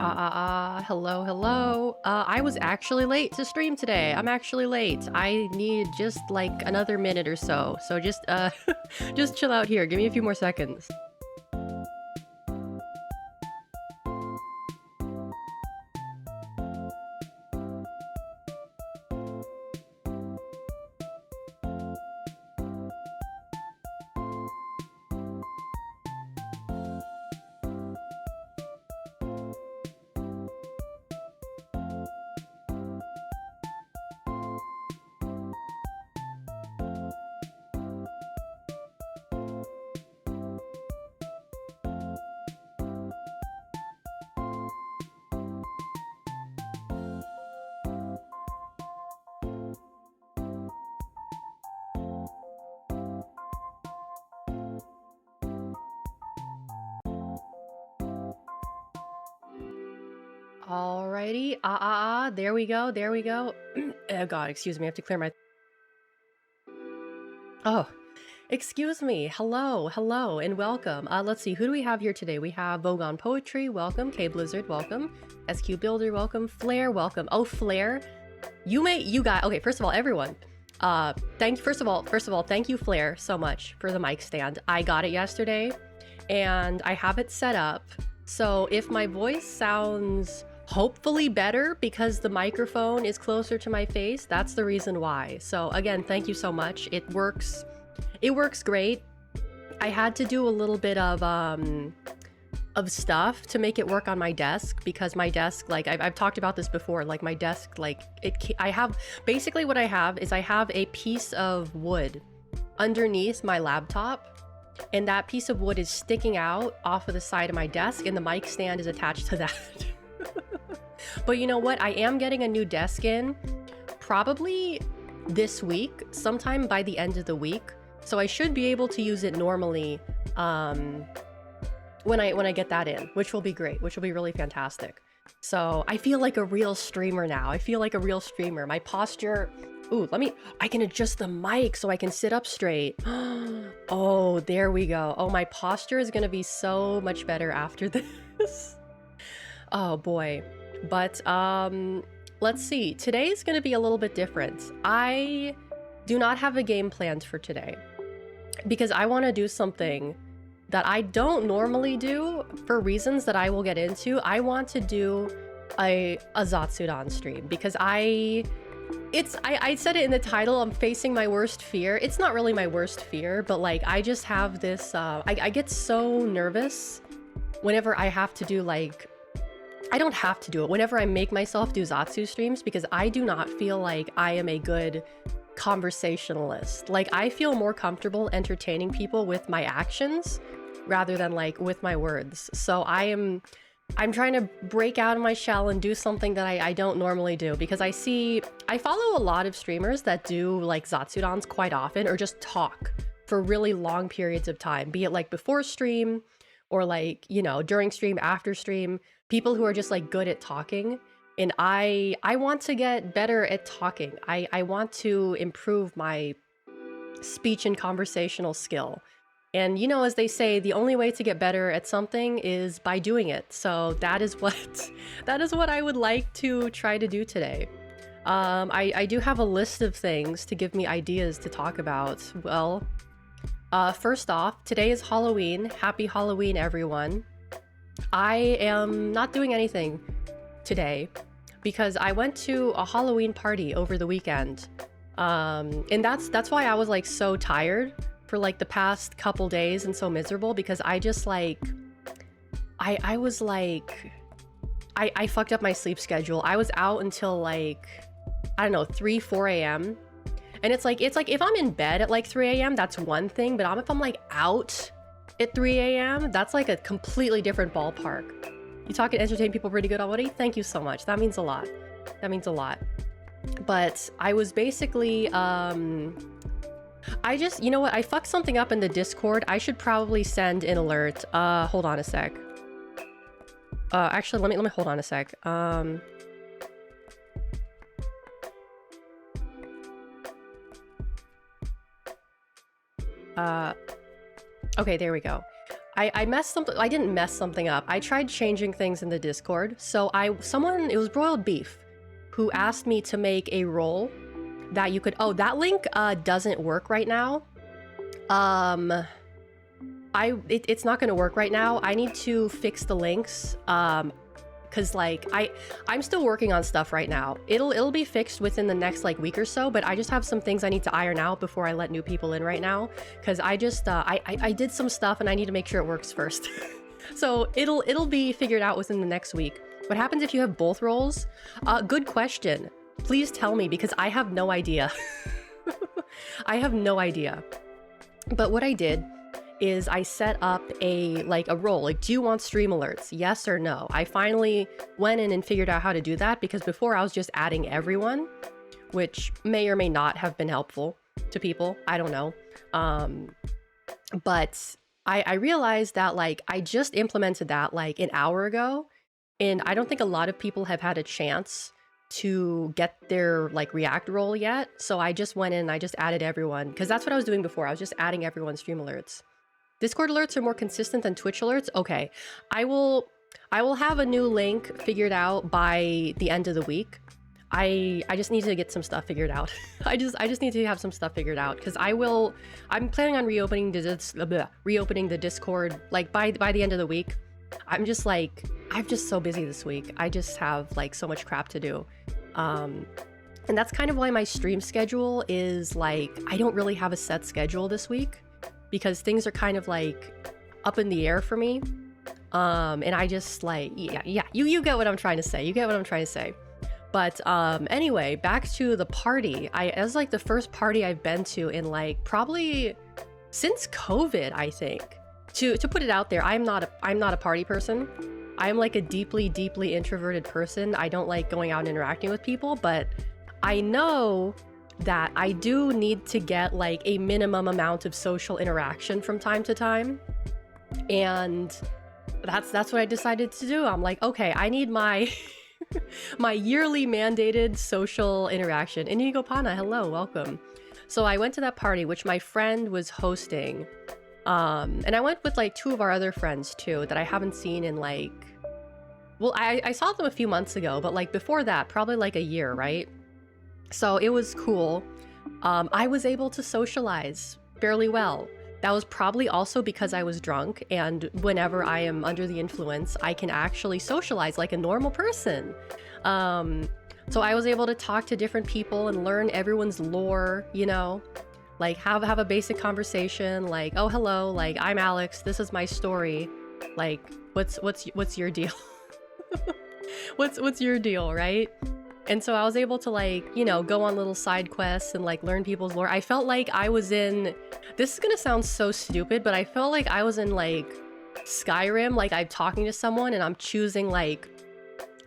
Hello, hello. I was actually late to stream today. I'm actually late. I need just like another minute or so. So just, just chill out here. Give me a few more seconds. Alrighty. There we go. There we go. Oh god, excuse me. I have to clear my... Oh, excuse me. Hello, hello, and welcome. Let's see. Who do we have here today? We have Vogon Poetry. Welcome. K Blizzard. Welcome. SQ Builder. Welcome. Flare. Welcome. Oh, Flare. You got... Okay, first of all, everyone. First of all, thank you, Flare, so much for the mic stand. I got it yesterday, and I have it set up. So if my voice sounds hopefully better because the microphone is closer to my face, that's the reason why. So again, thank you so much. It works great. I had to do a little bit of stuff to make it work on my desk because my desk, like I've talked about this before, like my desk, like basically what I have is I have a piece of wood underneath my laptop, and that piece of wood is sticking out off of the side of my desk, and the mic stand is attached to that. But you know what? I am getting a new desk in probably this week, sometime by the end of the week. So I should be able to use it normally when I get that in, which will be great, which will be really fantastic. So I feel like a real streamer now. I feel like a real streamer. My posture... Ooh, I can adjust the mic so I can sit up straight. Oh, there we go. Oh, my posture is gonna be so much better after this. Oh boy. But let's see. Today is gonna be a little bit different. I do not have a game planned for today because I want to do something that I don't normally do for reasons that I will get into. I want to do a Zatsudan stream because I said it in the title, I'm facing my worst fear. It's not really my worst fear, but like I just have this, I get so nervous whenever I have to do like, I don't have to do it, whenever I make myself do Zatsu streams, because I do not feel like I am a good conversationalist. Like I feel more comfortable entertaining people with my actions rather than like with my words. So I'm trying to break out of my shell and do something that I don't normally do, because I follow a lot of streamers that do like Zatsudans quite often, or just talk for really long periods of time, be it like before stream or like, you know, during stream, after stream, people who are just like good at talking. And I want to get better at talking. I want to improve my speech and conversational skill. And you know, as they say, the only way to get better at something is by doing it. So that is what I would like to try to do today. I do have a list of things to give me ideas to talk about. Well, first off, today is Halloween. Happy Halloween, everyone. I am not doing anything today because I went to a Halloween party over the weekend. And that's why I was like so tired for like the past couple days and so miserable, because I just like I was like I fucked up my sleep schedule. I was out until like, I don't know, 4 a.m. and it's like if I'm in bed at like 3 a.m. that's one thing, but if I'm like out at 3 a.m. that's like a completely different ballpark. You talk and entertain people pretty good already. Thank you so much. That means a lot. That means a lot. But I was basically I just, you know what, I fucked something up in the Discord. I should probably send an alert. Hold on a sec. Actually, let me hold on a sec. Okay, there we go. I messed something. I didn't mess something up. I tried changing things in the Discord. So it was Broiled Beef who asked me to make a role that you could, oh, that link doesn't work right now. It's not gonna work right now. I need to fix the links. Cause like I'm still working on stuff right now. It'll be fixed within the next like week or so, but I just have some things I need to iron out before I let new people in right now. Cause I just I did some stuff and I need to make sure it works first. So it'll be figured out within the next week. What happens if you have both roles? Good question. Please tell me, because I have no idea. I have no idea. But what I did is I set up a role, like, do you want stream alerts? Yes or no? I finally went in and figured out how to do that, because before I was just adding everyone, which may or may not have been helpful to people. I don't know. But I realized that like I just implemented that like an hour ago, and I don't think a lot of people have had a chance to get their like React role yet. So I just went in and I just added everyone, because that's what I was doing before. I was just adding everyone's stream alerts. Discord alerts are more consistent than Twitch alerts. Okay, I will have a new link figured out by the end of the week. I just need to get some stuff figured out. I just need to have some stuff figured out, because I'm planning on reopening the Discord like by the end of the week. I'm just so busy this week. I just have like so much crap to do. And that's kind of why my stream schedule is like, I don't really have a set schedule this week, because things are kind of like up in the air for me. And I just like, yeah, you get what I'm trying to say. You get what I'm trying to say. But anyway, back to the party. It was like the first party I've been to in like probably since COVID, I think. To put it out there, I'm not a party person. I'm like a deeply introverted person. I don't like going out and interacting with people, but I know that I do need to get like a minimum amount of social interaction from time to time. And that's what I decided to do. I'm like, okay, I need my my yearly mandated social interaction. Inigo Pana, hello, welcome. So I went to that party, which my friend was hosting. And I went with like 2 of our other friends too, that I haven't seen in like, well, I saw them a few months ago, but like before that, probably like a year, right? So it was cool. I was able to socialize fairly well. That was probably also because I was drunk, and whenever I am under the influence, I can actually socialize like a normal person. So I was able to talk to different people and learn everyone's lore, you know, like have a basic conversation, like, oh, hello, like, I'm Alex, this is my story. Like, what's your deal? what's your deal, right? And so I was able to like, you know, go on little side quests and like learn people's lore. I felt like I was in, this is gonna sound so stupid, but I felt like I was in like Skyrim, like I'm talking to someone and I'm choosing like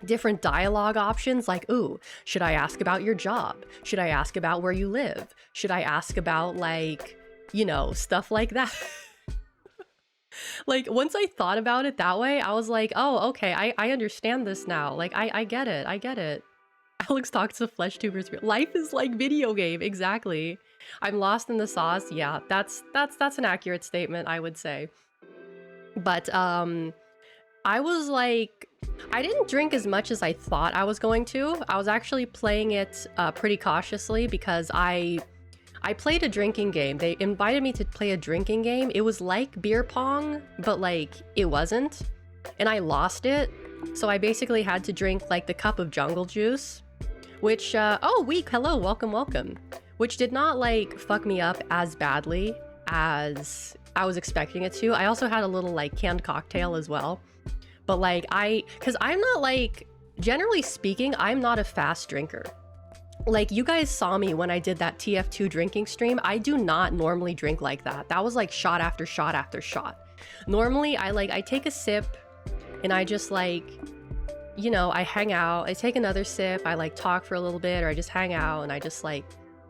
different dialogue options, like, ooh, should I ask about your job? Should I ask about where you live? Should I ask about like, you know, stuff like that? Like, once I thought about it that way, I was like, oh, okay, I understand this now. Like, I get it. Alex talks to flesh tubers. Life is like video game, exactly. I'm lost in the sauce. Yeah, that's an accurate statement, I would say. But I was like, I didn't drink as much as I thought I was going to. I was actually playing it pretty cautiously, because I played a drinking game. They invited me to play a drinking game. It was like beer pong, but like it wasn't. And I lost it. So I basically had to drink like the cup of jungle juice, which, oh, Week, hello, welcome. Which did not like fuck me up as badly as I was expecting it to. I also had a little like canned cocktail as well. But like cause I'm not like, generally speaking, I'm not a fast drinker. Like, you guys saw me when I did that TF2 drinking stream. I do not normally drink like that. That was like shot after shot after shot. Normally I take a sip and I just like, you know, I hang out, I take another sip, I like talk for a little bit, or I just hang out and I just like,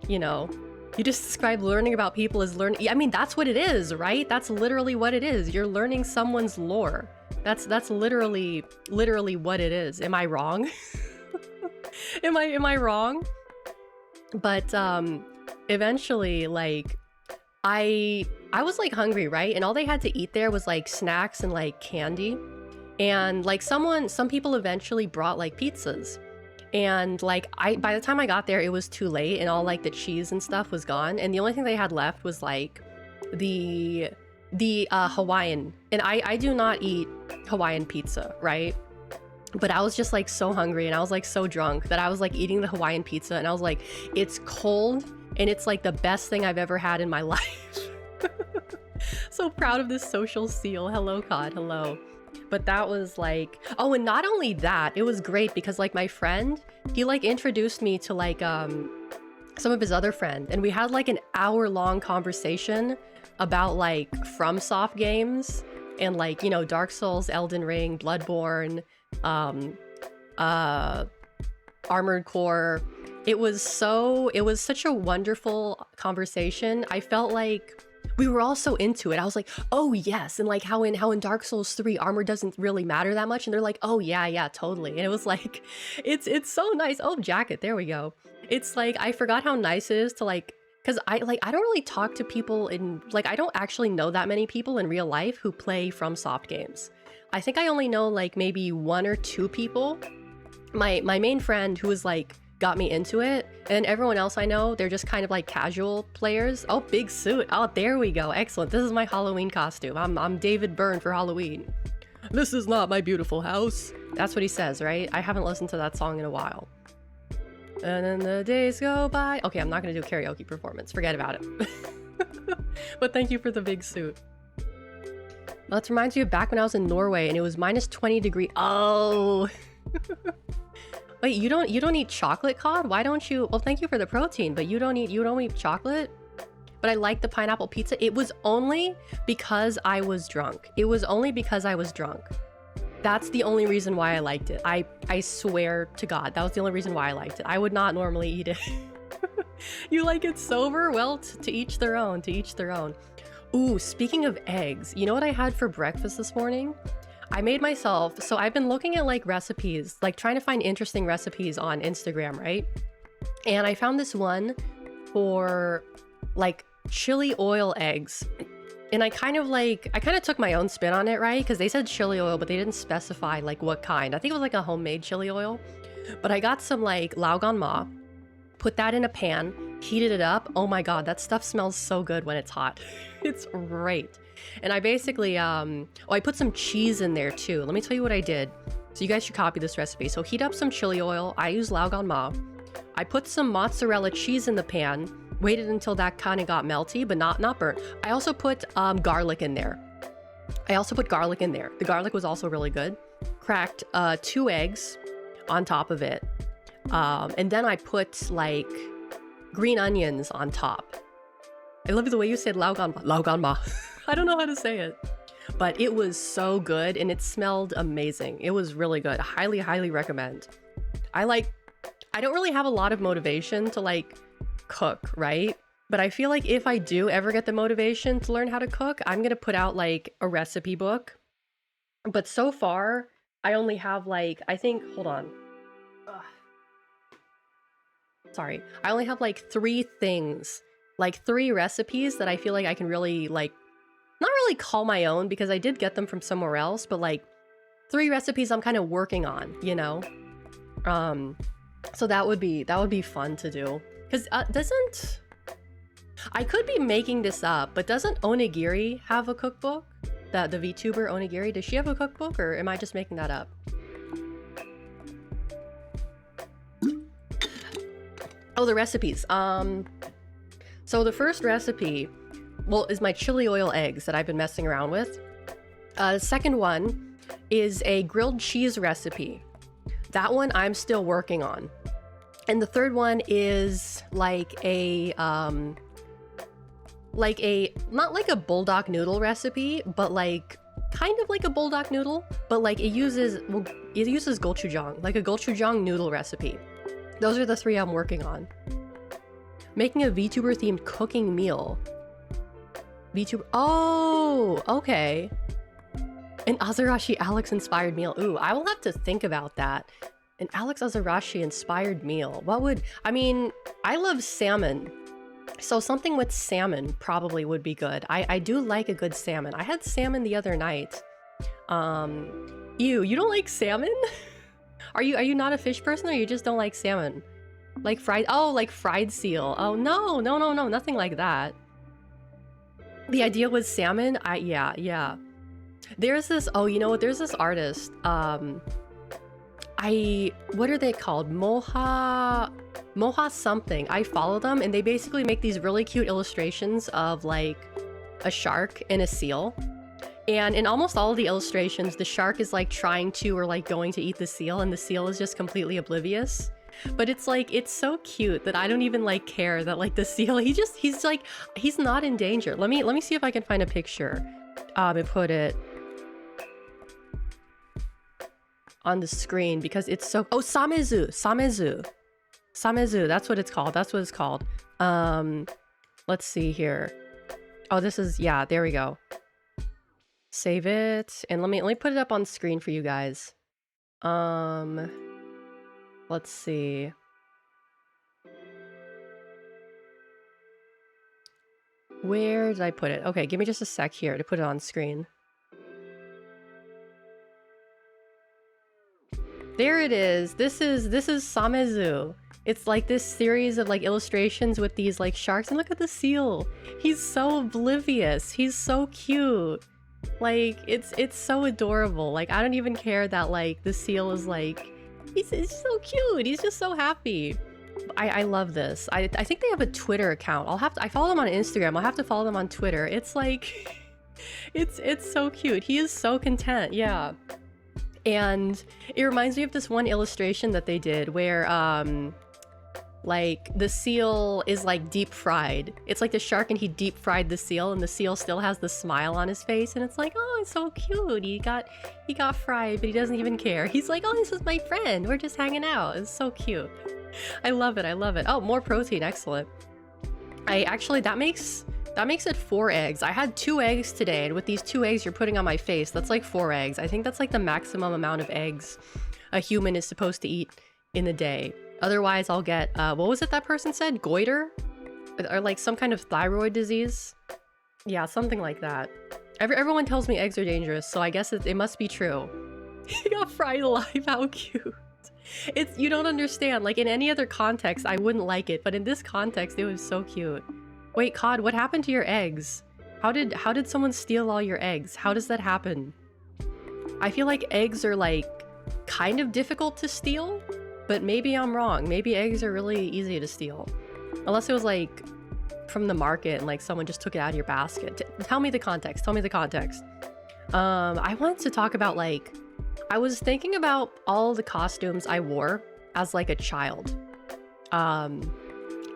you know, you just describe learning about people as learning. I mean, that's what it is, right? That's literally what it is. You're learning someone's lore. That's literally what it is. Am I wrong? Am I wrong? But eventually, like, I I was like hungry, right? And all they had to eat there was like snacks and like candy. And like some people eventually brought like pizzas. And like by the time I got there, it was too late and all like the cheese and stuff was gone. And the only thing they had left was like the Hawaiian. And I do not eat Hawaiian pizza, right? But I was just like so hungry and I was like so drunk that I was like eating the Hawaiian pizza and I was like, it's cold and it's like the best thing I've ever had in my life. So proud of this social seal. Hello, COD. Hello. But that was like, oh, and not only that, it was great because like my friend, he like introduced me to like some of his other friends, and we had like an hour-long conversation about like FromSoft games and like, you know, Dark Souls, Elden Ring, Bloodborne, Armored Core. It was such a wonderful conversation. I felt like we were all so into it. I was like, oh yes, and like how in Dark Souls 3 armor doesn't really matter that much, and they're like, oh yeah, totally. And it was like, it's so nice. Oh, jacket, there we go. It's like, I forgot how nice it is to like, because I don't really talk to people in, like, I don't actually know that many people in real life who play FromSoft games. I think I only know like maybe 1 or 2 people. My main friend who was like, got me into it, and everyone else I know, they're just kind of like casual players. Oh, big suit. Oh, there we go. Excellent. This is my Halloween costume. I'm David Byrne for Halloween. This is not my beautiful house. That's what he says, right? I haven't listened to that song in a while. And then the days go by. Okay, I'm not gonna do a karaoke performance. Forget about it. But thank you for the big suit. Well, that reminds me of back when I was in Norway and it was minus 20 degree. Oh. Wait, you don't eat chocolate, COD? Why don't you? Well, thank you for the protein, but you don't eat chocolate? But I like the pineapple pizza. It was only because I was drunk. It was only because I was drunk. That's the only reason why I liked it. I swear to God, that was the only reason why I liked it. I would not normally eat it. You like it sober? Well, to each their own, to each their own. Ooh, speaking of eggs, you know what I had for breakfast this morning? I made myself, so I've been looking at like recipes, like trying to find interesting recipes on Instagram, right? And I found this one for like chili oil eggs. And I kind of took my own spin on it, right? Because they said chili oil, but they didn't specify like what kind. I think it was like a homemade chili oil. But I got some like Laogan Ma, put that in a pan, heated it up. Oh my God, that stuff smells so good when it's hot. It's great. And I basically, I put some cheese in there too. Let me tell you what I did. So you guys should copy this recipe. So heat up some chili oil. I use Laogan Ma. I put some mozzarella cheese in the pan, waited until that kind of got melty, but not burnt. I also put garlic in there. The garlic was also really good. Cracked 2 eggs on top of it. And then I put like green onions on top. I love the way you said Laogan Ma. I don't know how to say it, but it was so good and it smelled amazing. It was really good. Highly, highly recommend. I don't really have a lot of motivation to like cook, right? But I feel like if I do ever get the motivation to learn how to cook, I'm gonna put out like a recipe book. But so far, I only have like, I think, hold on. Sorry. I only have like 3 things, like 3 recipes that I feel like I can really like, not really call my own because I did get them from somewhere else, but like 3 recipes I'm kind of working on, you know? So that would be fun to do. Because I could be making this up, but doesn't Onigiri have a cookbook? The VTuber Onigiri, does she have a cookbook or am I just making that up? Oh, the recipes. So the first recipe, well, is my chili oil eggs that I've been messing around with. The second one is a grilled cheese recipe. That one I'm still working on. And the third one is like a, not like a bulldog noodle recipe, but like kind of like a bulldog noodle, but like it uses gochujang, like a gochujang noodle recipe. Those are the 3 I'm working on. Making a VTuber themed cooking meal. VTuber, oh, okay. An Azarashi Alex inspired meal. Ooh, I will have to think about that. An Alex Azarashi inspired meal. What would, I mean, I love salmon. So something with salmon probably would be good. I do like a good salmon. I had salmon the other night. You don't like salmon? Are you not a fish person, or you just don't like salmon? Like fried, oh, like fried seal. Oh, no, nothing like that. The idea was salmon. Yeah. There's this, oh, you know what? There's this artist. What are they called? Moha something. I follow them, and they basically make these really cute illustrations of like a shark and a seal. And in almost all of the illustrations, the shark is like trying to or like going to eat the seal, and the seal is just completely oblivious. But it's like, it's so cute that I don't even like care that like the seal, he's like, he's not in danger. Let me see if I can find a picture and put it on the screen, because it's so, oh, samezu, that's what it's called. Let's see here. Oh, this is, yeah, there we go. Save it, and let me put it up on screen for you guys. Let's see. Where did I put it? Okay, give me just a sec here to put it on screen. There it is. This is Samezu. It's like this series of like illustrations with these like sharks, and look at the seal. He's so oblivious. He's so cute. Like it's so adorable. Like I don't even care that like the seal is like, he's so cute. He's just so happy. I love this. I think they have a Twitter account. I follow them on Instagram. I'll have to follow them on Twitter. It's like, it's so cute. He is so content. Yeah. And it reminds me of this one illustration that they did where like the seal is like deep fried. It's like the shark, and he deep fried the seal, and the seal still has the smile on his face, and it's like, oh, it's so cute. He got fried, but he doesn't even care. He's like, oh, this is my friend. We're just hanging out. It's so cute. I love it. Oh, more protein. Excellent. That makes it 4 eggs. I had 2 eggs today, and with these 2 eggs you're putting on my face, that's like 4 eggs. I think that's like the maximum amount of eggs a human is supposed to eat in a day. Otherwise, I'll get, what was it that person said? Goiter? Or like some kind of thyroid disease? Yeah, something like that. Everyone tells me eggs are dangerous, so I guess it must be true. He got fried alive, how cute. You don't understand. Like in any other context, I wouldn't like it, but in this context, it was so cute. Wait, Cod, what happened to your eggs? How did someone steal all your eggs? How does that happen? I feel like eggs are like kind of difficult to steal, but maybe I'm wrong. Maybe eggs are really easy to steal. Unless it was like from the market and like someone just took it out of your basket. Tell me the context. I wanted to talk about like, I was thinking about all the costumes I wore as like a child. And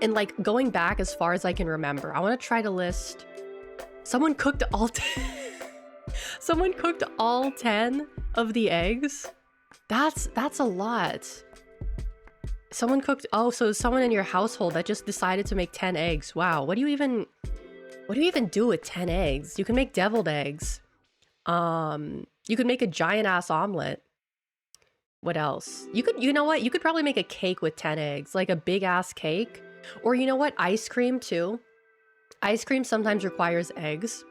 like going back as far as I can remember, I want to try to list. Someone cooked all 10 of the eggs. That's a lot. Someone cooked, oh, so someone in your household that just decided to make 10 eggs. Wow, what do you even do with 10 eggs? You can make deviled eggs. You could make a giant ass omelet. What else? You know what? You could probably make a cake with 10 eggs, like a big ass cake. Or you know what? Ice cream too. Ice cream sometimes requires eggs.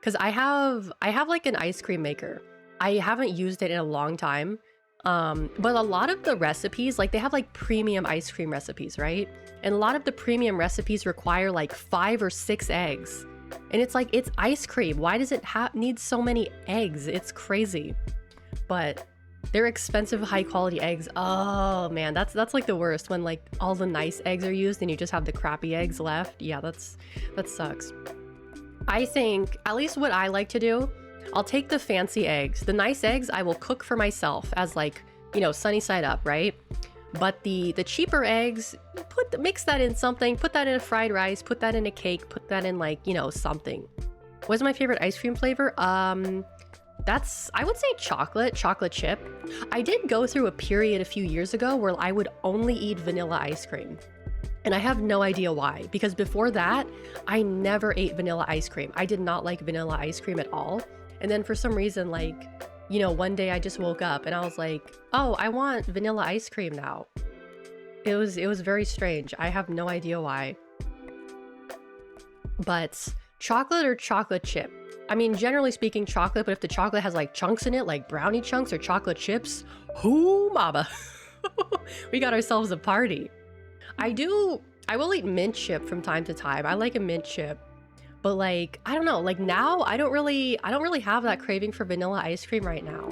Because I have like an ice cream maker. I haven't used it in a long time. But a lot of the recipes, like they have like premium ice cream recipes, right? And a lot of the premium recipes require like 5 or 6 eggs. And it's like, it's ice cream. Why does it need so many eggs? It's crazy. But they're expensive, high quality eggs. Oh man, that's like the worst, when like all the nice eggs are used and you just have the crappy eggs left. Yeah, that sucks. I think, at least what I like to do, I'll take the fancy eggs. The nice eggs I will cook for myself as like, you know, sunny side up, right? But the cheaper eggs, mix that in something, put that in a fried rice, put that in a cake, put that in like, you know, something. What's my favorite ice cream flavor? I would say chocolate chip. I did go through a period a few years ago where I would only eat vanilla ice cream. And I have no idea why, because before that, I never ate vanilla ice cream. I did not like vanilla ice cream at all. And then for some reason, like, you know, one day I just woke up and I was like, oh, I want vanilla ice cream now. It was very strange. I have no idea why. But chocolate or chocolate chip? I mean, generally speaking, chocolate, but if the chocolate has like chunks in it, like brownie chunks or chocolate chips, whoo mama. We got ourselves a party. I will eat mint chip from time to time. I like a mint chip. But like, I don't know, like now I don't really have that craving for vanilla ice cream right now.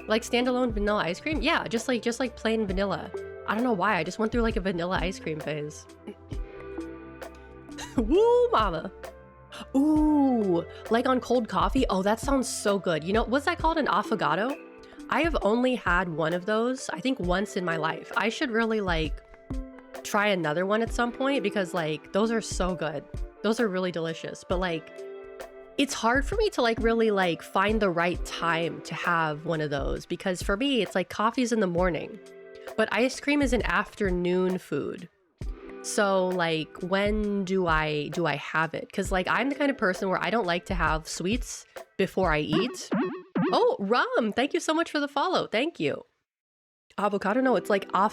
Like standalone vanilla ice cream? Yeah, just like plain vanilla. I don't know why, I just went through like a vanilla ice cream phase. Woo mama. Ooh, like on cold coffee? Oh, that sounds so good. You know, what's that called? An affogato? I have only had one of those, I think once in my life. I should really like try another one at some point because like those are so good. Those are really delicious. But like, it's hard for me to like really like find the right time to have one of those because for me, it's like coffee's in the morning, but ice cream is an afternoon food. So like, when do I have it? Because like, I'm the kind of person where I don't like to have sweets before I eat. Oh, Rum, thank you so much for the follow. Thank you. Avocado, no, it's like am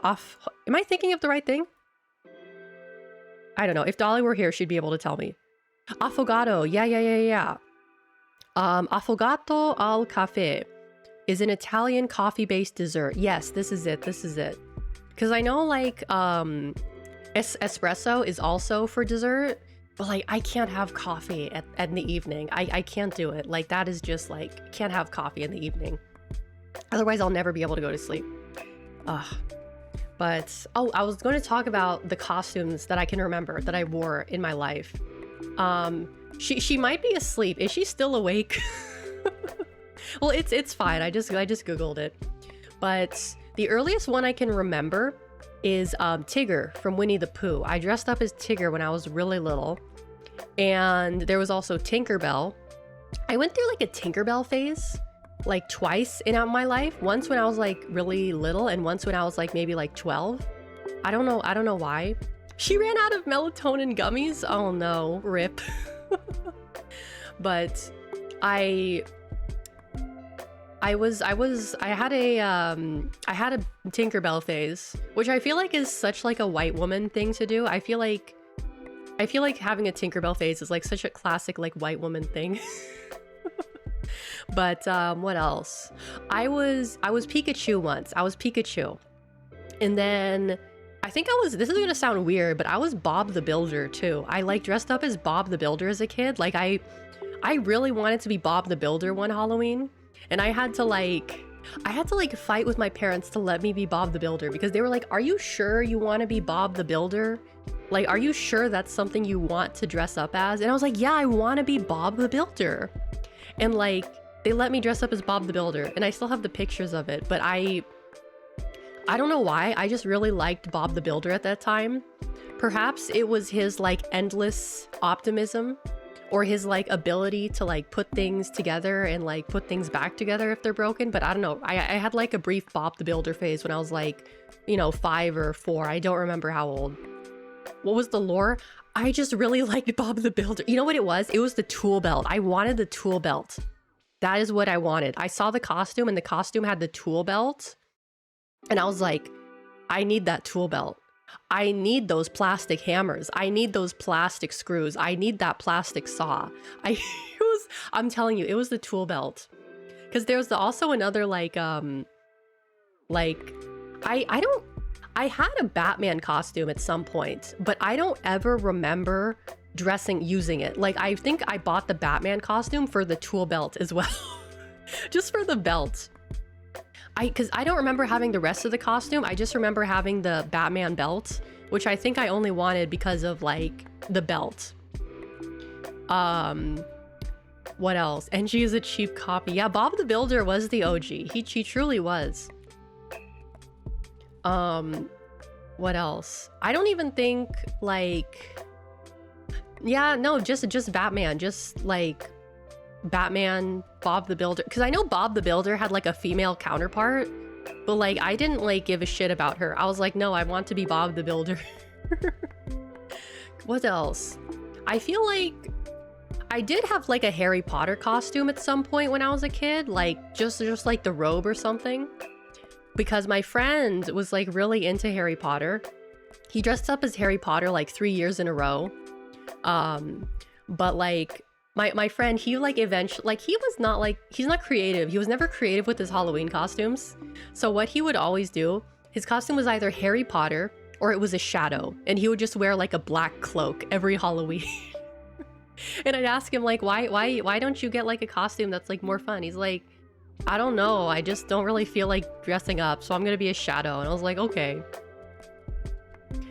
I thinking of the right thing? I don't know. If Dolly were here, she'd be able to tell me. Affogato, yeah. Affogato al caffè is an Italian coffee-based dessert. Yes, this is it. Because I know like espresso is also for dessert, but like I can't have coffee in the evening. I can't do it. Like that is just like, can't have coffee in the evening. Otherwise I'll never be able to go to sleep. But oh, I was going to talk about the costumes that I can remember that I wore in my life. She might be asleep. Is she still awake? Well, it's fine. I just Googled it. But the earliest one I can remember is Tigger from Winnie the Pooh. I dressed up as Tigger when I was really little. And there was also Tinkerbell. I went through like a Tinkerbell phase like twice in my life. Once when I was like really little and once when I was like maybe like 12. I don't know why. She ran out of melatonin gummies. Oh no, rip. But I had a Tinkerbell phase, which I feel like is such like a white woman thing to do. I feel like having a Tinkerbell phase is like such a classic like white woman thing. But what else? I was Pikachu once. I was Pikachu. And then I think this is gonna sound weird, but I was Bob the Builder too. I like dressed up as Bob the Builder as a kid. Like I really wanted to be Bob the Builder one Halloween. And I had to like fight with my parents to let me be Bob the Builder because they were like, "Are you sure you want to be Bob the Builder? Like, are you sure that's something you want to dress up as?" And I was like, "Yeah, I want to be Bob the Builder." And like, they let me dress up as Bob the Builder, and I still have the pictures of it, but I don't know why. I just really liked Bob the Builder at that time. Perhaps it was his like endless optimism or his like ability to like put things together and like put things back together if they're broken. But I don't know. I had like a brief Bob the Builder phase when I was like, 5 or 4. I don't remember how old. What was the lore? I just really liked Bob the Builder. You know what it was? It was the tool belt. I wanted the tool belt. That is what I wanted. I saw the costume and the costume had the tool belt. And I was like, I need that tool belt. I need those plastic hammers. I need those plastic screws. I need that plastic saw. I'm telling you, it was the tool belt. Because there was also another I had a Batman costume at some point, but I don't ever remember using it. Like, I think I bought the Batman costume for the tool belt as well. Just for the belt. Because I don't remember having the rest of the costume. I just remember having the Batman belt, which I think I only wanted because of like the belt. What else? And she is a cheap copy. Yeah, Bob the Builder was the OG. He truly was. What else? I don't even think like, yeah, no, just Batman, just like Batman, Bob the Builder, because I know Bob the Builder had like a female counterpart, but like I didn't like give a shit about her. I was like, no, I want to be Bob the Builder. What else? I feel like I did have like a Harry Potter costume at some point when I was a kid, like just like the robe or something, because my friend was like really into Harry Potter. He dressed up as Harry Potter like 3 years in a row. But like my friend, he like eventually, like he was not like, he's not creative. He was never creative with his Halloween costumes. So what he would always do, his costume was either Harry Potter or it was a shadow, and he would just wear like a black cloak every Halloween. And I'd ask him like, why don't you get like a costume that's like more fun? He's like, I don't know, I just don't really feel like dressing up, so I'm gonna be a shadow. And I was like, okay.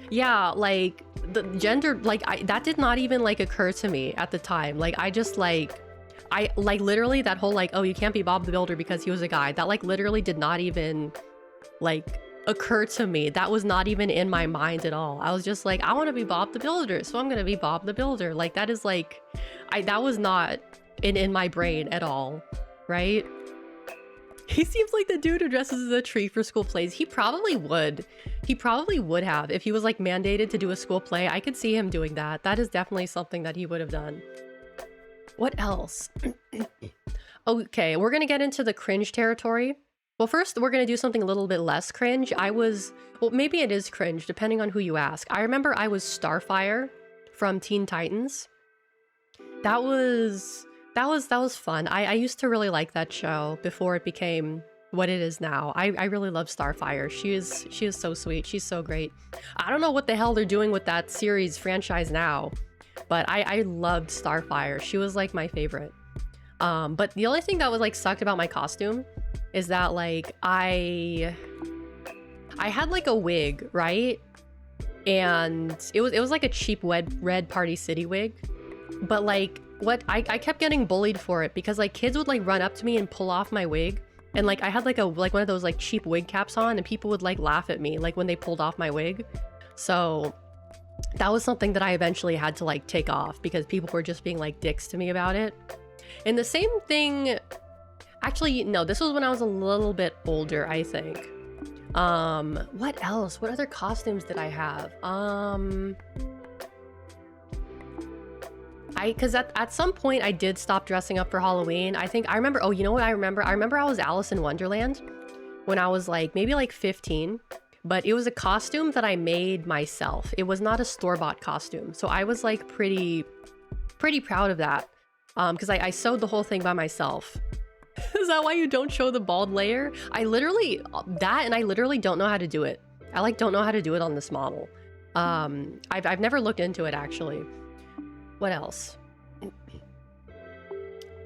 Yeah, like the gender, like that did not even like occur to me at the time. Like I just like, I like literally that whole like, oh, you can't be Bob the Builder because he was a guy, that like literally did not even like occur to me. That was not even in my mind at all. I was just like, I want to be Bob the Builder, so I'm gonna be Bob the Builder. Like that is like, that was not in my brain at all, right? He seems like the dude who dresses as a tree for school plays. He probably would. He probably would have if he was like mandated to do a school play. I could see him doing that. That is definitely something that he would have done. What else? Okay, we're gonna get into the cringe territory. Well, first, we're going to do something a little bit less cringe. Well, maybe it is cringe, depending on who you ask. I remember I was Starfire from Teen Titans. That was fun. I used to really like that show before it became what it is now. I really love Starfire. She is so sweet. She's so great. I don't know what the hell they're doing with that series franchise now, but I loved Starfire. She was like my favorite. But the only thing that was like sucked about my costume is that like I had like a wig, right? And it was like a cheap red Party City wig. But like I kept getting bullied for it because like kids would like run up to me and pull off my wig. And like I had like one of those like cheap wig caps on, and people would like laugh at me like when they pulled off my wig. So that was something that I eventually had to like take off because people were just being like dicks to me about it. And the same thing, actually, no, this was when I was a little bit older, I think. What else? What other costumes did I have? Because at some point I did stop dressing up for Halloween. I remember, oh, you know what I remember? I remember I was Alice in Wonderland when I was like, maybe like 15. But it was a costume that I made myself. It was not a store-bought costume. So I was like pretty proud of that. Because I sewed the whole thing by myself. Is that why you don't show the bald layer? I literally don't know how to do it. I like don't know how to do it on this model. I've never looked into it actually. What else?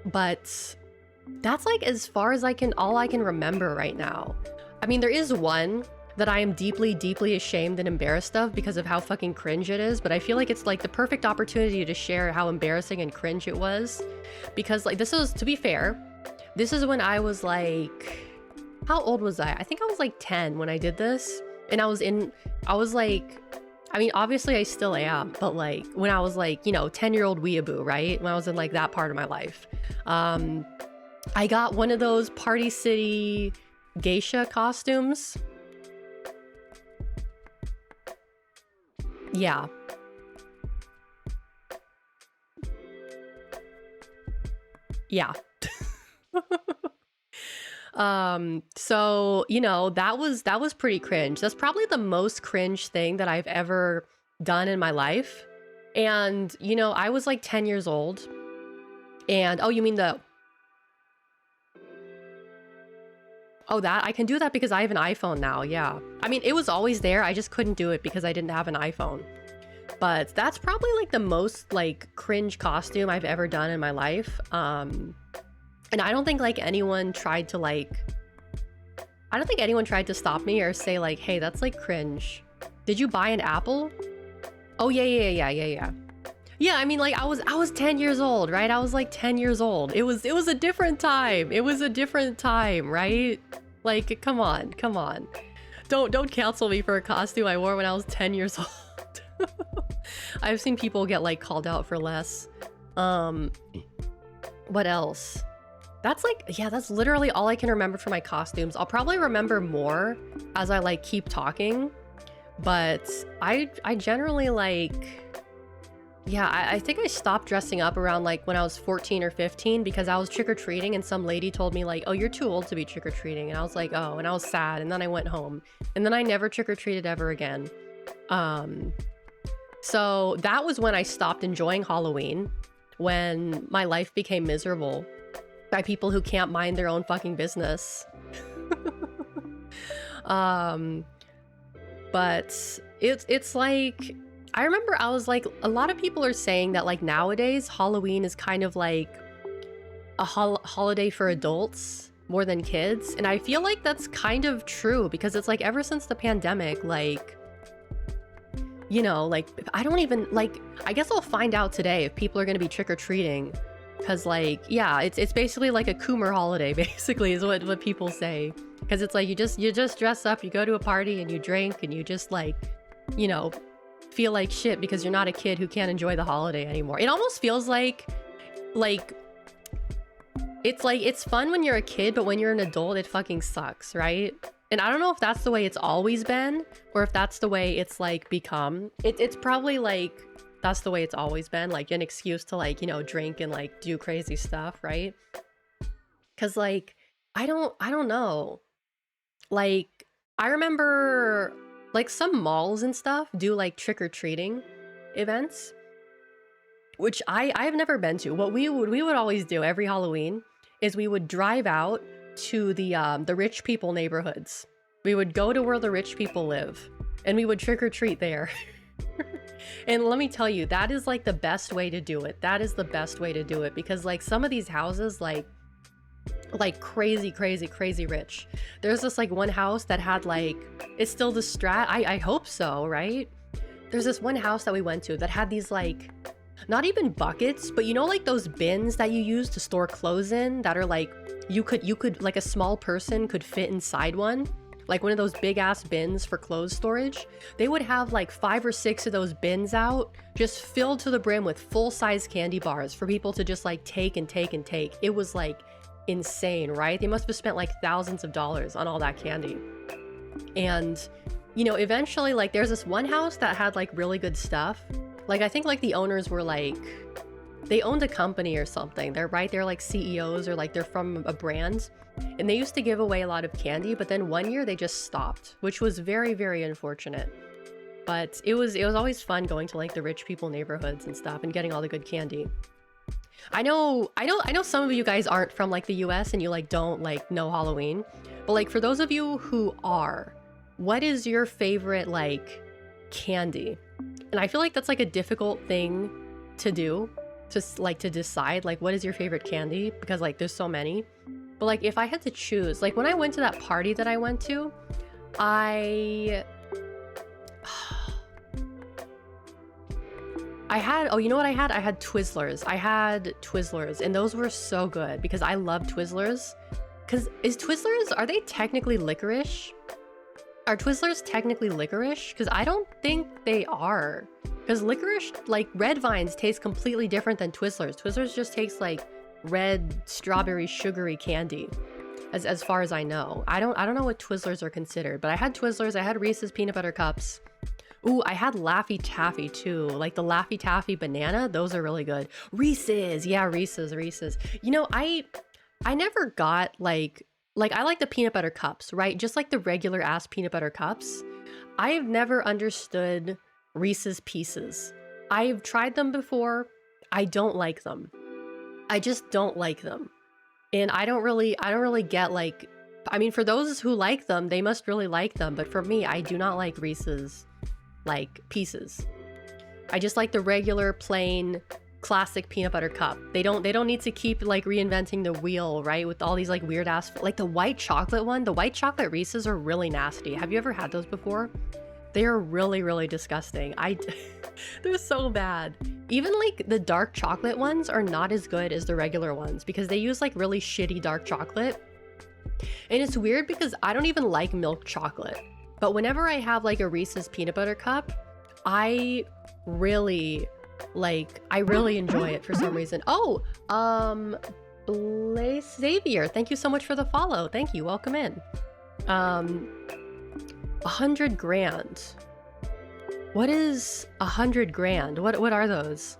But that's like as far as all I can remember right now. I mean, there is one that I am deeply ashamed and embarrassed of because of how fucking cringe it is, but I feel like it's like the perfect opportunity to share how embarrassing and cringe it was. Because like this was, to be fair, this is when I was like, how old was I? I think I was like 10 when I did this. And I was like, I mean, obviously I still am, but like when I was like, you know, 10-year-old weeaboo, right? When I was in like that part of my life. I got one of those Party City geisha costumes. Yeah. Yeah. So, you know, that was pretty cringe. That's probably the most cringe thing that I've ever done in my life. And, you know, I was like 10 years old. And, oh, you mean that I can do that because I have an iPhone now. Yeah. I mean, it was always there. I just couldn't do it because I didn't have an iPhone. But that's probably like the most like cringe costume I've ever done in my life. And I don't think like anyone tried to stop me or say like, hey, that's like cringe. Did you buy an Apple? Oh yeah. Yeah, I mean, like I was 10 years old, right? I was like 10 years old. It was a different time. It was a different time, right? Like, come on. Don't cancel me for a costume I wore when I was 10 years old. I've seen people get like called out for less. What else? That's like, yeah, that's literally all I can remember for my costumes. I'll probably remember more as I like keep talking, but I generally like, yeah, I think I stopped dressing up around like when I was 14 or 15 because I was trick-or-treating and some lady told me like, oh, you're too old to be trick-or-treating. And I was like, oh, and I was sad. And then I went home and then I never trick-or-treated ever again. So that was when I stopped enjoying Halloween, when my life became miserable by people who can't mind their own fucking business. But it's like, I remember I was like, a lot of people are saying that like nowadays Halloween is kind of like a holiday for adults more than kids, and I feel like that's kind of true, because it's like ever since the pandemic, like, you know, like I don't even like, I guess I'll find out today if people are going to be trick-or-treating, because like, yeah, it's basically like a Coomer holiday basically is what people say, because it's like you just dress up, you go to a party and you drink and you just like, you know, feel like shit because you're not a kid who can't enjoy the holiday anymore. It almost feels like it's like, it's fun when you're a kid, but when you're an adult, it fucking sucks, right? And I don't know if that's the way it's always been, or if that's the way it's like become. It's probably like, that's the way it's always been, like an excuse to like, you know, drink and like do crazy stuff, right? Cause like, I don't know. Like, I remember like some malls and stuff do like trick-or-treating events, which I've never been to. What we would always do every Halloween is we would drive out to the rich people neighborhoods. We would go to where the rich people live and we would trick-or-treat there. And let me tell you, that is like the best way to do it. That is the best way to do it, because like some of these houses, like crazy rich. There's this like one house that had like, it's still the strat, I hope so, right? There's this one house that we went to that had these like, not even buckets, but you know, like those bins that you use to store clothes in that are like, you could like a small person could fit inside one, like one of those big ass bins for clothes storage. They would have like 5 or 6 of those bins out, just filled to the brim with full-size candy bars for people to just like take and take and take. It was like insane, right? They must have spent like thousands of dollars on all that candy. And you know, eventually like there's this one house that had like really good stuff. Like I think like the owners were like, they owned a company or something. They're like CEOs, or like they're from a brand, and they used to give away a lot of candy, but then one year they just stopped, which was very unfortunate. But it was always fun going to like the rich people neighborhoods and stuff and getting all the good candy. I know some of you guys aren't from like the US and you like don't like know Halloween, but like for those of you who are, what is your favorite like candy? And I feel like that's like a difficult thing to do, just like to decide like what is your favorite candy, because like there's so many. But like if I had to choose, like when I went to that party that I went to, I had, oh, you know what I had? I had Twizzlers. I had Twizzlers, and those were so good because I love Twizzlers. Because are they technically licorice? Are Twizzlers technically licorice? Because I don't think they are. Because licorice, like red vines, taste completely different than Twizzlers. Twizzlers just taste like red strawberry sugary candy, as far as I know. I don't know what Twizzlers are considered, but I had Twizzlers. I had Reese's peanut butter cups. Ooh, I had Laffy Taffy too, like the Laffy Taffy banana. Those are really good. Reese's, yeah, Reese's. You know, I never got like I like the peanut butter cups, right? Just like the regular ass peanut butter cups. I've never understood Reese's Pieces. I've tried them before. I don't like them. I just don't like them. And I don't really get like, I mean, for those who like them, they must really like them. But for me, I do not like Reese's like Pieces. I just like the regular plain classic peanut butter cup. They don't need to keep like reinventing the wheel, right? With all these like weird ass, like the white chocolate one. The white chocolate Reese's are really nasty. Have you ever had those before? They are really disgusting. They're so bad. Even like the dark chocolate ones are not as good as the regular ones because they use like really shitty dark chocolate. And it's weird because I don't even like milk chocolate. But whenever I have like a Reese's peanut butter cup, I really enjoy it for some reason. Oh, Blaze Xavier, thank you so much for the follow. Thank you, welcome in. 100 grand. What is 100 grand? What are those?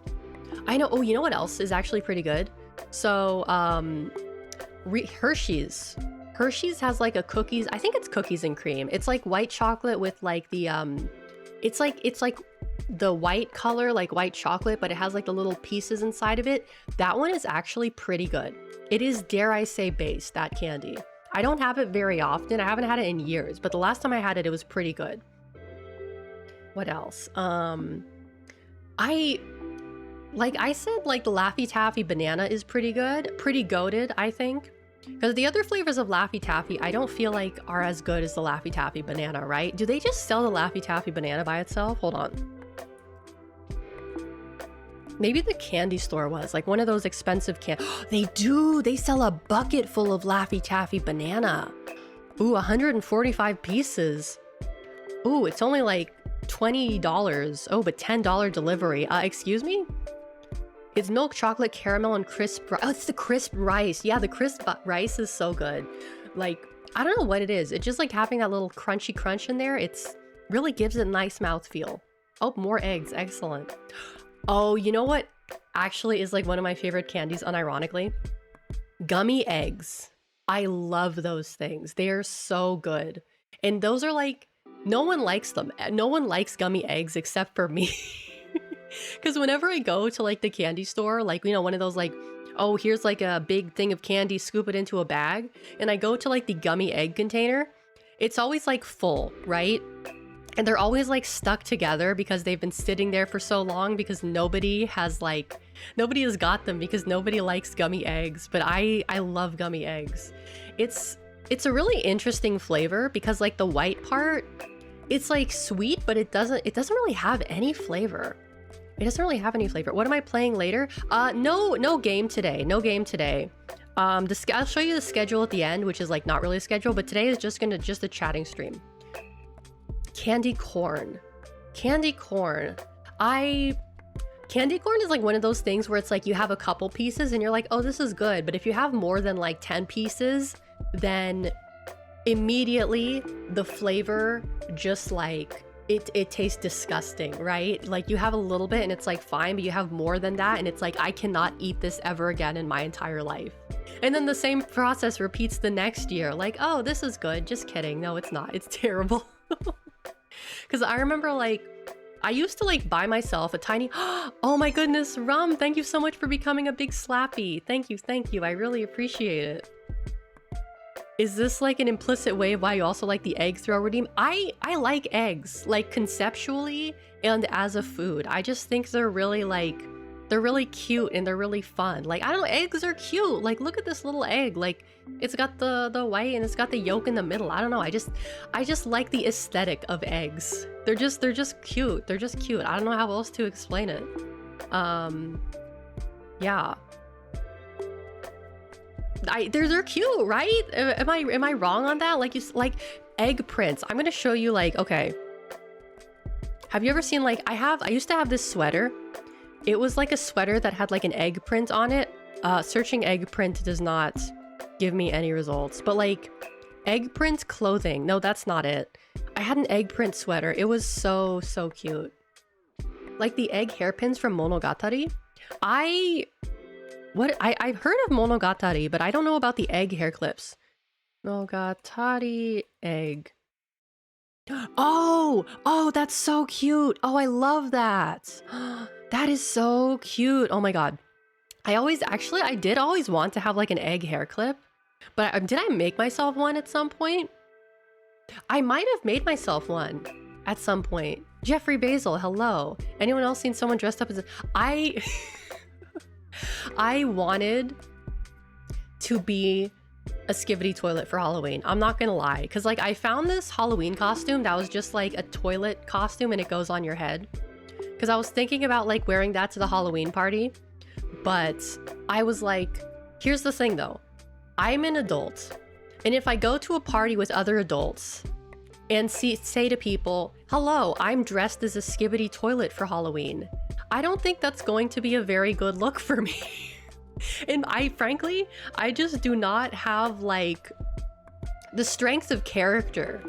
I know. Oh, you know what else is actually pretty good? So, Hershey's. Hershey's has like a cookies. I think it's cookies and cream. It's like white chocolate with like the it's like the white color, like white chocolate, but it has like the little pieces inside of it. That one is actually pretty good. It is, dare I say, based, that candy. I don't have it very often. I haven't had it in years, but the last time I had it, it was pretty good. What else? Like I said, like the Laffy Taffy banana is pretty good, pretty goated, I think. Because the other flavors of Laffy Taffy, I don't feel like are as good as the Laffy Taffy banana, right? Do they just sell the Laffy Taffy banana by itself? Hold on. Maybe the candy store was, like one of those expensive They do! They sell a bucket full of Laffy Taffy banana. Ooh, 145 pieces. Ooh, it's only like $20. Oh, but $10 delivery. Excuse me? It's milk chocolate, caramel, and crisp. Oh, it's the crisp rice. Yeah, the crisp rice is so good. Like, I don't know what it is. It's just like having that little crunchy crunch in there. It's really gives it a nice mouthfeel. Oh, more eggs. Excellent. Oh, you know what actually is like one of my favorite candies, unironically? Gummy eggs. I love those things. They are so good. And those are like, no one likes them. No one likes gummy eggs except for me. Because whenever I go to like the candy store, like, you know, one of those like, oh, here's like a big thing of candy, scoop it into a bag. And I go to like the gummy egg container. It's always like full, right? And they're always like stuck together because they've been sitting there for so long because nobody has got them because nobody likes gummy eggs. But I love gummy eggs. It's a really interesting flavor because like the white part, it's like sweet, but it doesn't really have any flavor. It doesn't really have any flavor. What am I playing later? No game today. No game today. I'll show you the schedule at the end, which is like not really a schedule, but today is just a chatting stream. Candy corn. Candy corn. Candy corn is like one of those things where it's like you have a couple pieces and you're like, oh, this is good. But if you have more than like 10 pieces, then immediately the flavor just like it tastes disgusting, right? Like you have a little bit and it's like fine, but you have more than that and it's like I cannot eat this ever again in my entire life. And then the same process repeats the next year. Like, oh, this is good. Just kidding. No, it's not. It's terrible. Because I remember like I used to like buy myself a tiny, oh my goodness, Rum, thank you so much for becoming a big slappy. Thank you. I really appreciate it. Is this like an implicit way of why you also like the egg throw redeem? I like eggs, like conceptually and as a food. I just think they're really cute and they're really fun. Like, I don't know, eggs are cute. Like, look at this little egg. Like, it's got the white and it's got the yolk in the middle. I don't know. I just like the aesthetic of eggs. They're just cute. They're just cute. I don't know how else to explain it. Yeah. They're cute, right? Am I wrong on that? Like egg prints. I'm gonna show you like, okay. Have you ever seen like, I used to have this sweater. It was like a sweater that had like an egg print on it. Searching egg print does not give me any results, but like egg print clothing. No, that's not it. I had an egg print sweater. It was so cute. Like the egg hairpins from Monogatari. I've heard of Monogatari, but I don't know about the egg hair clips. Monogatari egg. Oh, that's so cute. Oh, I love that. That is so cute. Oh my god. I did always want to have like an egg hair clip, but did I make myself one at some point? I might have made myself one at some point. Jeffrey Basil, hello. Anyone else seen someone dressed up as I wanted to be a skivvy toilet for Halloween. I'm not gonna lie, because like I found this Halloween costume that was just like a toilet costume and it goes on your head. Because I was thinking about like wearing that to the Halloween party, but I was like, here's the thing though. I'm an adult, and if I go to a party with other adults and say to people, hello, I'm dressed as a skivvy toilet for Halloween, I don't think that's going to be a very good look for me. And frankly, I just do not have like the strength of character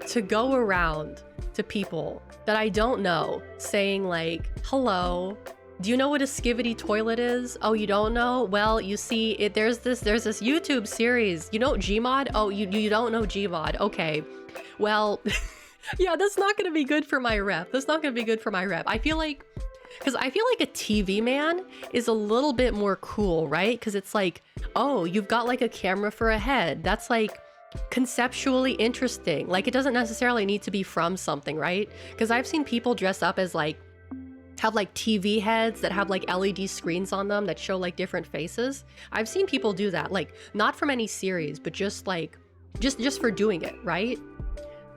to go around to people that I don't know saying like, hello, do you know what a skivvy toilet is? Oh, you don't know? Well, you see, there's this YouTube series. You know Gmod? Oh, you don't know Gmod. Okay. Well, Yeah, that's not gonna be good for my rep. That's not gonna be good for my rep. I feel like, because I feel like a TV man is a little bit more cool, right? Because it's like, oh, you've got like a camera for a head. That's like conceptually interesting. Like, it doesn't necessarily need to be from something, right? Because I've seen people dress up as like, have like TV heads that have like LED screens on them that show like different faces. I've seen people do that, like not from any series, but just like, just for doing it, right?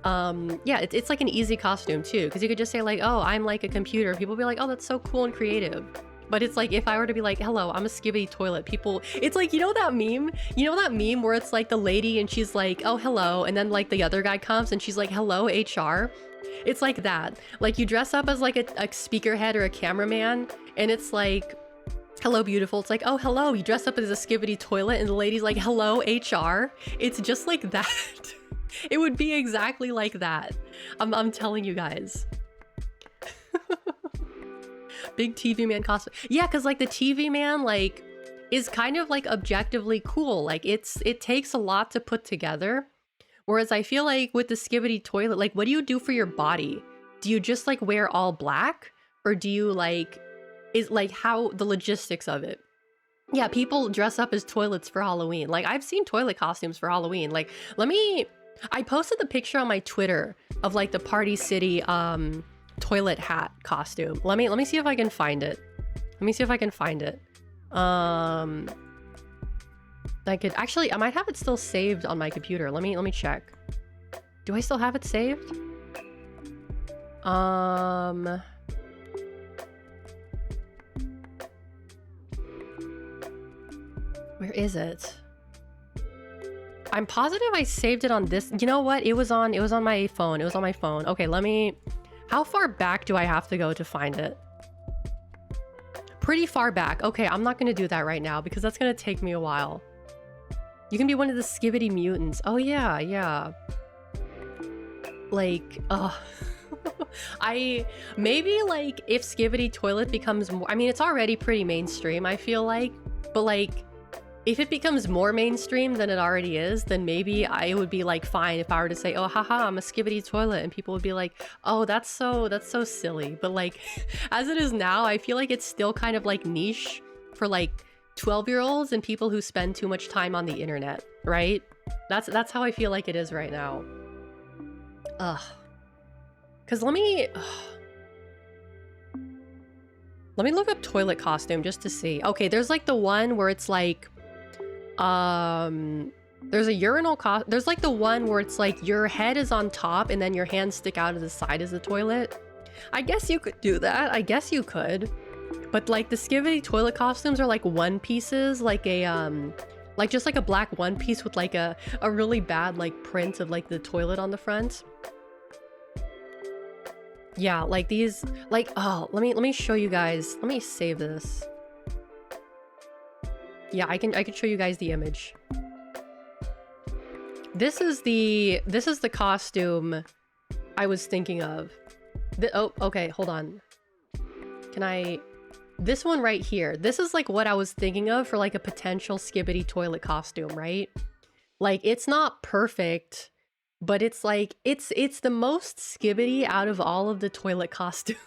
Yeah, it's like an easy costume too, because you could just say like, oh, I'm like a computer. People be like, oh, that's so cool and creative. But it's like, if I were to be like, hello, I'm a skibbity toilet, people, it's like, you know that meme? You know that meme where it's like the lady and she's like, oh, hello, and then like the other guy comes and she's like, hello, HR? It's like that. Like, you dress up as like a speakerhead or a cameraman, and it's like, hello, beautiful. It's like, oh, hello, you dress up as a skibbity toilet, and the lady's like, hello, HR? It's just like that. It would be exactly like that. I'm telling you guys. Big TV man costume. Yeah, because like the TV man like is kind of like objectively cool. Like it takes a lot to put together. Whereas I feel like with the skibbity toilet, like, what do you do for your body? Do you just like wear all black? Or do you like, is like how the logistics of it? Yeah, people dress up as toilets for Halloween. Like, I've seen toilet costumes for Halloween. Like, I posted the picture on my Twitter of like the Party City toilet hat costume. Let me see if I can find it. Let me see if I can find it. I could actually, I might have it still saved on my computer. Let me check. Do I still have it saved? Where is it? I'm positive I saved it on this. You know what? It was on my phone. It was on my phone. Okay, how far back do I have to go to find it? Pretty far back. Okay, I'm not gonna do that right now because that's gonna take me a while. You can be one of the skibbity mutants. Oh yeah, yeah. Like, maybe like if skibbity toilet becomes more, I mean, it's already pretty mainstream, I feel like, but like, if it becomes more mainstream than it already is, then maybe I would be like fine if I were to say, oh, haha, I'm a skibbity toilet, and people would be like, oh, that's so silly. But like, as it is now, I feel like it's still kind of like niche for like 12-year-olds and people who spend too much time on the internet, right? That's how I feel like it is right now. Ugh. Because let me look up toilet costume just to see. Okay, there's like the one where it's like, there's a urinal there's like the one where it's like your head is on top and then your hands stick out of the side as the toilet. I guess you could do that. I guess you could. But like the skibbity toilet costumes are like one pieces, like a like just like a black one piece with like a really bad like print of like the toilet on the front. Yeah, like these, like, oh, let me show you guys. Let me save this. Yeah, I can show you guys the image. This is the costume I was thinking of. Oh, okay, hold on. This one right here. This is like what I was thinking of for like a potential skibbity toilet costume, right? Like, it's not perfect, but it's like, it's the most skibbity out of all of the toilet costumes.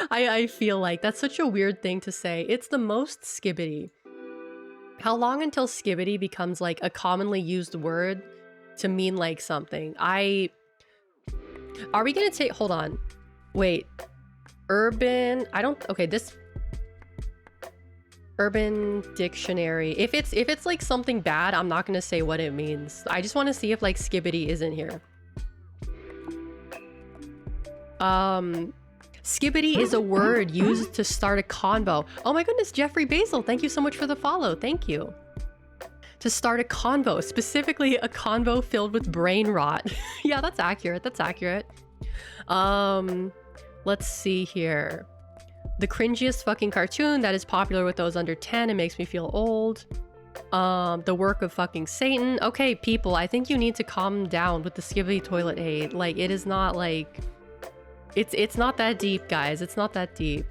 I feel like that's such a weird thing to say. It's the most skibbity. How long until skibbity becomes like a commonly used word to mean like something? Are we gonna take, hold on. Wait, urban, this Urban Dictionary. If it's like something bad, I'm not gonna say what it means. I just want to see if like skibbity is in here. Skibbity is a word used to start a convo. Oh my goodness, Jeffrey Basil, thank you so much for the follow. Thank you. To start a convo, specifically a convo filled with brain rot. Yeah, that's accurate. That's accurate. Let's see here. The cringiest fucking cartoon that is popular with those under 10. It makes me feel old. The work of fucking Satan. Okay, people, I think you need to calm down with the skibbity toilet hate. Like, it is not like... It's not that deep, guys. It's not that deep.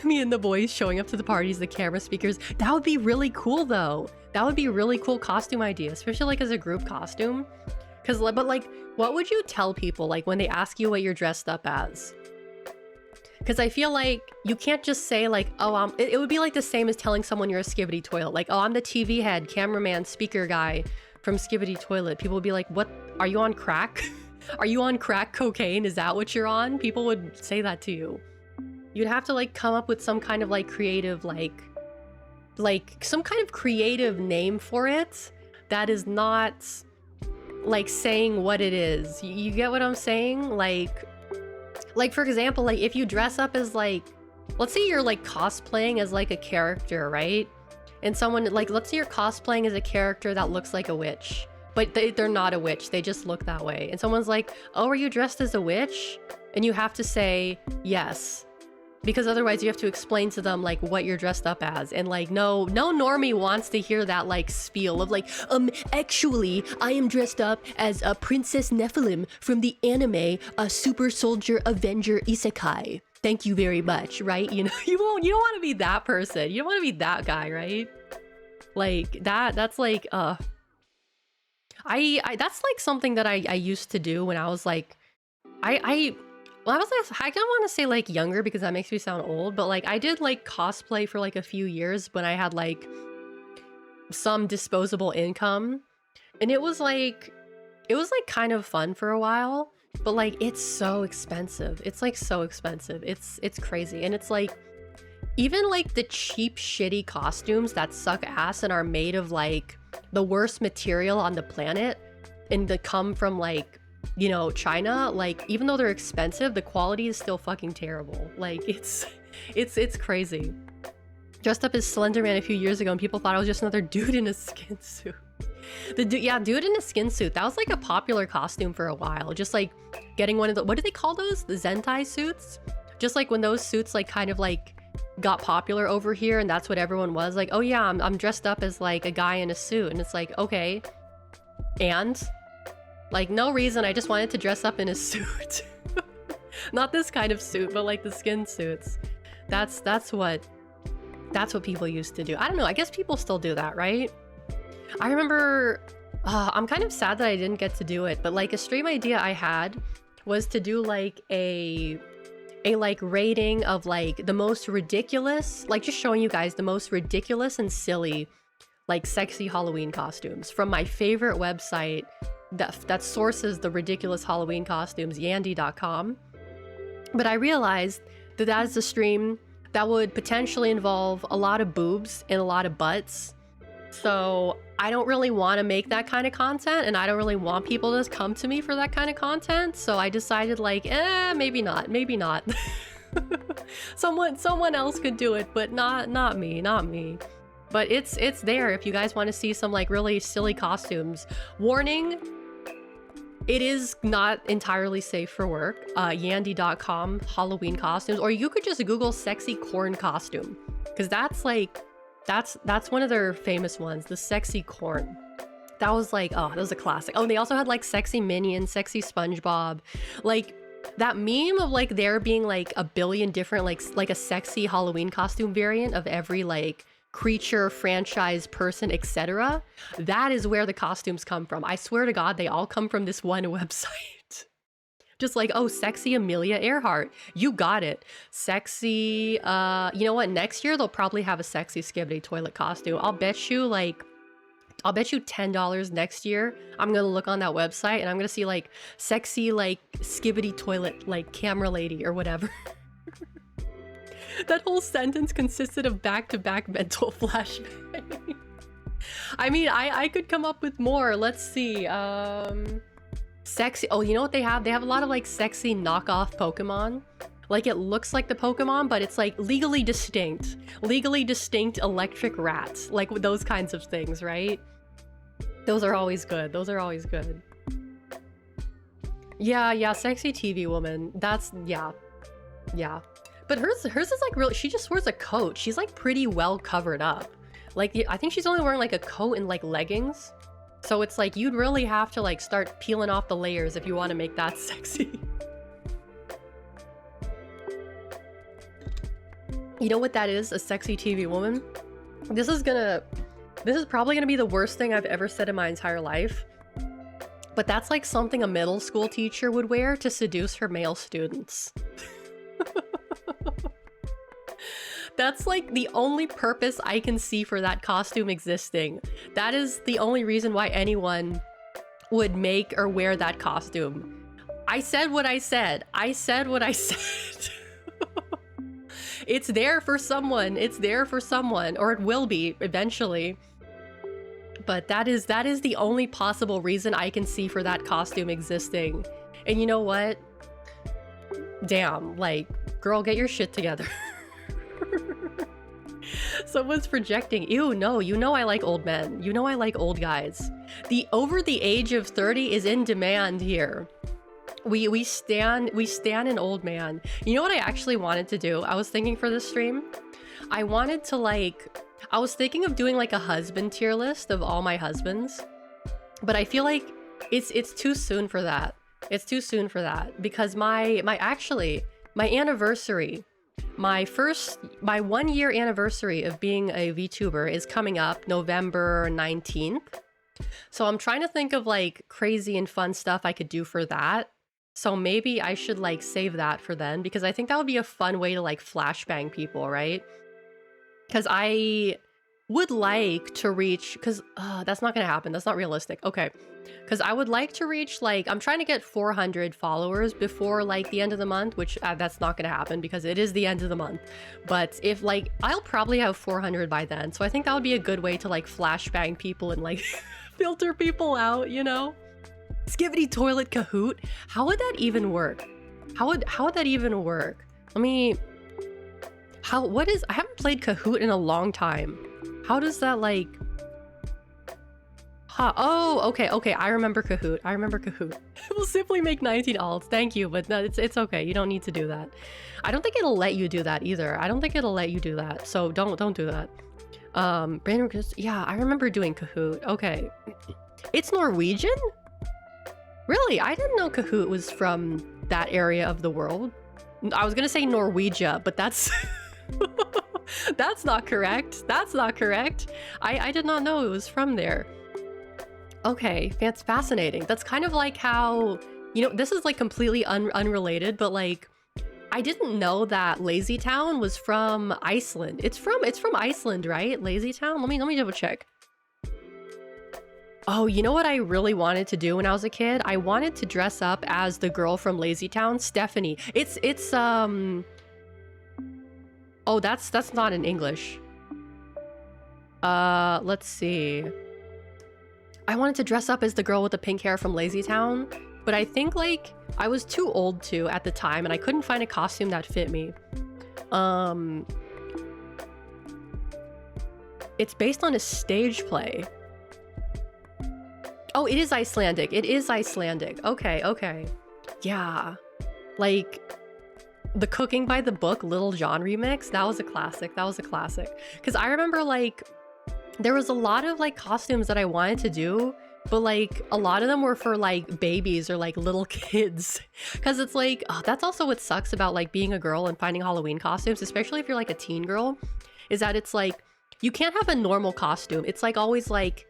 Me and the boys showing up to the parties, the camera speakers. That would be really cool, though. That would be a really cool costume idea, especially like as a group costume. But like, what would you tell people like when they ask you what you're dressed up as? Because I feel like you can't just say like, oh, it would be like the same as telling someone you're a Skibidi Toilet. Like, oh, I'm the TV head, cameraman, speaker guy from Skibidi Toilet. People would be like, what? Are you on crack? Are you on crack cocaine? Is that what you're on? People would say that to you. You'd have to like come up with some kind of like creative, like some kind of creative name for it that is not like saying what it is. You get what I'm saying? Like for example, like if you dress up as like, let's say you're like cosplaying as like a character, right? And someone like, let's say you're cosplaying as a character that looks like a witch, but they're not a witch. They just look that way. And someone's like, oh, are you dressed as a witch? And you have to say yes. Because otherwise you have to explain to them like what you're dressed up as. And like, no normie wants to hear that like spiel of like, actually, I am dressed up as a Princess Nephilim from the anime, a Super Soldier Avenger Isekai. Thank you very much, right? You know, you don't want to be that person. You don't want to be that guy, right? Like that's like, that's like something that I used to do when I was like, well, I don't want to say like younger because that makes me sound old, but like I did like cosplay for like a few years when I had like some disposable income, and it was like kind of fun for a while, but like it's so expensive. It's like so expensive. It's crazy. And it's like even like the cheap shitty costumes that suck ass and are made of like the worst material on the planet and that come from like, you know, China, like even though they're expensive, the quality is still fucking terrible. Like it's crazy. Dressed up as Slenderman a few years ago and people thought I was just another dude in a skin suit. Dude in a skin suit, that was like a popular costume for a while. Just like getting one of the, what do they call those? The Zentai suits? Just like when those suits like kind of like got popular over here and that's what everyone was like, oh yeah, I'm dressed up as like a guy in a suit. And it's like, okay, and like no reason, I just wanted to dress up in a suit. Not this kind of suit, but like the skin suits. That's what people used to do. I don't know, I guess people still do that, right? I remember, I'm kind of sad that I didn't get to do it, but like a stream idea I had was to do like a like rating of like the most ridiculous, like just showing you guys the most ridiculous and silly like sexy Halloween costumes from my favorite website that sources the ridiculous Halloween costumes, yandy.com. But I realized that is a stream that would potentially involve a lot of boobs and a lot of butts. So I don't really want to make that kind of content, and I don't really want people to come to me for that kind of content. So I decided like, maybe not. Someone else could do it, but not me. But it's there if you guys want to see some like really silly costumes. Warning, it is not entirely safe for work. Yandy.com Halloween costumes, or you could just Google sexy corn costume, because that's like that's one of their famous ones, the sexy corn. That was like, oh, that was a classic. Oh, and they also had like sexy Minion, sexy SpongeBob, like that meme of like there being like a billion different like a sexy Halloween costume variant of every like creature, franchise, person, etc. That is where the costumes come from. I swear to God, they all come from this one website. Just like, oh, sexy Amelia Earhart. You got it. Sexy, you know what? Next year, they'll probably have a sexy Skibidi Toilet costume. I'll bet you $10 next year. I'm gonna look on that website and I'm gonna see like sexy, like Skibidi Toilet, like camera lady or whatever. That whole sentence consisted of back-to-back mental flashbang. I mean, I could come up with more. Let's see. Sexy. Oh, you know what they have? They have a lot of like sexy knockoff Pokemon. Like it looks like the Pokemon, but it's like legally distinct electric rats. Like those kinds of things, right? Those are always good. Yeah, sexy TV woman. That's, yeah. But hers is like really, she just wears a coat. She's like pretty well covered up. Like, I think she's only wearing like a coat and like leggings. So it's like, you'd really have to like start peeling off the layers if you want to make that sexy. You know what that is? A sexy TV woman? This is probably gonna be the worst thing I've ever said in my entire life. But that's like something a middle school teacher would wear to seduce her male students. That's like the only purpose I can see for that costume existing. That is the only reason why anyone would make or wear that costume. I said what I said. I said what I said. It's there for someone. It's there for someone, or it will be eventually. But that is the only possible reason I can see for that costume existing. And you know what? Damn, like, girl, get your shit together. Someone's projecting. Ew, no, you know I like old men. You know I like old guys. The over the age of 30 is in demand here. We stand an old man. You know what I actually wanted to do? I was thinking for this stream, I wanted to I was thinking of doing like a husband tier list of all my husbands, but I feel like it's too soon for that. It's too soon for that because my anniversary, my 1 year anniversary of being a VTuber is coming up November 19th. So I'm trying to think of like crazy and fun stuff I could do for that. So maybe I should like save that for then, because I think that would be a fun way to like flashbang people, right? Because I would like to reach, because that's not gonna happen. That's not realistic. Okay. Because I would like to reach like, I'm trying to get 400 followers before like the end of the month, which that's not gonna happen because it is the end of the month. But if like, I'll probably have 400 by then. So I think that would be a good way to like flashbang people and like filter people out, you know? Skivity toilet Kahoot? How would that even work? How would that even work? Let me... I haven't played Kahoot in a long time. How does that like... Oh, okay, I remember Kahoot. It will simply make 19 alts. Thank you, but no, it's okay. You don't need to do that. I don't think it'll let you do that either. I don't think it'll let you do that. So don't do that. Yeah, I remember doing Kahoot. Okay. It's Norwegian? Really? I didn't know Kahoot was from that area of the world. I was gonna say Norwegia, but that's... that's not correct. That's not correct. I did not know it was from there. Okay, that's fascinating. That's kind of like how... You know, this is like completely unrelated, but like... I didn't know that Lazy Town was from Iceland. It's from Iceland, right? Lazy Town? Let me double check. Oh, you know what I really wanted to do when I was a kid? I wanted to dress up as the girl from Lazy Town, Stephanie. Oh, that's not in English. Let's see. I wanted to dress up as the girl with the pink hair from Lazy Town, but I think like I was too old to at the time and I couldn't find a costume that fit me. It's based on a stage play. Oh, it is Icelandic. It is Icelandic. Okay. Yeah. Like, the Cooking by the Book Little John remix, that was a classic. Because I remember, like, there was a lot of, like, costumes that I wanted to do, but, like, a lot of them were for, like, babies or, like, little kids. Because it's, like, that's also what sucks about, like, being a girl and finding Halloween costumes, especially if you're, like, a teen girl, is that it's, like, you can't have a normal costume. It's, like, always, like...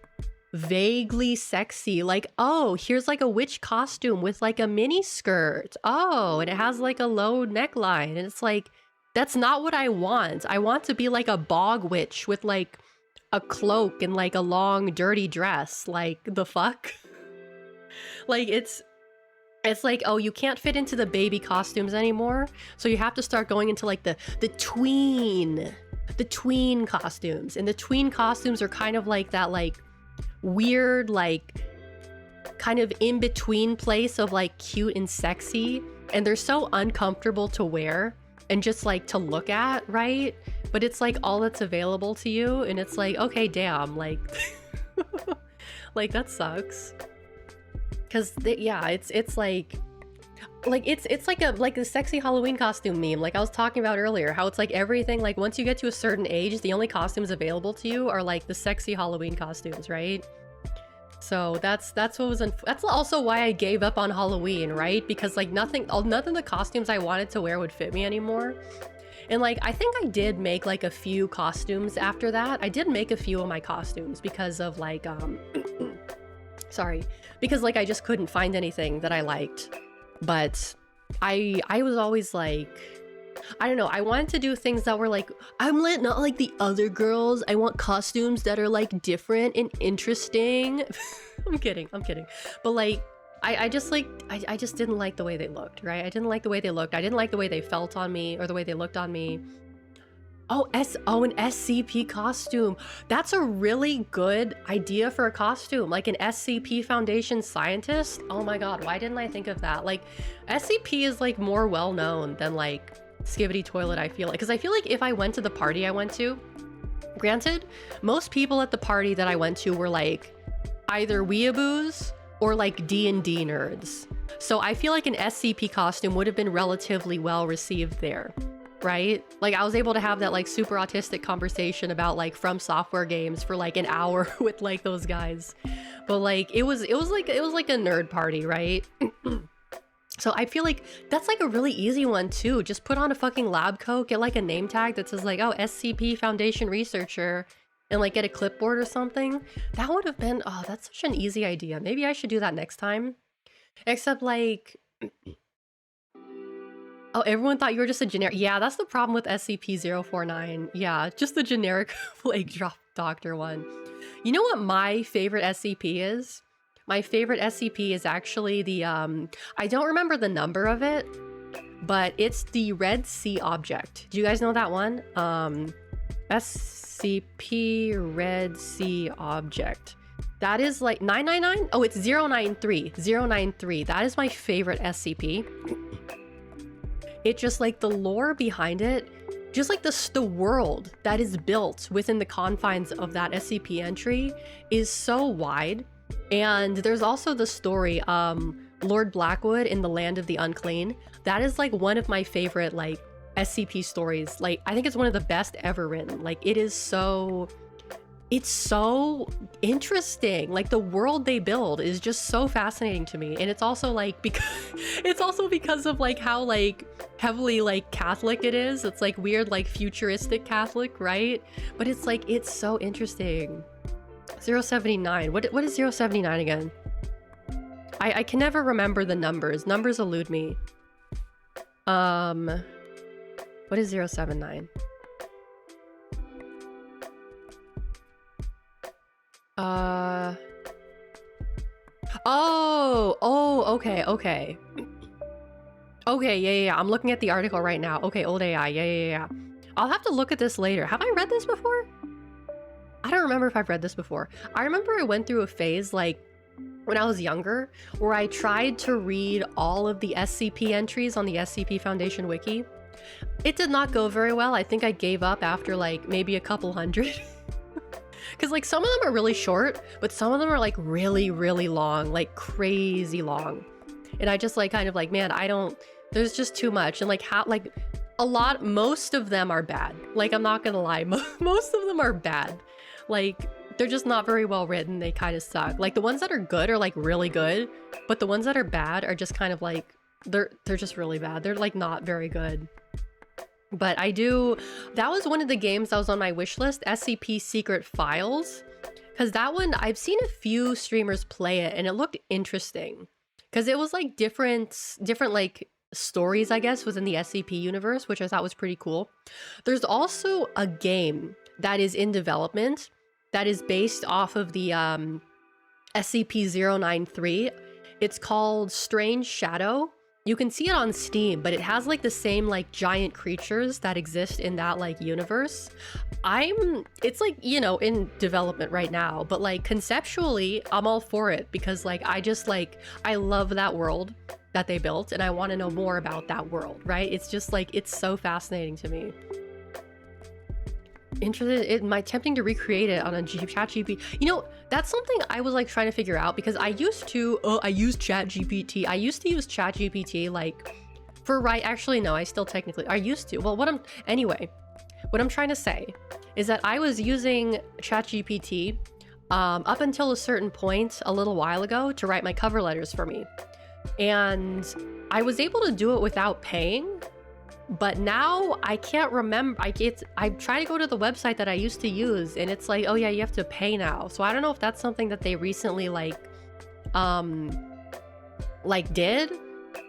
vaguely sexy, like, oh, here's like a witch costume with like a mini skirt, oh, and it has like a low neckline, and it's like, that's not what I want. I want to be like a bog witch with like a cloak and like a long dirty dress. Like, the fuck? Like, it's like, oh, you can't fit into the baby costumes anymore, so you have to start going into like the tween costumes, and the tween costumes are kind of like that, like weird, like kind of in between place of like cute and sexy, and they're so uncomfortable to wear and just like to look at, right? But it's like all that's available to you, and it's like, okay, damn, like like that sucks. Because yeah, it's like it's like the sexy Halloween costume meme, like I was talking about earlier, how it's like everything, like once you get to a certain age, the only costumes available to you are like the sexy Halloween costumes, right? So that's also why I gave up on Halloween, right? Because like none of the costumes I wanted to wear would fit me anymore. And like I think I did make like a few costumes after that. I did make a few of my costumes because of like Sorry. Because like I just couldn't find anything that I liked. But I was always like, I don't know, I wanted to do things that were like, not like the other girls. I want costumes that are like different and interesting. I'm kidding. But like, I just didn't like the way they looked, right? I didn't like the way they looked. I didn't like the way they felt on me or the way they looked on me. Oh, an SCP costume. That's a really good idea for a costume. Like an SCP Foundation scientist. Oh my god, why didn't I think of that? Like, SCP is like more well known than like Skibidi Toilet, I feel like. Because I feel like if I went to the party I went to, granted, most people at the party that I went to were like either weeaboos or like D&D nerds. So I feel like an SCP costume would have been relatively well received there. Right? Like I was able to have that like super autistic conversation about like From Software games for like an hour with like those guys. But like it was like a nerd party, right? So I feel like that's like a really easy one too. Just put on a fucking lab coat, get like a name tag that says like, oh, SCP Foundation researcher, and like get a clipboard or something. That would have been, oh, that's such an easy idea. Maybe I should do that next time. Except like, oh, everyone thought you were just a generic. Yeah, that's the problem with SCP-049. Yeah, just the generic like drop doctor one. You know what my favorite SCP is? My favorite SCP is actually the, I don't remember the number of it, but it's the Red Sea object. Do you guys know that one? SCP Red Sea object. That is like 999? Oh, it's 093. 093. That is my favorite SCP. It just like the lore behind it, just like the world that is built within the confines of that SCP entry is so wide. And there's also the story, Lord Blackwood in the Land of the Unclean. That is like one of my favorite like SCP stories. Like I think it's one of the best ever written. Like it's so interesting. Like the world they build is just so fascinating to me. And it's also like because of like how like heavily like Catholic it is. It's like weird like futuristic Catholic, right? But it's like it's so interesting. 079. What is 079 again? I can never remember the numbers. Numbers elude me. What is 079? Okay, yeah. I'm looking at the article right now. Okay, old AI. Yeah. I'll have to look at this later. Have I read this before? I don't remember if I've read this before. I remember I went through a phase like when I was younger where I tried to read all of the SCP entries on the SCP Foundation wiki. It did not go very well. I think I gave up after like maybe a couple hundred. Because like some of them are really short, but some of them are like really, really long, like crazy long. And I just like kind of like, man, there's just too much. And like most of them are bad. Like I'm not gonna lie, most of them are bad. Like they're just not very well written. They kind of suck. Like the ones that are good are like really good, but the ones that are bad are just kind of like, they're just really bad. They're like not very good. But that was one of the games that was on my wish list, SCP Secret Files. Because that one, I've seen a few streamers play it and it looked interesting. Because it was like different like stories, I guess, within the SCP universe, which I thought was pretty cool. There's also a game that is in development that is based off of the SCP-093. It's called Strange Shadow. You can see it on Steam, but it has like the same like giant creatures that exist in that like universe. It's like, you know, in development right now, but like conceptually, I'm all for it because like I love that world that they built and I want to know more about that world, right? It's just like, it's so fascinating to me. Tempting to recreate it on a ChatGPT. You know, that's something I was like trying to figure out because I used to use ChatGPT. I used to use ChatGPT like actually no, I still technically, I used to. Well, what I'm trying to say is that I was using ChatGPT up until a certain point a little while ago to write my cover letters for me. And I was able to do it without paying. But now I can't remember. I try to go to the website that I used to use and it's like, oh yeah, you have to pay now. So I don't know if that's something that they recently like like did,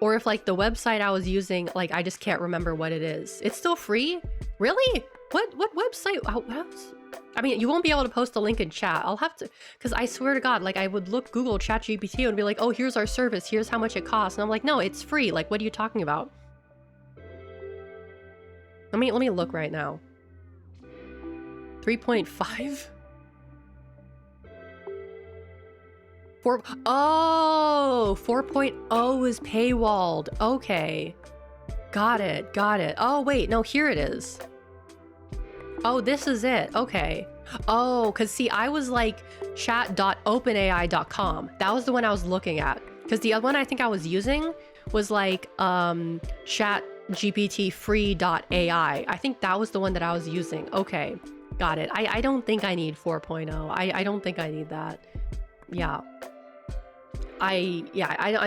or if like the website I was using, like I just can't remember what it is. It's still free? Really? What website? I mean, you won't be able to post a link in chat. I'll have to, because I swear to God, like I would look Google ChatGPT and be like, oh, here's our service, here's how much it costs. And I'm like, no, it's free. Like, what are you talking about? Let me look right now. 3.5? Oh, 4.0 is paywalled. Okay. Got it. Oh, wait, no, here it is. Oh, this is it. Okay. Oh, because see, I was like chat.openai.com. That was the one I was looking at. Because the other one I think I was using was like chatgptfree.ai. I think that was the one that I was using. Okay. Got it. I don't think I need 4.0. I don't think I need that. Yeah. I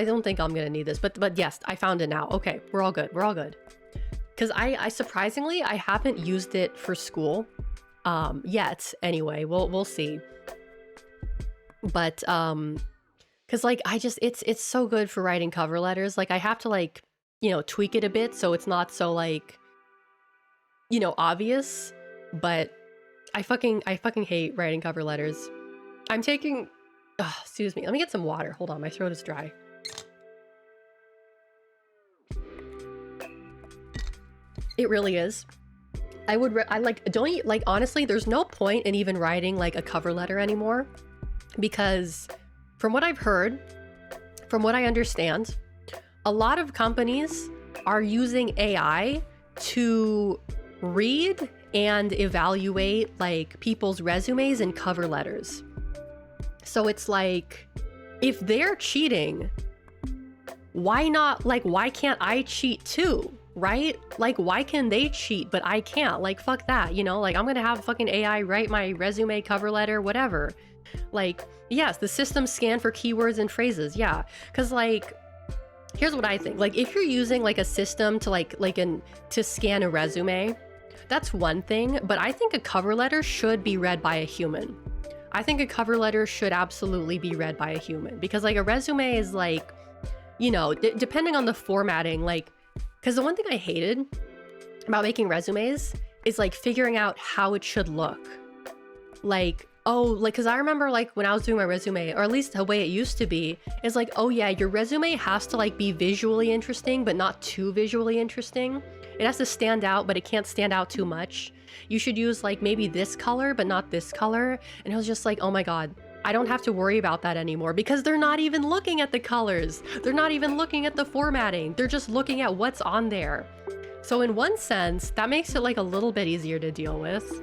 don't think I'm gonna need this, but yes, I found it now. Okay, we're all good. Because I surprisingly, I haven't used it for school yet. Anyway, we'll see. But because like it's so good for writing cover letters. Like I have to like, you know, tweak it a bit so it's not so like, you know, obvious. But I fucking hate writing cover letters. I'm taking, excuse me, let me get some water. Hold on, my throat is dry. It really is. I like, honestly, there's no point in even writing like a cover letter anymore, because from what I've heard, from what I understand, a lot of companies are using AI to read and evaluate like people's resumes and cover letters. So it's like, if they're cheating, why not, like, why can't I cheat too? Right? Like, why can they cheat but I can't? Like, fuck that, you know? Like, I'm gonna have fucking AI write my resume, cover letter, whatever. Like, yes, the system scan for keywords and phrases, yeah. Because like, here's what I think. Like, if you're using like a system to to scan a resume, that's one thing. But I think a cover letter should be read by a human. I think a cover letter should absolutely be read by a human, because like a resume is like, you know, depending on the formatting, like, because the one thing I hated about making resumes is like figuring out how it should look. Like, oh, like, because I remember like when I was doing my resume, or at least the way it used to be, is like, oh yeah, your resume has to like be visually interesting, but not too visually interesting. It has to stand out, but it can't stand out too much. You should use like maybe this color, but not this color. And it was just like, oh my God, I don't have to worry about that anymore, because they're not even looking at the colors. They're not even looking at the formatting. They're just looking at what's on there. So in one sense, that makes it like a little bit easier to deal with.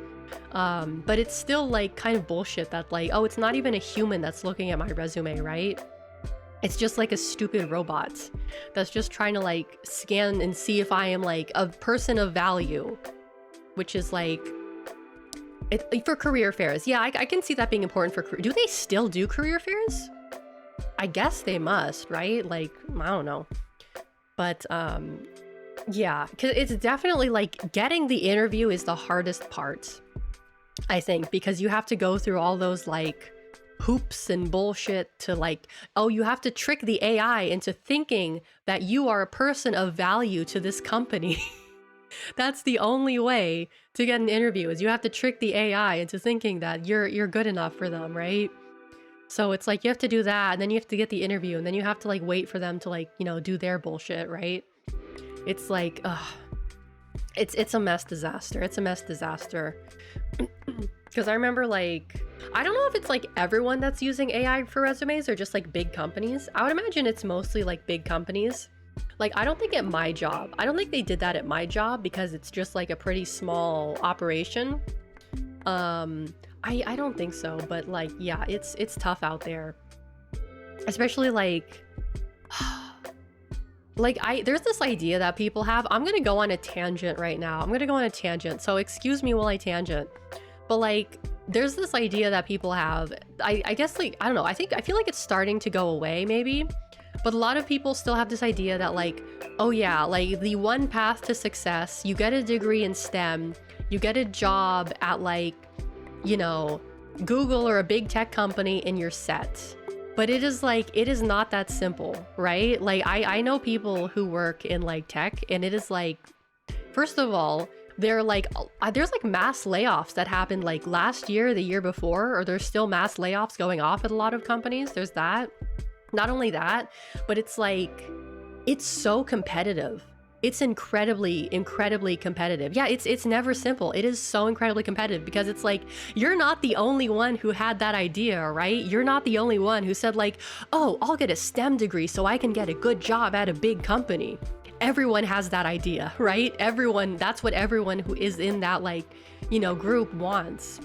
But it's still like kind of bullshit that like, oh, it's not even a human that's looking at my resume, right? It's just like a stupid robot that's just trying to like scan and see if I am like a person of value, which is like, for career fairs. Yeah, I can see that being important for career. Do they still do career fairs? I guess they must, right? Like, I don't know. But yeah, because it's definitely like getting the interview is the hardest part, I think, because you have to go through all those like hoops and bullshit to like, oh, you have to trick the AI into thinking that you are a person of value to this company. That's the only way to get an interview, is you have to trick the AI into thinking that you're good enough for them, right? So it's like you have to do that, and then you have to get the interview, and then you have to like wait for them to like, you know, do their bullshit, right? It's like, it's a mess disaster. It's a mess disaster. Because I remember like, I don't know if it's like everyone that's using AI for resumes or just like big companies. I would imagine it's mostly like big companies. Like, I don't think at my job, I don't think they did that at my job, because it's just like a pretty small operation. I don't think so, but like, yeah, it's tough out there. Especially like, there's this idea that people have. I'm gonna go on a tangent right now. I'm gonna go on a tangent, so excuse me while I tangent. But like, there's this idea that people have, I guess like, I don't know, I feel like it's starting to go away maybe. But a lot of people still have this idea that like, oh yeah, like the one path to success, you get a degree in STEM, you get a job at like, you know, Google or a big tech company, and you're set. But it is like, it is not that simple, right? Like I know people who work in like tech, and it is like, first of all, there's like mass layoffs that happened like last year, the year before, or there's still mass layoffs going off at a lot of companies. There's that. Not only that, but it's like, it's so competitive. It's incredibly competitive. Yeah, it's never simple. It is so incredibly competitive because it's like, you're not the only one who had that idea, right? You're not the only one who said like, oh, I'll get a STEM degree so I can get a good job at a big company. Everyone has that idea, right? Everyone, that's what everyone who is in that like, you know, group wants.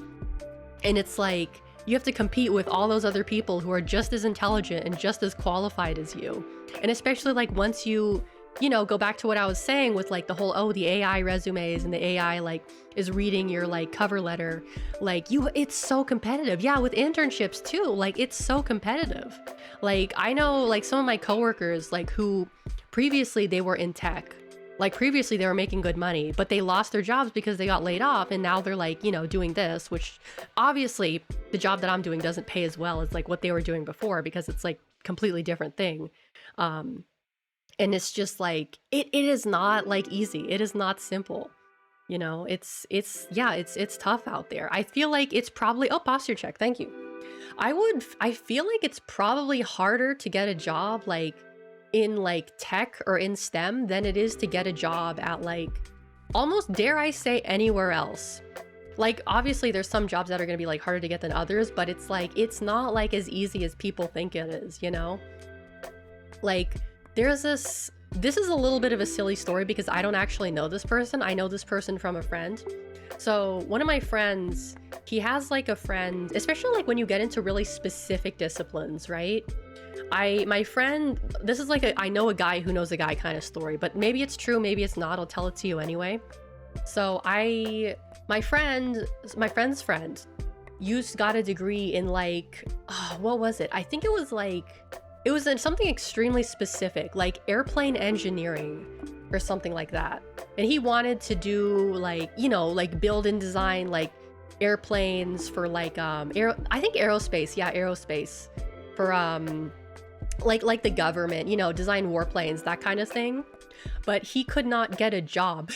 And it's like, you have to compete with all those other people who are just as intelligent and just as qualified as you. And especially like once you know, go back to what I was saying with like the whole, oh, the AI resumes and the AI like is reading your like cover letter, like it's so competitive. Yeah, with internships too, like it's so competitive. Like I know like some of my coworkers like who previously they were in tech, like previously they were making good money, but they lost their jobs because they got laid off, and now they're like, you know, doing this, which obviously the job that I'm doing doesn't pay as well as like what they were doing before, because it's like completely different thing. And it's just like, it is not like easy. It is not simple. You know, it's tough out there. I feel like it's probably, oh, posture check. Thank you. I feel like it's probably harder to get a job like in like tech or in STEM than it is to get a job at like, almost dare I say anywhere else. Like, obviously there's some jobs that are going to be like harder to get than others, but it's like, it's not like as easy as people think it is, you know? Like, there's this is a little bit of a silly story because I don't actually know this person. I know this person from a friend. So one of my friends, he has like a friend, especially like when you get into really specific disciplines, right? My friend, this is like I know a guy who knows a guy kind of story, but maybe it's true, maybe it's not. I'll tell it to you anyway. So my friend's friend got a degree in like, oh, what was it? I think it was in something extremely specific, like airplane engineering or something like that. And he wanted to do like, you know, like build and design like airplanes for like I think aerospace, yeah, aerospace for like the government, you know, design warplanes, that kind of thing. But he could not get a job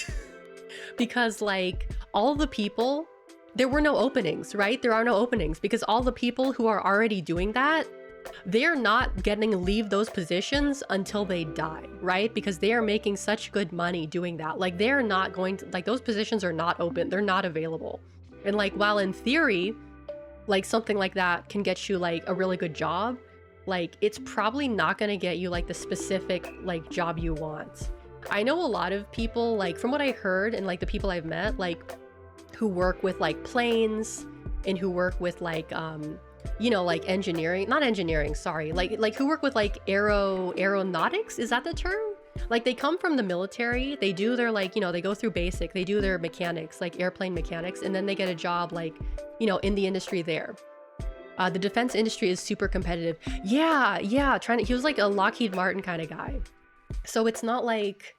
because like all the people, there were no openings, right? There are no openings because all the people who are already doing that, they're not getting to leave those positions until they die, right? Because they are making such good money doing that. Like they're not going to, like those positions are not open, they're not available. And like, while in theory, like something like that can get you like a really good job, like it's probably not going to get you like the specific like job you want. I know a lot of people, like from what I heard and like the people I've met, like who work with like planes and who work with like you know, like not engineering, sorry, like who work with like aeronautics, is that the term? Like they come from the military, they do their like, you know, they go through basic, they do their mechanics, like airplane mechanics, and then they get a job like, you know, in the industry there. The defense industry is super competitive. Yeah, he was like a Lockheed Martin kind of guy. So it's not like,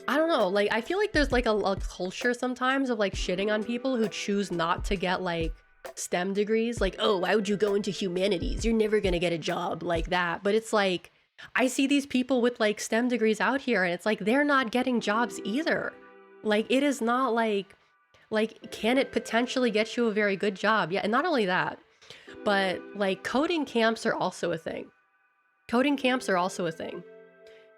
I don't know, like I feel like there's like a culture sometimes of like shitting on people who choose not to get like STEM degrees, like, oh, why would you go into humanities? You're never gonna get a job like that. But it's like, I see these people with like STEM degrees out here, and it's like they're not getting jobs either. Like it is not like can it potentially get you a very good job? Yeah, and not only that, but like coding camps are also a thing.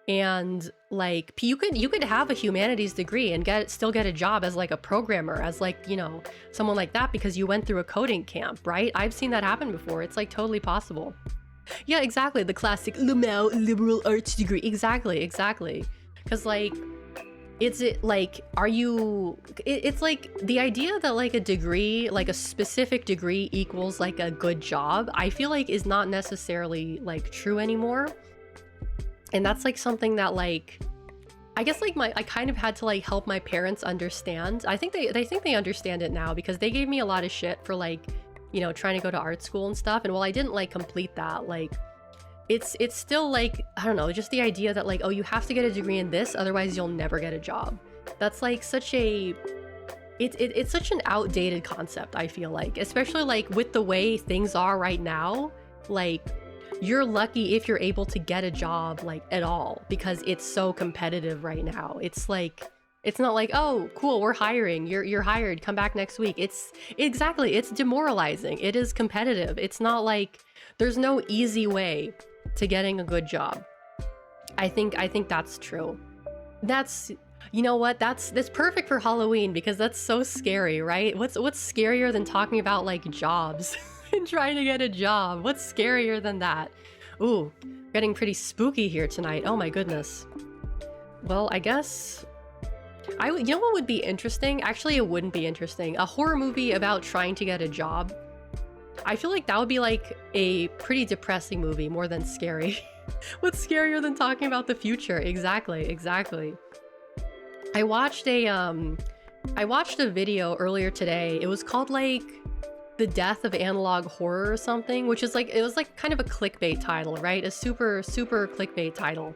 And like you could have a humanities degree and still get a job as like a programmer, as like, you know, someone like that, because you went through a coding camp, right? I've seen that happen before. It's like totally possible. Yeah, exactly. The classic Lamau liberal arts degree. Exactly. Because like, it's like the idea that like a degree, like a specific degree equals like a good job, I feel like is not necessarily like true anymore. And that's like something that like, I guess like I kind of had to like help my parents understand. I think they think they understand it now, because they gave me a lot of shit for like, you know, trying to go to art school and stuff. And while I didn't like complete that, like it's still like, I don't know, just the idea that like, oh, you have to get a degree in this, otherwise you'll never get a job. That's like such a, it's such an outdated concept, I feel like, especially like with the way things are right now. Like you're lucky if you're able to get a job like at all, because it's so competitive right now. It's like, it's not like, oh, cool, we're hiring, you're hired, come back next week. It's exactly, it's demoralizing. It is competitive. It's not like there's no easy way to getting a good job. I think that's true. That's, you know what, that's perfect for Halloween, because that's so scary, right? What's scarier than talking about like jobs and trying to get a job? What's scarier than that? Ooh, getting pretty spooky here tonight. Oh my goodness. Well, I guess you know what would be interesting? Actually, it wouldn't be interesting. A horror movie about trying to get a job. I feel like that would be like a pretty depressing movie more than scary. What's scarier than talking about the future? Exactly. I watched a video earlier today. It was called like The Death of Analog Horror or something, which is like, it was like kind of a clickbait title, right? A super clickbait title.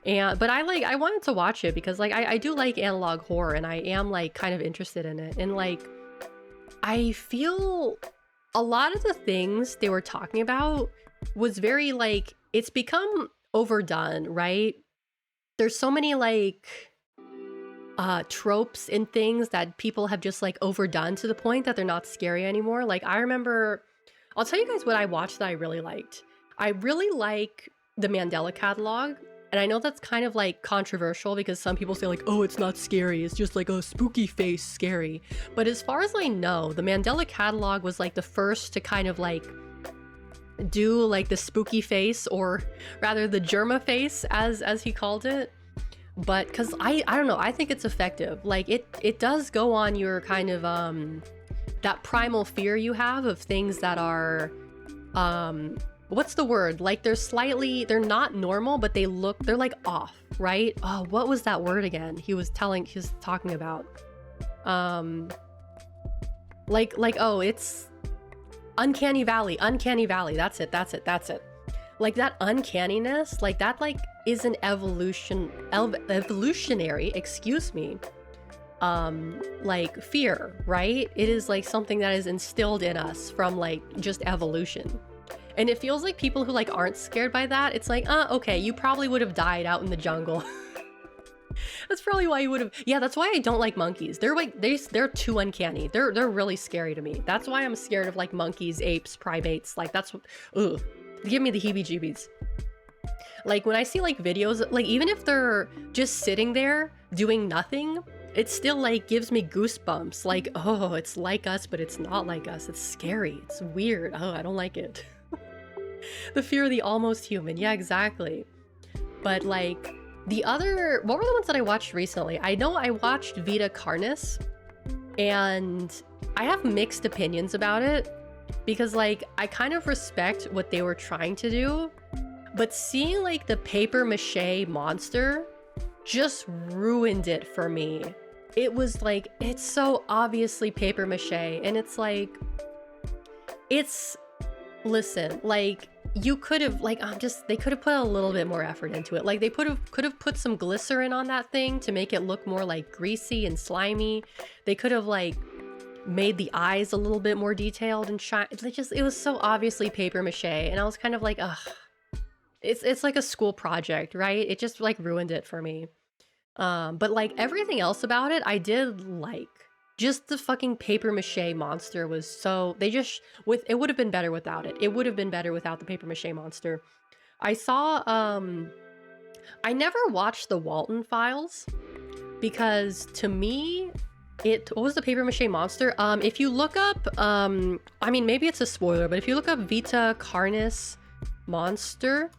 But I wanted to watch it because like I do like analog horror, and I am like kind of interested in it. And like I feel a lot of the things they were talking about was very like, it's become overdone, right? There's so many like tropes and things that people have just like overdone to the point that they're not scary anymore. Like I remember, I'll tell you guys what I watched that I really liked. I really like the Mandela Catalog. And I know that's kind of like controversial because some people say like, oh, it's not scary, it's just like a spooky face scary. But as far as I know, the Mandela Catalog was like the first to kind of like do like the spooky face, or rather the Germa face as he called it. But because I don't know, I think it's effective. Like it does go on your kind of that primal fear you have of things that are what's the word? Like they're not normal, but they're like off, right? Oh, what was that word again? He was talking about. Oh, it's uncanny valley. That's it. Like that uncanniness, like that like is an evolutionary, excuse me, like fear, right? It is like something that is instilled in us from like just evolution. And it feels like people who like aren't scared by that, it's like, okay, you probably would have died out in the jungle. That's probably why you would have. Yeah, that's why I don't like monkeys. They're like, they're too uncanny. They're really scary to me. That's why I'm scared of like monkeys, apes, primates. Like that's what, ugh, they give me the heebie-jeebies. Like when I see like videos, like even if they're just sitting there doing nothing, it still like gives me goosebumps. Like, oh, it's like us, but it's not like us. It's scary. It's weird. Oh, I don't like it. The fear of the almost human. Yeah, exactly. But like what were the ones that I watched recently? I know I watched Vita Carnis, and I have mixed opinions about it because like I kind of respect what they were trying to do, but seeing like the paper mache monster just ruined it for me. It was like, it's so obviously paper mache, and it's like, listen, like you could have like they could have put a little bit more effort into it. Like they could have put some glycerin on that thing to make it look more like greasy and slimy. They could have like made the eyes a little bit more detailed and shine. It was so obviously paper mache, and I was kind of like, ugh. It's like a school project, right? It just like ruined it for me. But like everything else about it, I did like. Just the fucking paper mache monster was so, it would have been better without it. It would have been better without the paper mache monster. I saw, I never watched the Walton Files because to me, what was the paper mache monster? If you look up, I mean, maybe it's a spoiler, but if you look up Vita Carnis monster,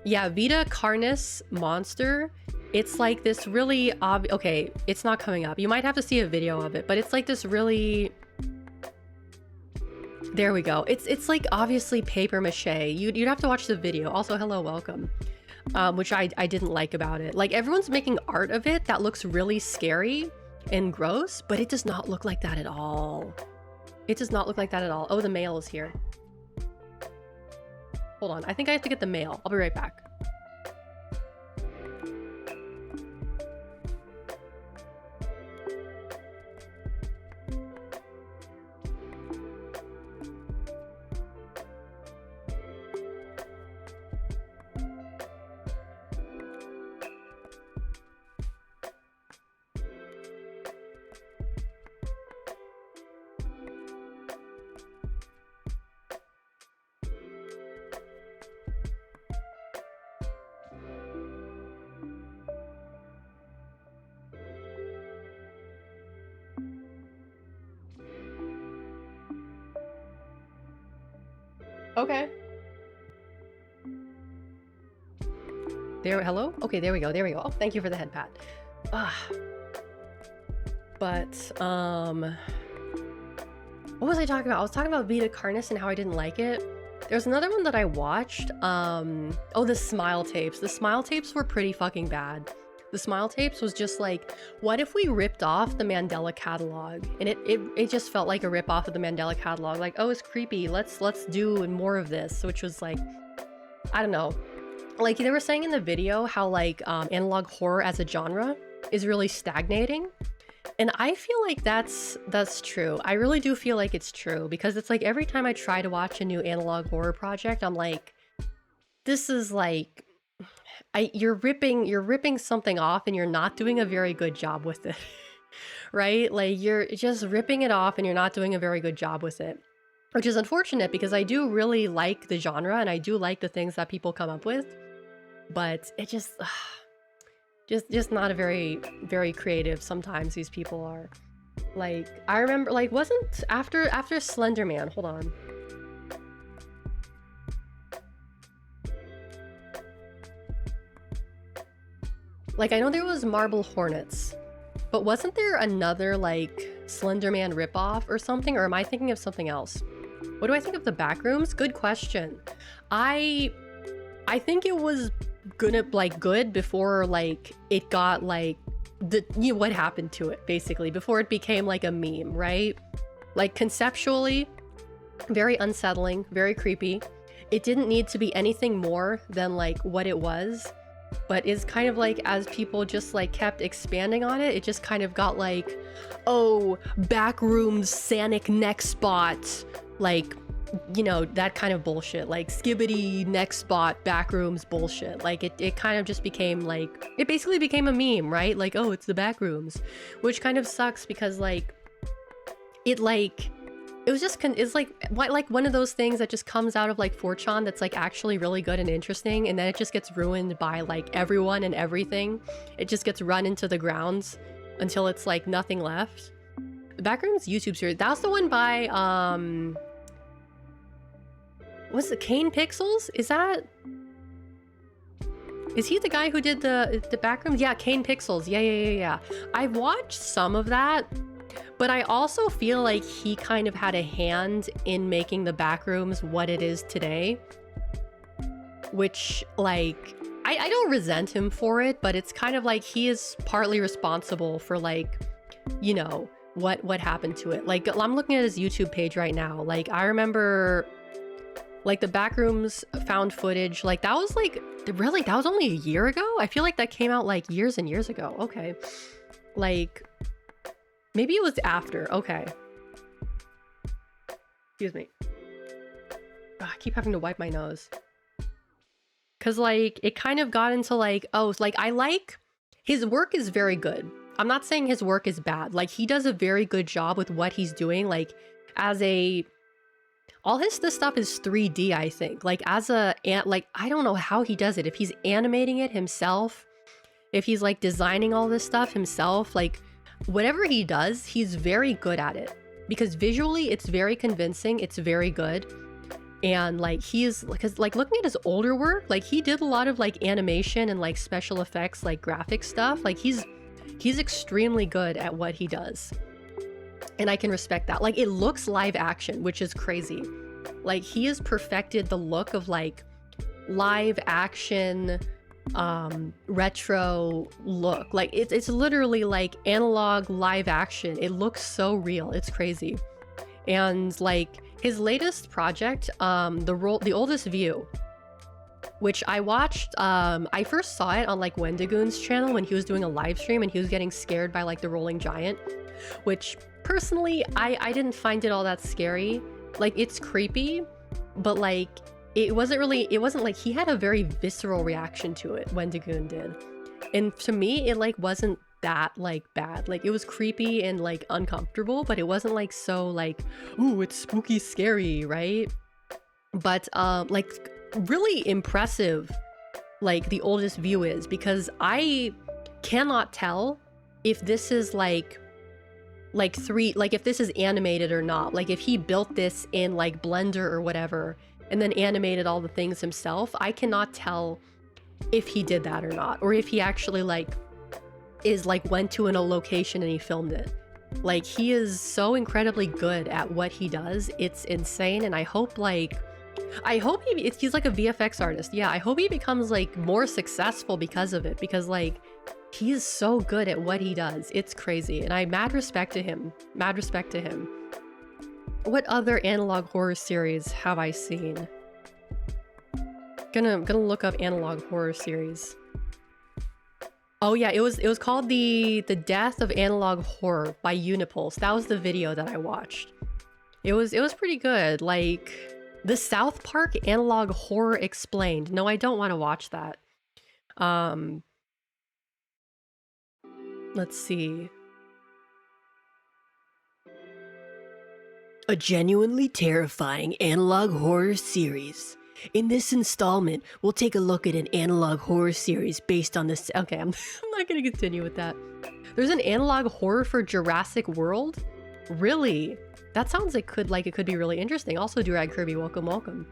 yeah, Vita Carnis monster, it's like this really obvious, okay, it's not coming up. You might have to see a video of it, but it's like this really, there we go. It's like obviously paper mache. You'd have to watch the video. Also, hello, welcome. Which I didn't like about it. Like everyone's making art of it that looks really scary and gross, but it does not look like that at all. It does not look like that at all. Oh, the mail is here. Hold on, I think I have to get the mail. I'll be right back. Okay. There, hello? Okay, there we go, there we go. Oh, thank you for the head pat. But, what was I talking about? I was talking about Vita Carnus and how I didn't like it. There's another one that I watched. Oh, the Smile tapes. The Smile tapes were pretty fucking bad. The Smile tapes was just like, what if we ripped off the Mandela catalog? And it just felt like a rip off of the Mandela catalog. Like, oh, it's creepy. Let's do more of this. Which was like, I don't know. Like they were saying in the video how like analog horror as a genre is really stagnating. And I feel like that's true. I really do feel like it's true because it's like every time I try to watch a new analog horror project, I'm like, this is like, you're ripping something off and you're not doing a very good job with it, right? Like you're just ripping it off and you're not doing a very good job with it, which is unfortunate because I do really like the genre and I do like the things that people come up with, but it just not a very creative. Sometimes these people are. Like I remember, like wasn't after Slender Man. Hold on. Like I know there was Marble Hornets, but wasn't there another like Slender Man ripoff or something? Or am I thinking of something else? What do I think of the Backrooms? Good question. I think it was good before like it got like what happened to it basically before it became like a meme, right? Like conceptually very unsettling, very creepy. It didn't need to be anything more than like what it was, but is kind of like as people just like kept expanding on it, it just kind of got like, oh, Backrooms Sanic neck spot, like, you know, that kind of bullshit, like skibbity neck spot Backrooms bullshit. Like it kind of just became like, it basically became a meme, right? Like, oh, it's the Backrooms, which kind of sucks because like it was just it's like one of those things that just comes out of like 4chan that's like actually really good and interesting, and then it just gets ruined by like everyone and everything. It just gets run into the grounds until it's like nothing left. The Backrooms YouTube series, that was the one by what's it, Kane Pixels? Is he the guy who did the Backrooms? Yeah, Kane Pixels. Yeah. I've watched some of that, but I also feel like he kind of had a hand in making the Backrooms what it is today, which like I don't resent him for it, but it's kind of like he is partly responsible for like, you know, what happened to it. Like I'm looking at his YouTube page right now. Like I remember like the Backrooms found footage, like that was like, really, that was only a year ago? I feel like that came out like years and years ago. Okay. Like maybe it was after. Okay. Excuse me. I keep having to wipe my nose. Cause like it kind of got into like, oh, like I like his work is very good. I'm not saying his work is bad. Like he does a very good job with what he's doing. Like as a, all this stuff is 3D, I think. Like as a, like I don't know how he does it. If he's animating it himself, if he's like designing all this stuff himself, like whatever he does, he's very good at it. Because visually it's very convincing, it's very good. And like he's, because like looking at his older work, like he did a lot of like animation and like special effects, like graphic stuff. Like he's extremely good at what he does. And I can respect that. Like it looks live action, which is crazy. Like he has perfected the look of like live action, retro look. Like it's literally like analog live action. It looks so real. It's crazy. And like his latest project, the Oldest View, which I watched, I first saw it on like Wendigoon's channel when he was doing a live stream and he was getting scared by like the rolling giant, which personally I didn't find it all that scary. Like it's creepy, but like it wasn't like he had a very visceral reaction to it, Wendigoon did. And to me it like wasn't that like bad. Like it was creepy and like uncomfortable, but it wasn't like so like, ooh, it's spooky scary, right? But like really impressive like the Oldest View is, because I cannot tell if this is like if this is animated or not. Like if he built this in like Blender or whatever and then animated all the things himself. I cannot tell if he did that or not, or if he actually like went to a location and he filmed it. Like, he is so incredibly good at what he does. It's insane, and I hope he's like a VFX artist. Yeah, I hope he becomes like more successful because of it, because like he is so good at what he does. It's crazy, and I mad respect to him. Mad respect to him. What other analog horror series have I seen? Gonna look up analog horror series. Oh yeah, it was called the Death of Analog Horror by Unipulse. That was the video that I watched. It was pretty good. Like, the South Park Analog Horror Explained. No, I don't want to watch that. Let's see. A genuinely terrifying analog horror series. In this installment, we'll take a look at an analog horror series based on this. Okay, I'm not gonna continue with that. There's an analog horror for Jurassic World? Really? That sounds like it could be really interesting. Also, Durag Kirby, welcome.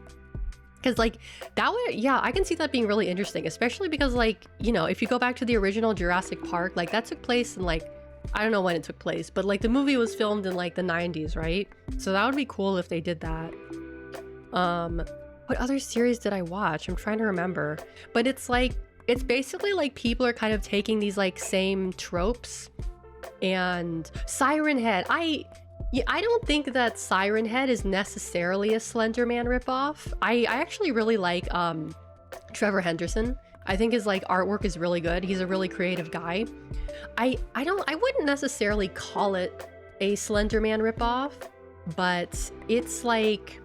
Because like, that would, yeah, I can see that being really interesting, especially because like, you know, if you go back to the original Jurassic Park, like that took place in like, I don't know when it took place, but like the movie was filmed in like the 90s, right? So that would be cool if they did that. What other series did I watch? I'm trying to remember. But it's like, it's basically like people are kind of taking these like same tropes. And Siren Head, I don't think that Siren Head is necessarily a Slender Man ripoff. I actually really like Trevor Henderson. I think his like artwork is really good. He's a really creative guy. I wouldn't necessarily call it a Slender Man ripoff, but it's like,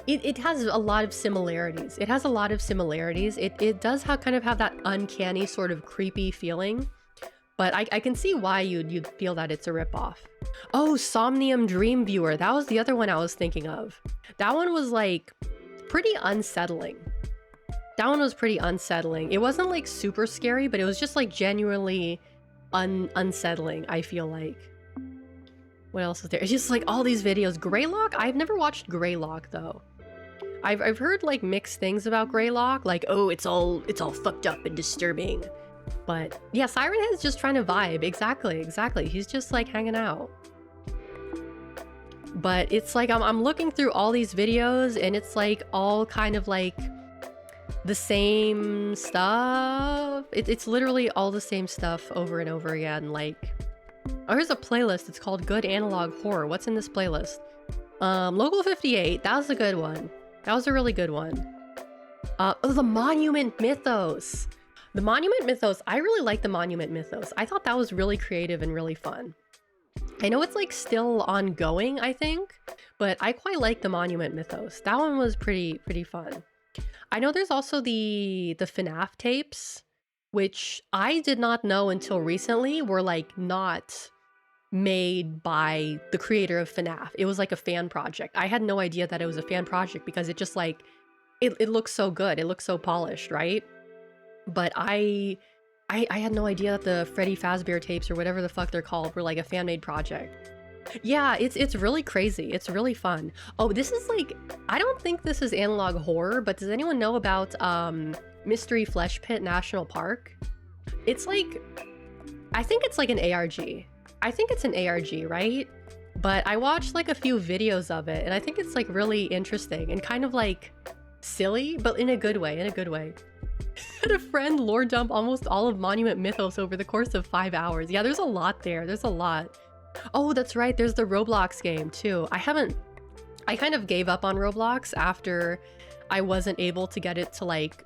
it has a lot of similarities. It has a lot of similarities. It does kind of have that uncanny sort of creepy feeling, but I can see why you'd feel that it's a ripoff. Oh, Somnium Dream Viewer. That was the other one I was thinking of. That one was like pretty unsettling. That one was pretty unsettling. It wasn't like super scary, but it was just like genuinely unsettling, I feel like. What else is there? It's just like all these videos. Greylock? I've never watched Greylock though. I've heard like mixed things about Greylock, like, oh, it's all fucked up and disturbing. But yeah, Siren Head's just trying to vibe. Exactly. He's just like hanging out. But it's like I'm looking through all these videos and it's like all kind of like the same stuff. It's literally all the same stuff over and over again. Like, oh, here's a playlist. It's called Good Analog Horror. What's in this playlist? Local 58. That was a good one. That was a really good one. Oh, the Monument Mythos. The Monument Mythos. I really like the Monument Mythos. I thought that was really creative and really fun. I know it's like still ongoing, I think, but I quite like the Monument Mythos. That one was pretty fun. I know there's also the FNAF tapes, which I did not know until recently were like not made by the creator of FNAF. It was like a fan project. I had no idea that it was a fan project because it just like, it looks so good. It looks so polished, right? But I had no idea that the Freddy Fazbear tapes or whatever the fuck they're called were like a fan-made project. Yeah, it's really crazy. It's really fun. Oh, this is like, I don't think this is analog horror, but does anyone know about Mystery Flesh Pit National Park? It's like, I think it's like an ARG. I think it's an ARG, right? But I watched like a few videos of it and I think it's like really interesting and kind of like silly, but in a good way, Had a friend lore dump almost all of Monument Mythos over the course of 5 hours. Yeah, there's a lot there. There's a lot. Oh, that's right. There's the Roblox game too. I kind of gave up on Roblox after I wasn't able to get it to like,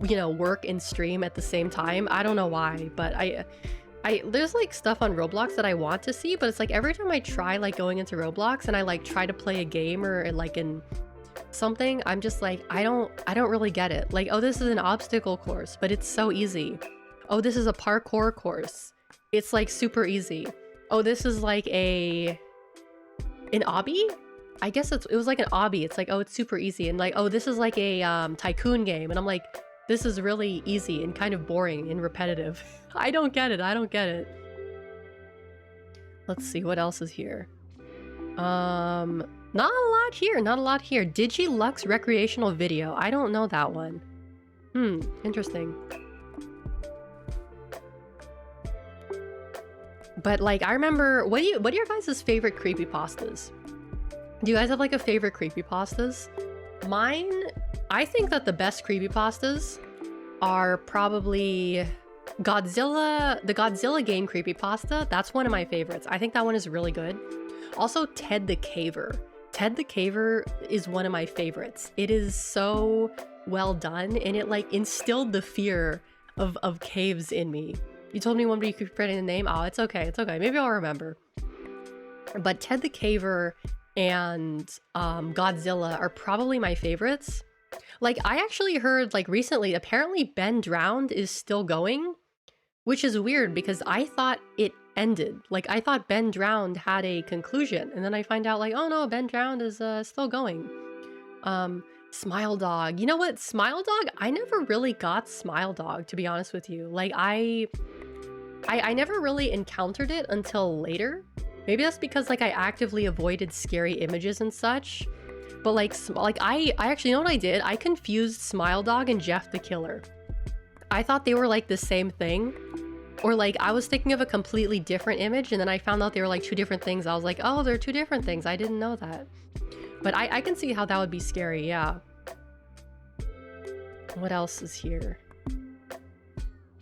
you know, work and stream at the same time. I don't know why, but there's like stuff on Roblox that I want to see, but it's like every time I try like going into Roblox and I like try to play a game or like in something, I'm just like, I don't really get it. Like, oh, this is an obstacle course, but it's so easy. Oh, this is a parkour course. It's like super easy. Oh, this is like an obby? I guess it was like an obby. It's like, oh, it's super easy. And like, oh, this is like a tycoon game. And I'm like, this is really easy and kind of boring and repetitive. I don't get it. Let's see, what else is here? Not a lot here, not a lot here. Digilux recreational video. I don't know that one. Interesting. But like, I remember, what are your guys' favorite creepypastas? Do you guys have like a favorite creepypastas? Mine, I think that the best creepypastas are probably Godzilla, the Godzilla game creepypasta. That's one of my favorites. I think that one is really good. Also, Ted the Caver. Ted the Caver is one of my favorites. It is so well done, and it like instilled the fear of caves in me. You told me one day you could put in a name. Oh, it's okay. It's okay. Maybe I'll remember. But Ted the Caver and Godzilla are probably my favorites. Like, I actually heard like recently, apparently Ben Drowned is still going, which is weird because I thought it ended. Like, I thought Ben Drowned had a conclusion, and then I find out like, oh no, Ben Drowned is still going. Smile Dog. You know what? Smile Dog? I never really got Smile Dog, to be honest with you. Like, I never really encountered it until later. Maybe that's because like I actively avoided scary images and such. But like I actually know what I did. I confused Smile Dog and Jeff the Killer. I thought they were like the same thing. Or like I was thinking of a completely different image, and then I found out they were like two different things. I was like, oh, they're two different things. I didn't know that. But I can see how that would be scary, yeah. What else is here?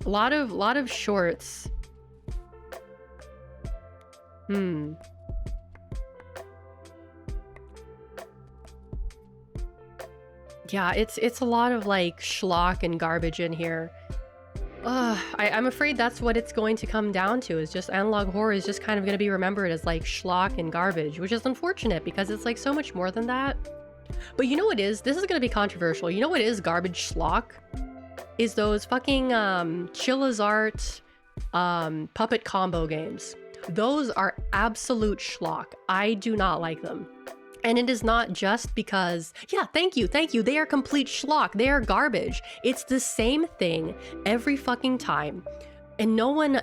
A lot of shorts. Yeah, it's a lot of like schlock and garbage in here. I'm afraid that's what it's going to come down to, is just analog horror is just kind of going to be remembered as like schlock and garbage, which is unfortunate because it's like so much more than that. But you know what is? This is going to be controversial. You know what is garbage schlock? Is those fucking Chillazart puppet combo games. Those are absolute schlock. I do not like them. And it is not just because, yeah, thank you, they are complete schlock, they are garbage. It's the same thing every fucking time. And no one,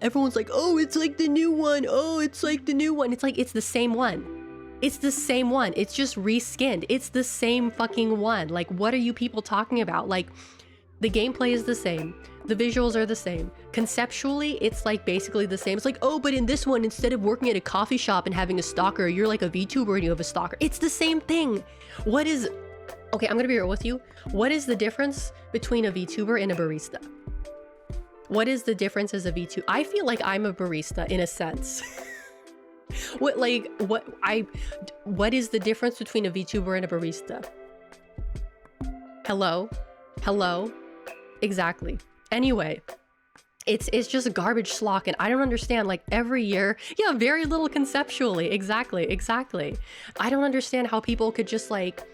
everyone's like, oh, it's like the new one, oh, it's like the new one. It's like, it's the same one. It's the same one. It's just reskinned. It's the same fucking one. Like, what are you people talking about? Like, the gameplay is the same. The visuals are the same. Conceptually, it's like basically the same. It's like, oh, but in this one, instead of working at a coffee shop and having a stalker, you're like a VTuber and you have a stalker. It's the same thing. What is... Okay, I'm gonna be real with you. What is the difference between a VTuber and a barista? What is the difference as a VTuber? I feel like I'm a barista in a sense. What is the difference between a VTuber and a barista? Hello? Exactly. Anyway, it's just garbage schlock, and I don't understand, like, every year, yeah, very little conceptually. Exactly. I don't understand how people could just like,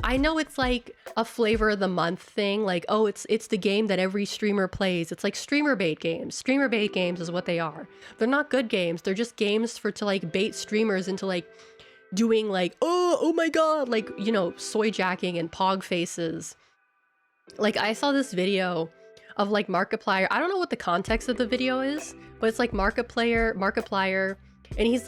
I know it's like a flavor of the month thing, like, oh, it's the game that every streamer plays. It's like streamer bait games. Streamer bait games is what they are. They're not good games. They're just games to like bait streamers into like doing like, oh my god, like, you know, soy jacking and pog faces. Like, I saw this video of like Markiplier. I don't know what the context of the video is, but it's like Markiplier, and he's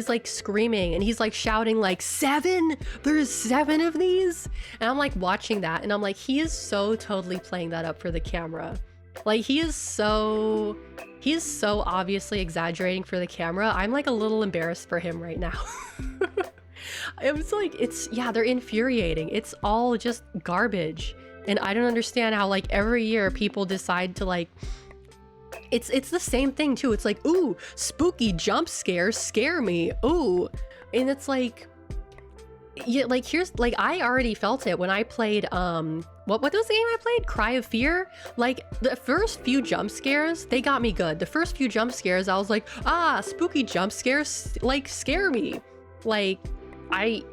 like screaming and he's like shouting like, 7? There's 7 of these? And I'm like watching that and I'm like, he is so totally playing that up for the camera. Like, he is so obviously exaggerating for the camera. I'm like a little embarrassed for him right now. It was like, yeah, they're infuriating. It's all just garbage. And I don't understand how like every year people decide to like, it's the same thing too. It's like, ooh, spooky jump scares scare me. Ooh. And it's like, yeah, like here's like, I already felt it when I played, what was the game I played? Cry of Fear? Like, the first few jump scares, they got me good. The first few jump scares, I was like, spooky jump scares like scare me. Like,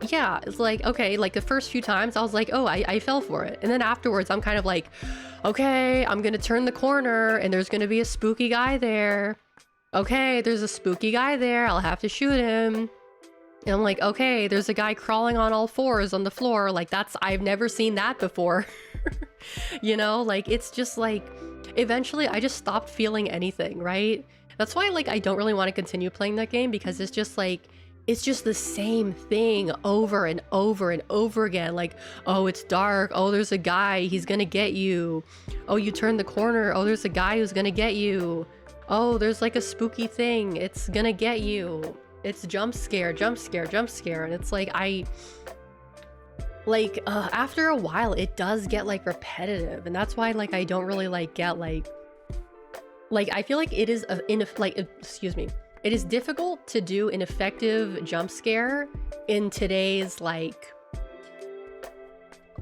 yeah, it's like, okay, like the first few times I was like, oh, I fell for it. And then afterwards I'm kind of like, okay, I'm gonna turn the corner and there's gonna be a spooky guy there. Okay, there's a spooky guy there, I'll have to shoot him. And I'm like, okay, there's a guy crawling on all fours on the floor. Like, I've never seen that before. You know, like, it's just like, eventually I just stopped feeling anything, right? That's why, like, I don't really want to continue playing that game, because it's just like, it's just the same thing over and over and over again. Like, oh, it's dark. Oh, there's a guy. He's gonna get you. Oh, you turn the corner. Oh, there's a guy who's gonna get you. Oh, there's like a spooky thing. It's gonna get you. It's jump scare, jump scare, jump scare. And it's like, after a while, it does get like repetitive. And that's why like I don't really like get like I feel like it is excuse me. It is difficult to do an effective jump scare in today's not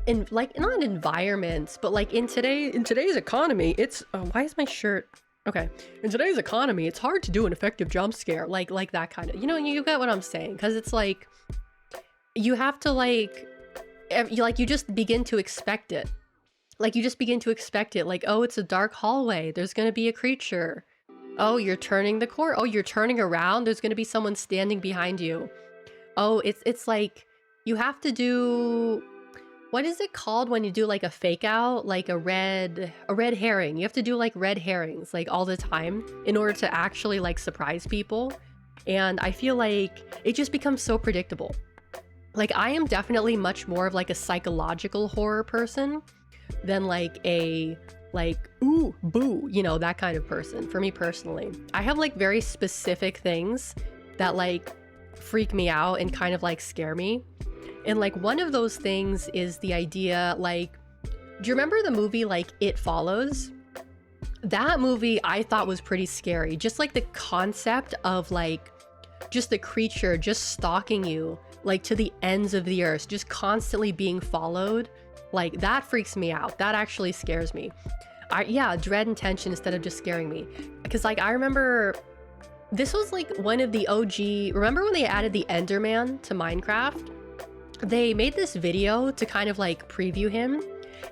environments, but like in today's economy, it's why is my shirt okay? In today's economy, it's hard to do an effective jump scare like that kind of, you get what I'm saying, because it's like you have to you just begin to expect it. Like you just begin to expect it. Like, oh, it's a dark hallway. There's gonna be a creature. Oh, you're turning the corner. Oh, you're turning around. There's going to be someone standing behind you. Oh, it's like you have to do, what is it called when you do like a fake out, like a red herring. You have to do like red herrings like all the time in order to actually like surprise people. And I feel like it just becomes so predictable. Like I am definitely much more of like a psychological horror person than like a ooh, boo, that kind of person. For me personally, I have like very specific things that like freak me out and kind of like scare me. And like one of those things is the idea, like, do you remember the movie like It Follows? That movie I thought was pretty scary. Just like the concept of like just the creature just stalking you like to the ends of the earth, just constantly being followed. Like that freaks me out. That actually scares me. Yeah, dread and tension instead of just scaring me. Because like I remember this was like one of the OG, remember when they added the Enderman to Minecraft? They made this video to kind of like preview him,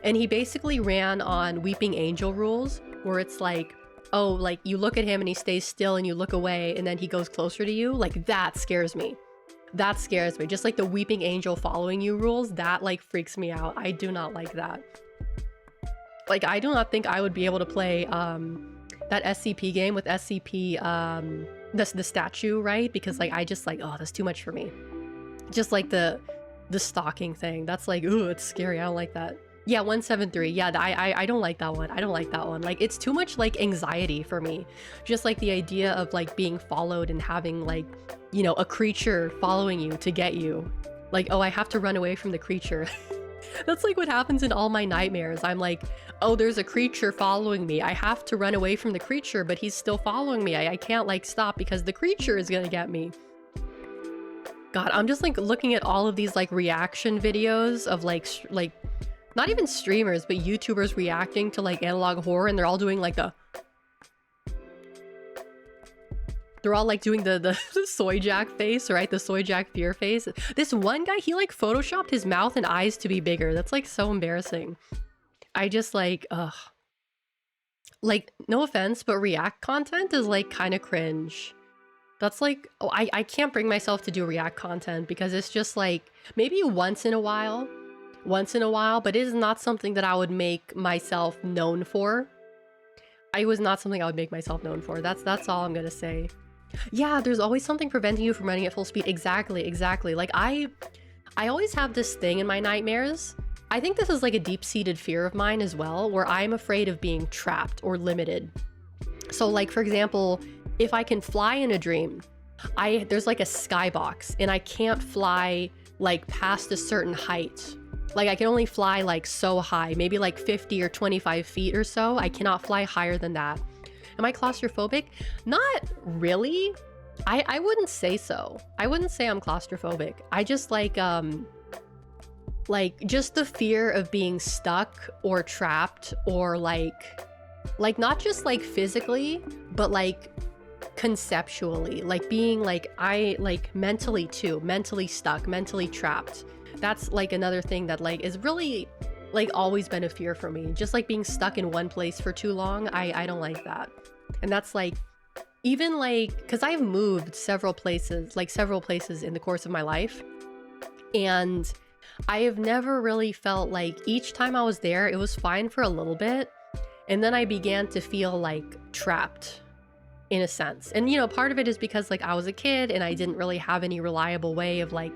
and he basically ran on Weeping Angel rules, where it's like, oh, like you look at him and he stays still and you look away and then he goes closer to you. Like that scares me. That scares me. Just like the Weeping Angel following you rules, that like freaks me out. I do not like that. Like I do not think I would be able to play that SCP game with SCP the statue, right? Because like I just like, oh, that's too much for me. Just like the stalking thing, that's like, ooh, it's scary. I don't like that. Yeah, 173. Yeah, I don't like that one. I don't like that one. Like it's too much like anxiety for me. Just like the idea of like being followed and having like, a creature following you to get you. Like, oh, I have to run away from the creature. That's like what happens in all my nightmares. I'm like, oh, there's a creature following me. I have to run away from the creature, but he's still following me. I can't like stop because the creature is gonna get me. God, I'm just like looking at all of these like reaction videos of like not even streamers, but YouTubers reacting to like analog horror, and they're all doing like they're all like doing the soy jack face, right? The soy jack fear face. This one guy, he like photoshopped his mouth and eyes to be bigger. That's like so embarrassing. I just like, ugh. Like, no offense, but react content is like kind of cringe. That's like, oh, I can't bring myself to do react content because it's just like maybe once in a while, but it is not something that I would make myself known for. It was not something I would make myself known for. That's all I'm gonna say. Yeah, there's always something preventing you from running at full speed. Exactly. Like I always have this thing in my nightmares. I think this is like a deep-seated fear of mine as well, where I'm afraid of being trapped or limited. So like, for example, if I can fly in a dream, there's like a skybox and I can't fly like past a certain height. Like I can only fly like so high, maybe like 50 or 25 feet or so. I cannot fly higher than that. Am I claustrophobic? Not really. I wouldn't say so. I wouldn't say I'm claustrophobic. I just like just the fear of being stuck or trapped, or like not just like physically, but like conceptually, like being like mentally too, mentally stuck, mentally trapped. That's like another thing that like is really like always been a fear for me. Just like being stuck in one place for too long. I don't like that. And that's like, even like, because I've moved several places in the course of my life, and I have never really felt like each time I was there, it was fine for a little bit, and then I began to feel like trapped. in a sense. And, you know, part of it is because like I was a kid and I didn't really have any reliable way of like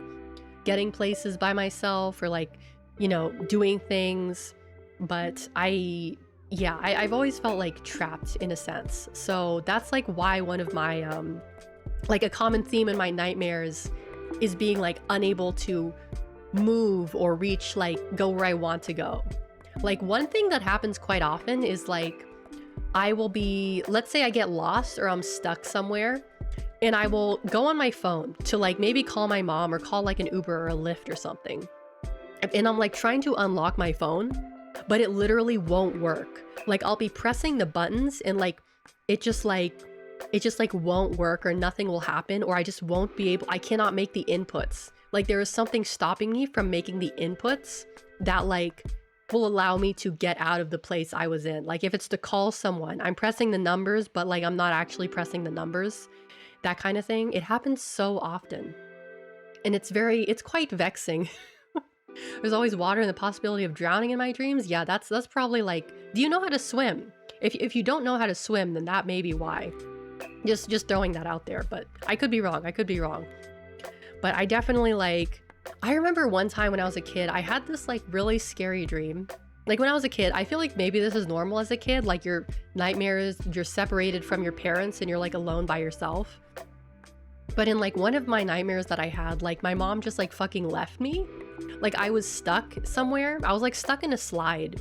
getting places by myself or like, you know, doing things. But I've always felt like trapped in a sense. So that's like why one of my, like a common theme in my nightmares is being like unable to move or reach, like go where I want to go. Like one thing that happens quite often is like, I will be, let's say I get lost or I'm stuck somewhere and I will go on my phone to like maybe call my mom or call like an Uber or a Lyft or something. And I'm like trying to unlock my phone, but it literally won't work. Like I'll be pressing the buttons and like, it just like won't work or nothing will happen, or I just won't be able, I cannot make the inputs. Like there is something stopping me from making the inputs that like will allow me to get out of the place I was in. Like if it's to call someone, I'm pressing the numbers, but like I'm not actually pressing the numbers, that kind of thing. It happens so often. And it's quite vexing. There's always water and the possibility of drowning in my dreams. Yeah, that's probably like, do you know how to swim? If you don't know how to swim, then that may be why. Just throwing that out there, but I could be wrong. But I definitely like, I remember one time when I was a kid, I had this like really scary dream. Like when I was a kid, I feel like maybe this is normal as a kid, like your nightmares, you're separated from your parents and you're like alone by yourself. But in like one of my nightmares that I had, like my mom just like fucking left me. Like I was stuck somewhere. I was like stuck in a slide.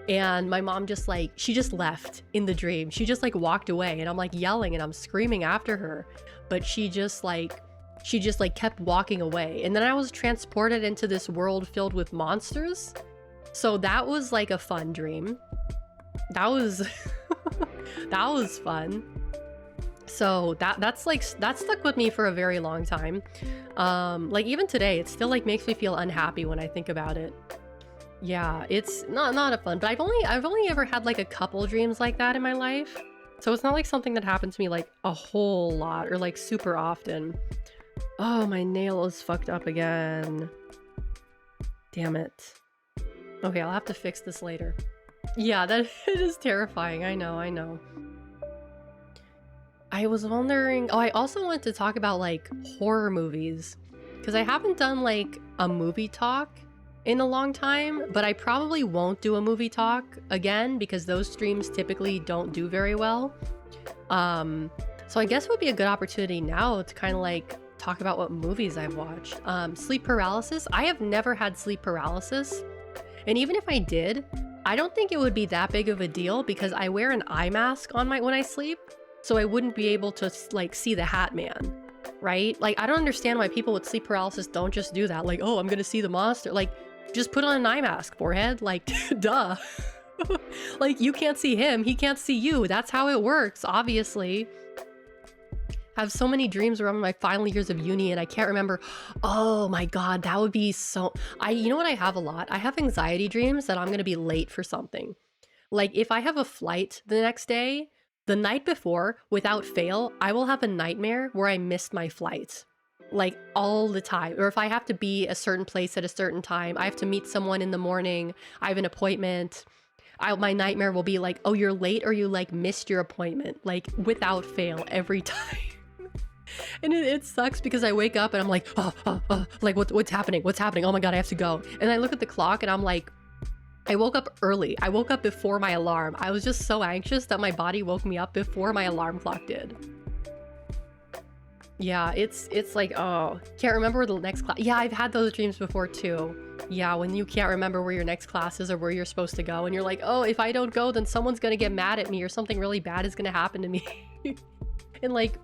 And my mom just like, she just left in the dream. She just like walked away and I'm like yelling and I'm screaming after her. But she just like kept walking away. And then I was transported into this world filled with monsters. So that was like a fun dream. That was, that was fun. So that stuck with me for a very long time. Like even today, it still like makes me feel unhappy when I think about it. Yeah, it's not a fun, but I've only ever had like a couple dreams like that in my life. So it's not like something that happened to me like a whole lot or like super often. Oh, my nail is fucked up again. Damn it. Okay, I'll have to fix this later. Yeah, that it is terrifying. I know. I was wondering, I also wanted to talk about like horror movies because I haven't done like a movie talk in a long time, but I probably won't do a movie talk again because those streams typically don't do very well. So I guess it would be a good opportunity now to kind of like talk about what movies I've watched. Sleep paralysis. I have never had sleep paralysis. And even if I did, I don't think it would be that big of a deal because I wear an eye mask on when I sleep. So I wouldn't be able to like see the Hat Man, right? Like, I don't understand why people with sleep paralysis don't just do that. Like, oh, I'm gonna see the monster. Like, just put on an eye mask, forehead. Like, duh. Like, you can't see him, he can't see you. That's how it works, obviously. I have so many dreams around my final years of uni and I can't remember. Oh my God, that would be so... You know what I have a lot? I have anxiety dreams that I'm gonna be late for something. Like, if I have a flight the next day, the night before, without fail, I will have a nightmare where I missed my flight. Like, all the time. Or if I have to be a certain place at a certain time, I have to meet someone in the morning, I have an appointment, my nightmare will be like, oh, you're late or you like missed your appointment. Like, without fail, every time. And it sucks because I wake up and I'm like, like what's happening? Oh my God, I have to go. And I look at the clock and I'm like, I woke up early. I woke up before my alarm. I was just so anxious that my body woke me up before my alarm clock did. Yeah, it's like, oh, can't remember where the next class. Yeah, I've had those dreams before too. Yeah, when you can't remember where your next class is or where you're supposed to go and you're like, oh, if I don't go, then someone's gonna get mad at me or something really bad is gonna happen to me. And like,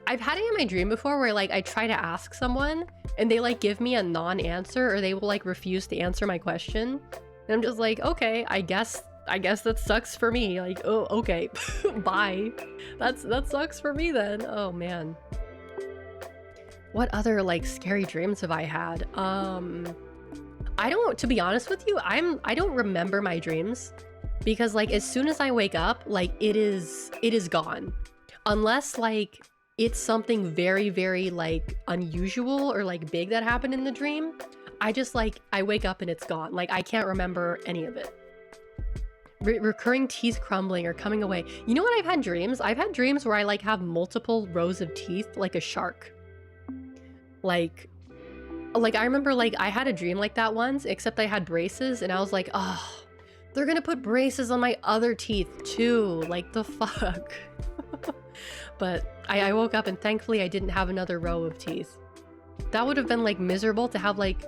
I've had it in my dream before where like I try to ask someone and they like give me a non-answer or they will like refuse to answer my question. And I'm just like, okay, I guess that sucks for me. Like, oh, okay, bye. That sucks for me then. Oh man. What other like scary dreams have I had? To be honest with you, I don't remember my dreams because like as soon as I wake up, like it is gone. Unless like it's something very, very like unusual or like big that happened in the dream, I just like, I wake up and it's gone. Like I can't remember any of it. Recurring teeth crumbling or coming away. You know what I've had dreams? I've had dreams where I like have multiple rows of teeth like a shark. Like I remember like I had a dream like that once, except I had braces and I was like, oh, they're gonna put braces on my other teeth too. Like the fuck. But I woke up and thankfully I didn't have another row of teeth. That would have been like miserable to have like,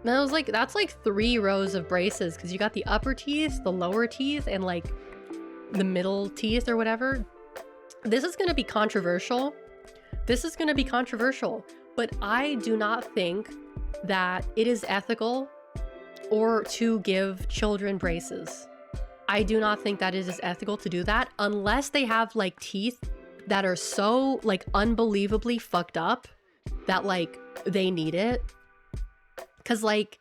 and I was like, that's like 3 rows of braces because you got the upper teeth, the lower teeth, and like the middle teeth or whatever. This is gonna be controversial. This is gonna be controversial, but I do not think that it is ethical or to give children braces. I do not think that it is ethical to do that unless they have like teeth that are so like unbelievably fucked up that like they need it. Cause like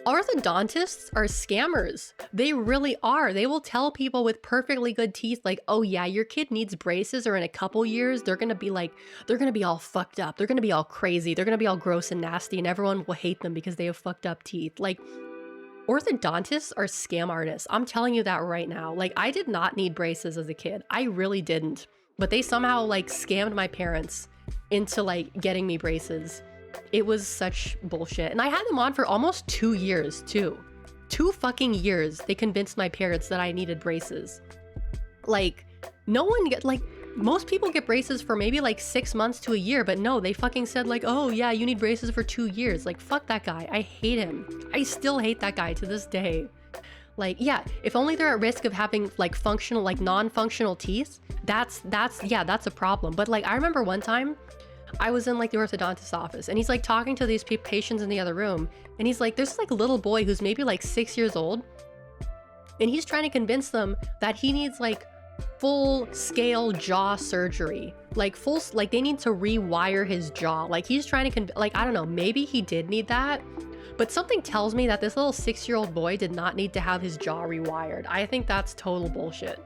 orthodontists are scammers. They really are. They will tell people with perfectly good teeth like, oh yeah, your kid needs braces, or in a couple years they're gonna be like, they're gonna be all fucked up, they're gonna be all crazy, they're gonna be all gross and nasty, and everyone will hate them because they have fucked up teeth. Like, orthodontists are scam artists. I'm telling you that right now. Like, I did not need braces as a kid. I really didn't. But they somehow like scammed my parents into like getting me braces. It was such bullshit. And I had them on for almost 2 years too. 2 fucking years they convinced my parents that I needed braces. Like, no one get like, most people get braces for maybe like 6 months to a year, but no, they fucking said like, oh yeah, you need braces for 2 years. Like, fuck that guy. I hate him. I still hate that guy to this day. Like, yeah, if only they're at risk of having like functional, like non-functional teeth, that's a problem. But like, I remember one time I was in like the orthodontist's office and he's like talking to these patients in the other room. And he's like, there's like a little boy who's maybe like 6 years old. And he's trying to convince them that he needs like full scale jaw surgery. Like like they need to rewire his jaw. Like he's trying to, like, I don't know, maybe he did need that. But something tells me that this little 6-year-old boy did not need to have his jaw rewired. I think that's total bullshit.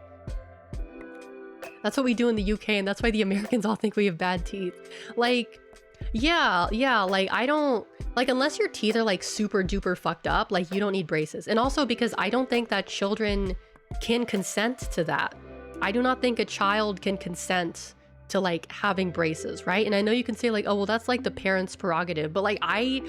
That's what we do in the UK, and that's why the Americans all think we have bad teeth. Like, yeah, like I don't, like, unless your teeth are like super duper fucked up, like you don't need braces. And also because I don't think that children can consent to that. I do not think a child can consent to like having braces, right? And I know you can say like, oh well, that's like the parents' prerogative, but like I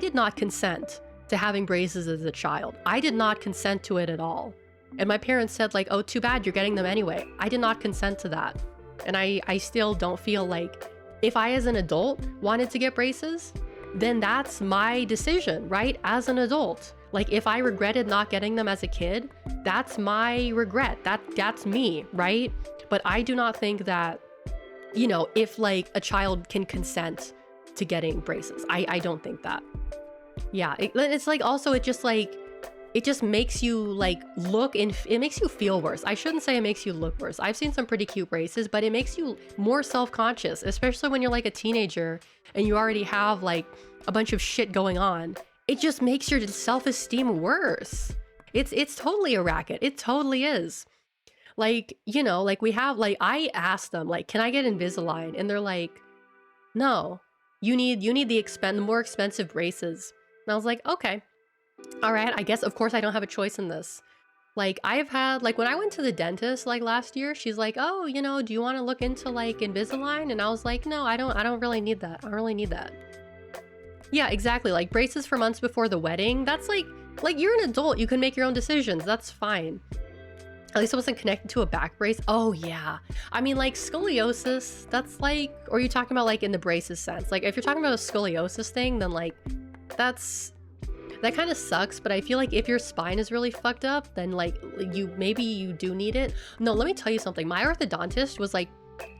did not consent to having braces as a child. I did not consent to it at all. And my parents said like, oh, too bad, you're getting them anyway. I did not consent to that. And I still don't feel like, if I as an adult wanted to get braces, then that's my decision, right? As an adult. Like, if I regretted not getting them as a kid, that's my regret. That's me, right? But I do not think that, you know, if like a child can consent to getting braces, I don't think that. Yeah, it's like, also it just like, it just makes you like look, and it makes you feel worse. I shouldn't say it makes you look worse. I've seen some pretty cute braces, but it makes you more self-conscious, especially when you're like a teenager and you already have like a bunch of shit going on. It just makes your self-esteem worse. It's totally a racket. It totally is. Like, you know, like we have, like, I asked them, like, can I get Invisalign? And they're like, no, you need the more expensive braces. And I was like, okay, all right, I guess, of course I don't have a choice in this. Like, I've had, like, when I went to the dentist, like, last year, she's like, oh, you know, do you want to look into, like, Invisalign? And I was like, no, I don't really need that. I don't really need that. Yeah, exactly. Like, braces for months before the wedding, that's like, you're an adult. You can make your own decisions. That's fine. At least it wasn't connected to a back brace. Oh, yeah. I mean, like, scoliosis, that's like, or are you talking about, like, in the braces sense? Like, if you're talking about a scoliosis thing, then, like, that kind of sucks. But I feel like if your spine is really fucked up, then, like, maybe you do need it. No, let me tell you something. My orthodontist was, like,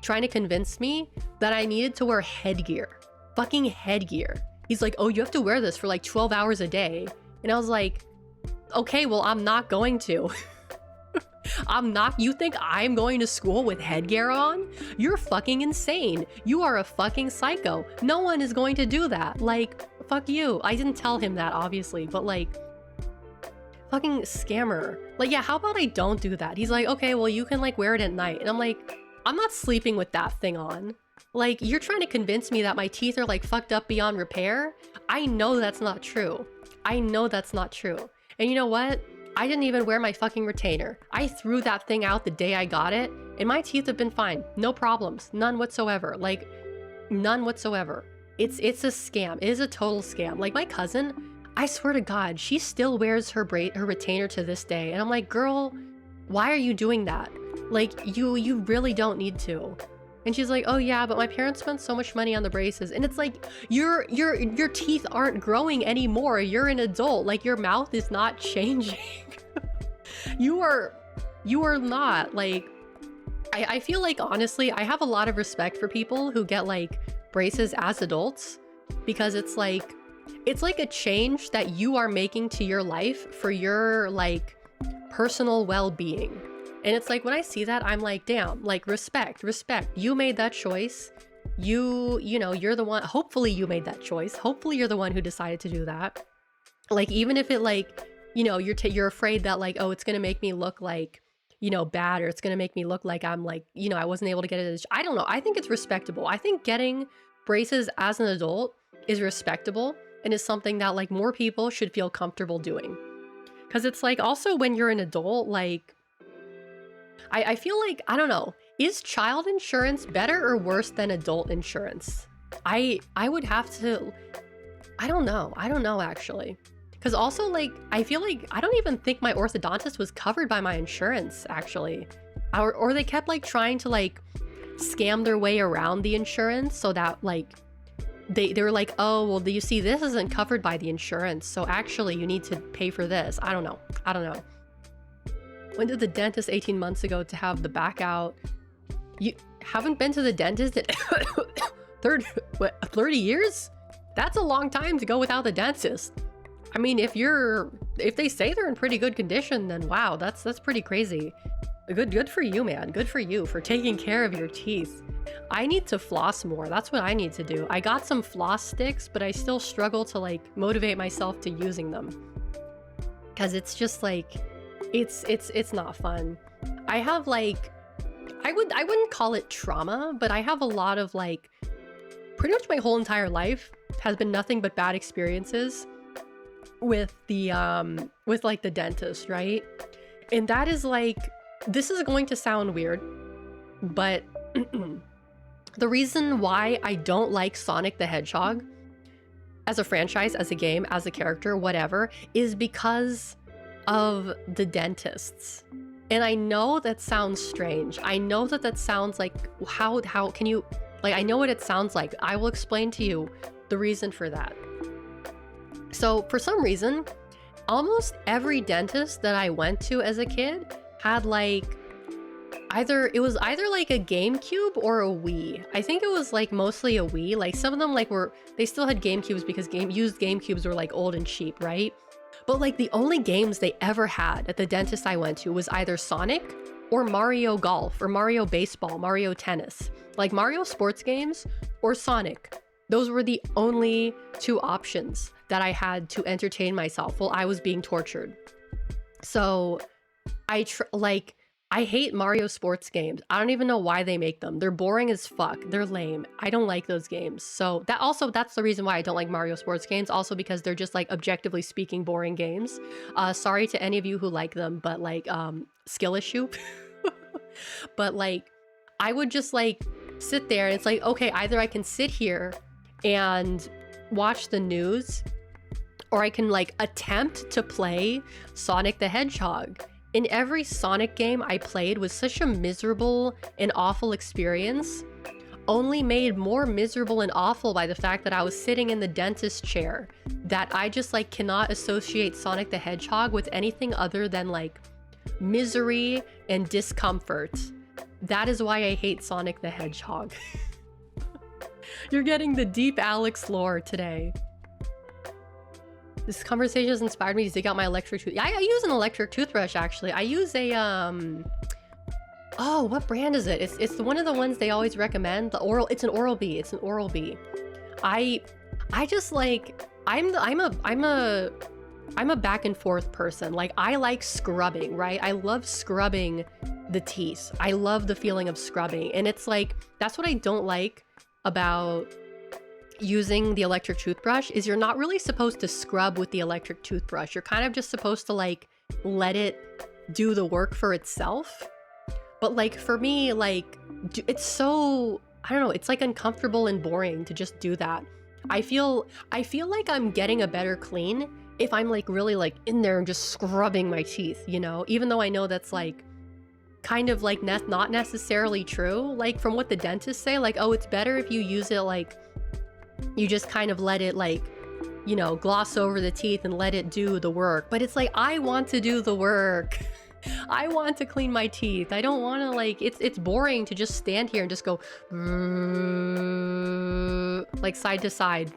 trying to convince me that I needed to wear headgear. Fucking headgear. He's like, oh, you have to wear this for, like, 12 hours a day. And I was like, okay, well, I'm not going to. You think I'm going to school with headgear on? You're fucking insane. You are a fucking psycho. No one is going to do that. Like, fuck you. I didn't tell him that, obviously, but like, fucking scammer. Like, yeah, how about I don't do that? He's like, okay, well, you can like wear it at night. And I'm like, I'm not sleeping with that thing on. Like, you're trying to convince me that my teeth are like fucked up beyond repair? I know that's not true. I know that's not true. And you know what? I didn't even wear my fucking retainer. I threw that thing out the day I got it, and my teeth have been fine. No problems. None whatsoever. Like, none whatsoever. It's a scam. It is a total scam. Like, my cousin, I swear to God, she still wears her retainer to this day. And I'm like, girl, why are you doing that? Like, you really don't need to. And she's like, oh yeah, but my parents spent so much money on the braces. And it's like, your teeth aren't growing anymore. You're an adult. Like, your mouth is not changing. You are not. Like, I feel like, honestly, I have a lot of respect for people who get like braces as adults, because it's like a change that you are making to your life for your like personal well-being. And it's like, when I see that, I'm like, damn, like, respect. You made that choice. You know, you're the one. Hopefully you made that choice. Hopefully you're the one who decided to do that. Like, even if it like, you know, you're afraid that like, oh, it's gonna make me look like, you know, bad, or it's gonna make me look like I'm like, you know, I wasn't able to get it. I don't know. I think it's respectable. I think getting braces as an adult is respectable and is something that like more people should feel comfortable doing. Because it's like, also when you're an adult, like, I feel like, I don't know, is child insurance better or worse than adult insurance? I would have to, I don't know actually. Because also, like, I feel like, I don't even think my orthodontist was covered by my insurance, actually. Or they kept like trying to like scam their way around the insurance so that like, they were like, oh, well, you see, this isn't covered by the insurance, so actually you need to pay for this. I don't know. Went to the dentist 18 months ago to have the back out. You haven't been to the dentist in 30 years? That's a long time to go without the dentist. I mean, if they say they're in pretty good condition, then wow, that's pretty crazy. Good for you, man. Good for you for taking care of your teeth. I need to floss more. That's what I need to do. I got some floss sticks, but I still struggle to like motivate myself to using them. Cause it's just like, it's not fun. I have like, I wouldn't call it trauma, but I have a lot of like, pretty much my whole entire life has been nothing but bad experiences with the with like the dentist, right? And that is like, this is going to sound weird, but the reason why I don't like Sonic the Hedgehog as a franchise, as a game, as a character, whatever, is because of the dentists. And I know that sounds strange. I know that sounds like, how can you, like, I know what it sounds like. I will explain to you the reason for that. So for some reason, almost every dentist that I went to as a kid had like, it was either like a GameCube or a Wii. I think it was like mostly a Wii. Like some of them like they still had GameCubes because used GameCubes were like old and cheap, right? But like the only games they ever had at the dentist I went to was either Sonic or Mario Golf or Mario Baseball, Mario Tennis. Like Mario sports games or Sonic. Those were the only two options that I had to entertain myself while I was being tortured. So I hate Mario sports games. I don't even know why they make them. They're boring as fuck. They're lame. I don't like those games. So that's the reason why I don't like Mario sports games. Also because they're just like objectively speaking boring games. Sorry to any of you who like them, but like skill issue. But like I would just like sit there and it's like, okay, either I can sit here and watch the news or I can like attempt to play Sonic the Hedgehog. In every Sonic game I played was such a miserable and awful experience, only made more miserable and awful by the fact that I was sitting in the dentist chair, that I just like cannot associate Sonic the Hedgehog with anything other than like misery and discomfort. That is why I hate Sonic the Hedgehog. You're getting the deep Alex lore today. This conversation has inspired me to dig out my electric tooth. I use an electric toothbrush, actually. I use a, oh, what brand is it? It's one of the ones they always recommend. It's an Oral-B. It's an Oral-B. I just like, I'm a back and forth person. Like, I like scrubbing, right? I love scrubbing the teeth. I love the feeling of scrubbing. And it's like, that's what I don't like about using the electric toothbrush, is you're not really supposed to scrub with the electric toothbrush. You're kind of just supposed to like let it do the work for itself. But like for me, like it's so, I don't know, it's like uncomfortable and boring to just do that. I feel like I'm getting a better clean if I'm like really like in there and just scrubbing my teeth, you know, even though I know that's like kind of like not necessarily true. Like from what the dentists say, like, oh, it's better if you use it like you just kind of let it like, you know, gloss over the teeth and let it do the work. But it's like, I want to do the work. I want to clean my teeth. I don't want to like, it's boring to just stand here and just go like side to side.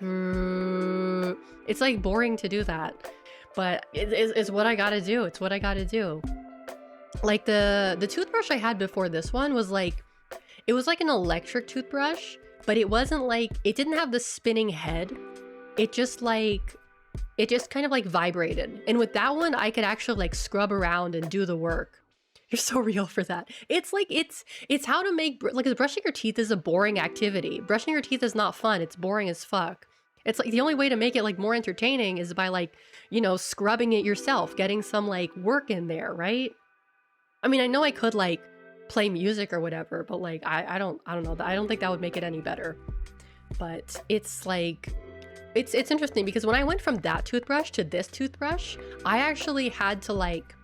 It's like boring to do that, but it's what I gotta do. It's what I gotta do. Like the toothbrush I had before this one was like, it was like an electric toothbrush, but it wasn't like, it didn't have the spinning head. It just kind of like vibrated. And with that one, I could actually like scrub around and do the work. You're so real for that. It's like, it's how to make, like brushing your teeth is a boring activity. Brushing your teeth is not fun. It's boring as fuck. It's like the only way to make it like more entertaining is by like, you know, scrubbing it yourself, getting some like work in there, right? I mean, I know I could like play music or whatever, but like, I don't know. I don't think that would make it any better. But it's like, it's interesting because when I went from that toothbrush to this toothbrush, I actually had to like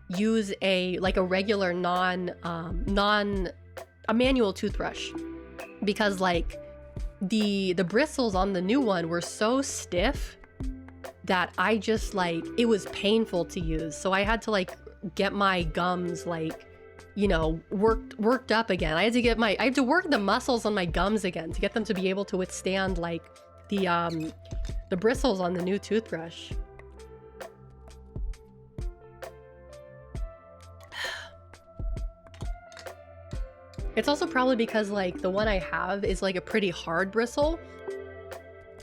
use a regular a manual toothbrush because like the bristles on the new one were so stiff that I just like, it was painful to use. So I had to like get my gums like, you know, worked up again. I had to work the muscles on my gums again to get them to be able to withstand like the bristles on the new toothbrush. It's also probably because like the one I have is like a pretty hard bristle.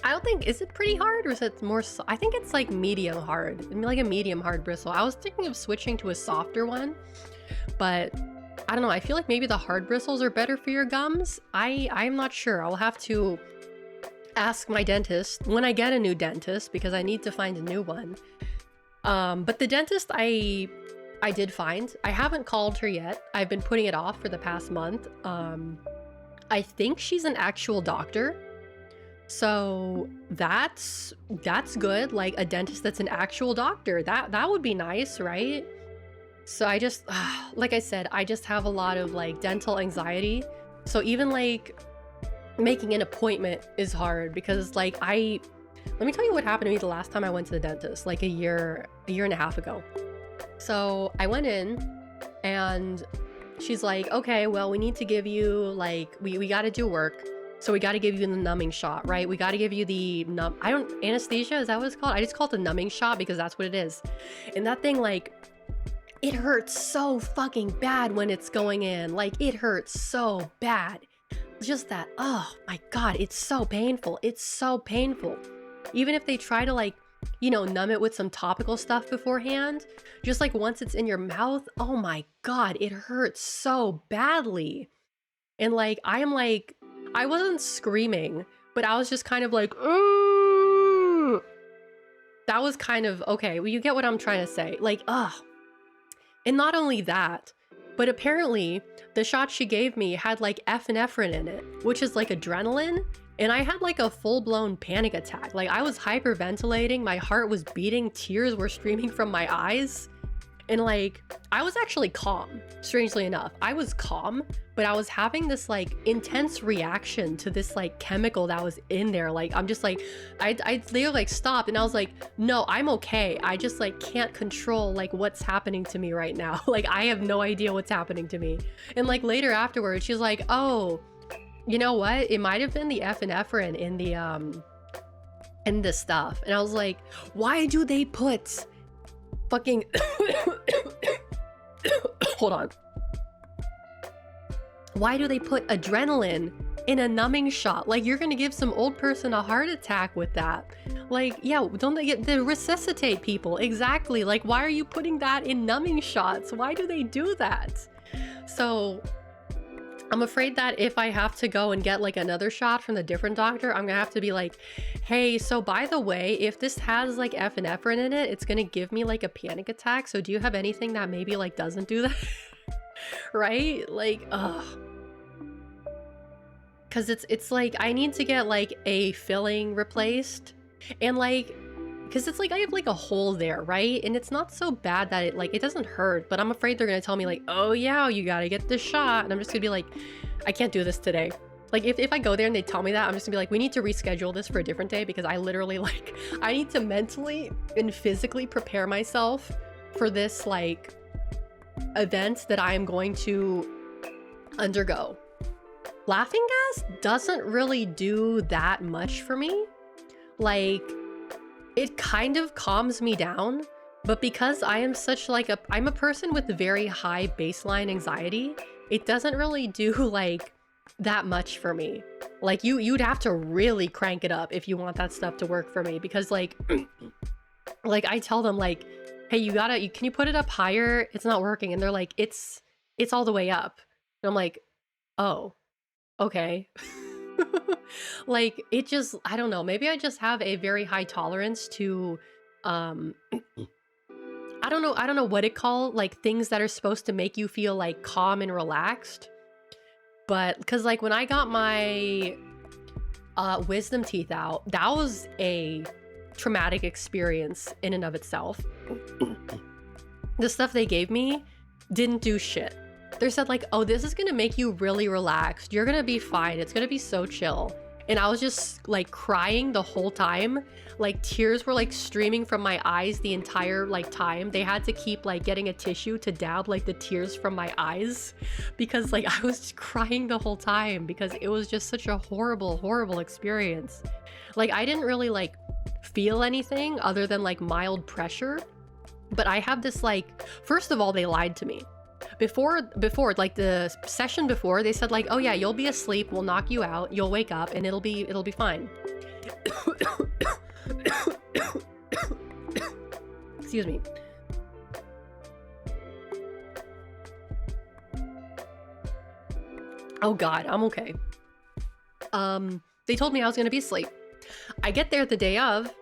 I don't think, is it pretty hard or is it more, I think it's like medium hard. I mean, like a medium hard bristle. I was thinking of switching to a softer one, but I don't know. I feel like maybe the hard bristles are better for your gums. I'm not sure. I'll have to ask my dentist when I get a new dentist because I need to find a new one. But the dentist I did find, I haven't called her yet. I've been putting it off for the past month. I think she's an actual doctor. So that's good. Like a dentist that's an actual doctor. That would be nice, right? So I just, like I said, I just have a lot of like dental anxiety. So even like making an appointment is hard because like let me tell you what happened to me the last time I went to the dentist, like a year and a half ago. So I went in and she's like, okay, well, we need to give you like, we got to do work. So we got to give you the numbing shot, right? We got to give you the anesthesia, is that what it's called? I just call it the numbing shot because that's what it is. And that thing, like, it hurts so fucking bad when it's going in. Like, it hurts so bad. Just that, oh my God, it's so painful. It's so painful. Even if they try to like, you know, numb it with some topical stuff beforehand, just like once it's in your mouth, oh my God, it hurts so badly. And like, I wasn't screaming, but I was just kind of like, that was kind of, okay, well, you get what I'm trying to say. Like, ugh. And not only that, but apparently the shot she gave me had like epinephrine in it, which is like adrenaline. And I had like a full-blown panic attack. Like I was hyperventilating, my heart was beating, tears were streaming from my eyes. And like, I was actually calm, strangely enough. I was calm, but I was having this like intense reaction to this like chemical that was in there. Like, I'm just like, I literally like stopped and I was like, no, I'm okay. I just like can't control like what's happening to me right now. Like, I have no idea what's happening to me. And like later afterwards, she's like, oh, you know what? It might have been the epinephrine in the stuff. And I was like, why do they put fucking hold on. Why do they put adrenaline in a numbing shot? Like, you're gonna give some old person a heart attack with that. Like, yeah, don't they resuscitate people? Exactly. Like, why are you putting that in numbing shots? Why do they do that? So I'm afraid that if I have to go and get like another shot from the different doctor, I'm gonna have to be like, hey, so by the way, if this has like epinephrine in it, it's gonna give me like a panic attack. So do you have anything that maybe like doesn't do that? Right? Like, ugh. Cause it's like I need to get like a filling replaced, and like, cause it's like I have like a hole there, right? And it's not so bad that it doesn't hurt, but I'm afraid they're gonna tell me like, oh yeah, you gotta get this shot, and I'm just gonna be like, I can't do this today. Like if I go there and they tell me that, I'm just gonna be like, we need to reschedule this for a different day, because I literally like I need to mentally and physically prepare myself for this like event that I am going to undergo. Laughing gas doesn't really do that much for me. Like, it kind of calms me down, but because I am such like I'm a person with very high baseline anxiety, it doesn't really do like that much for me. Like you'd have to really crank it up if you want that stuff to work for me, because like like I tell them like, hey, can you put it up higher? It's not working. And they're like, it's all the way up. And I'm like, oh, okay. Like it just, I don't know, maybe I just have a very high tolerance to I don't know what it called, like things that are supposed to make you feel like calm and relaxed. But because like when I got my wisdom teeth out, that was a traumatic experience in and of itself. The stuff they gave me didn't do shit. They said like, oh, this is gonna make you really relaxed, you're gonna be fine, it's gonna be so chill. And I was just like crying the whole time. Like tears were like streaming from my eyes the entire like time. They had to keep like getting a tissue to dab like the tears from my eyes, because like I was just crying the whole time, because it was just such a horrible experience. Like I didn't really like feel anything other than like mild pressure, but I have this like, first of all, they lied to me. Before like the session before, they said like, oh yeah, you'll be asleep, we'll knock you out, you'll wake up and it'll be fine. Excuse me. Oh god, I'm okay. They told me I was gonna be asleep. I get there the day of.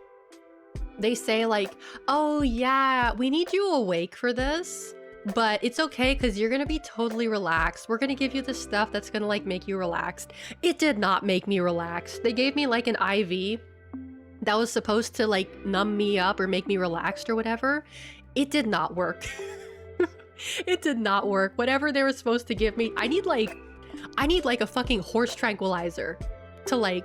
They say like, oh yeah, we need you awake for this, but it's okay because you're gonna be totally relaxed. We're gonna give you the stuff that's gonna like make you relaxed. It did not make me relaxed. They gave me like an IV that was supposed to like numb me up or make me relaxed or whatever. It did not work. It did not work. Whatever they were supposed to give me, I need like a fucking horse tranquilizer to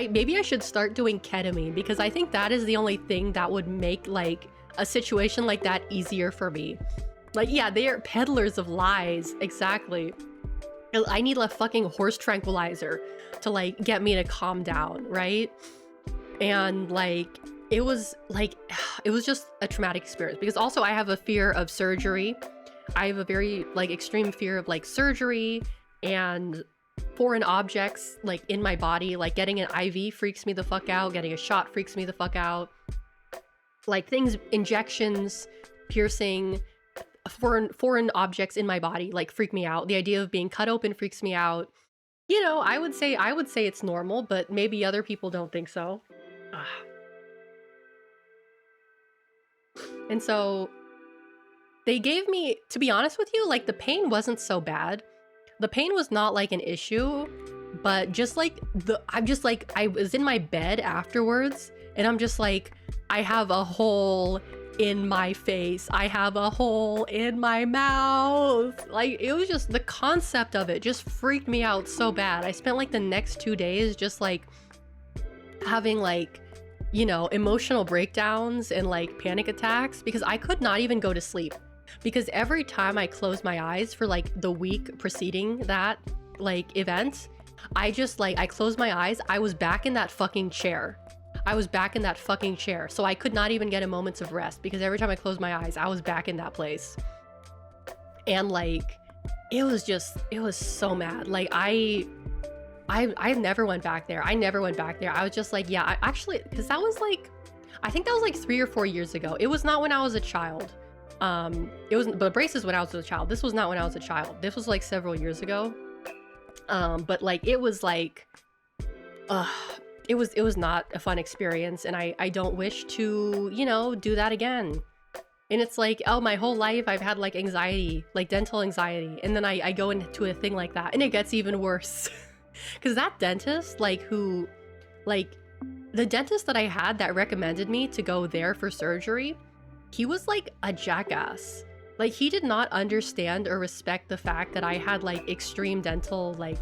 maybe I should start doing ketamine, because I think that is the only thing that would make like a situation like that easier for me. Like, yeah, they are peddlers of lies. Exactly. I need a fucking horse tranquilizer to like get me to calm down, right? And like it was just a traumatic experience, because also I have a fear of surgery. I have a very like extreme fear of like surgery and foreign objects like in my body. Like getting an IV freaks me the fuck out, getting a shot freaks me the fuck out. Like things, injections, piercing, foreign objects in my body like freak me out. The idea of being cut open freaks me out. You know, I would say it's normal, but maybe other people don't think so. And so they gave me, to be honest with you, like the pain wasn't so bad. The pain was not like an issue, but just like I was in my bed afterwards and I'm just like, I have a hole in my face. I have a hole in my mouth. Like it was just, the concept of it just freaked me out so bad. I spent like the next 2 days just like having like, you know, emotional breakdowns and like panic attacks, because I could not even go to sleep. Because every time I closed my eyes for like the week preceding that like event, I closed my eyes, I was back in that fucking chair. So I could not even get a moment of rest, because every time I closed my eyes, I was back in that place. And like, it was so mad. Like I never went back there. I was just like, yeah, I actually, because that was like, I think that was like 3 or 4 years ago. It was not when I was a child. But braces when I was a child. This was not when I was a child. This was like several years ago. But like it was like, it was not a fun experience, and I don't wish to, you know, do that again. And it's like, oh, my whole life I've had like anxiety, like dental anxiety, and then I go into a thing like that, and it gets even worse. Because that dentist, like the dentist that I had that recommended me to go there for surgery, he was like a jackass. Like, he did not understand or respect the fact that I had like extreme dental, like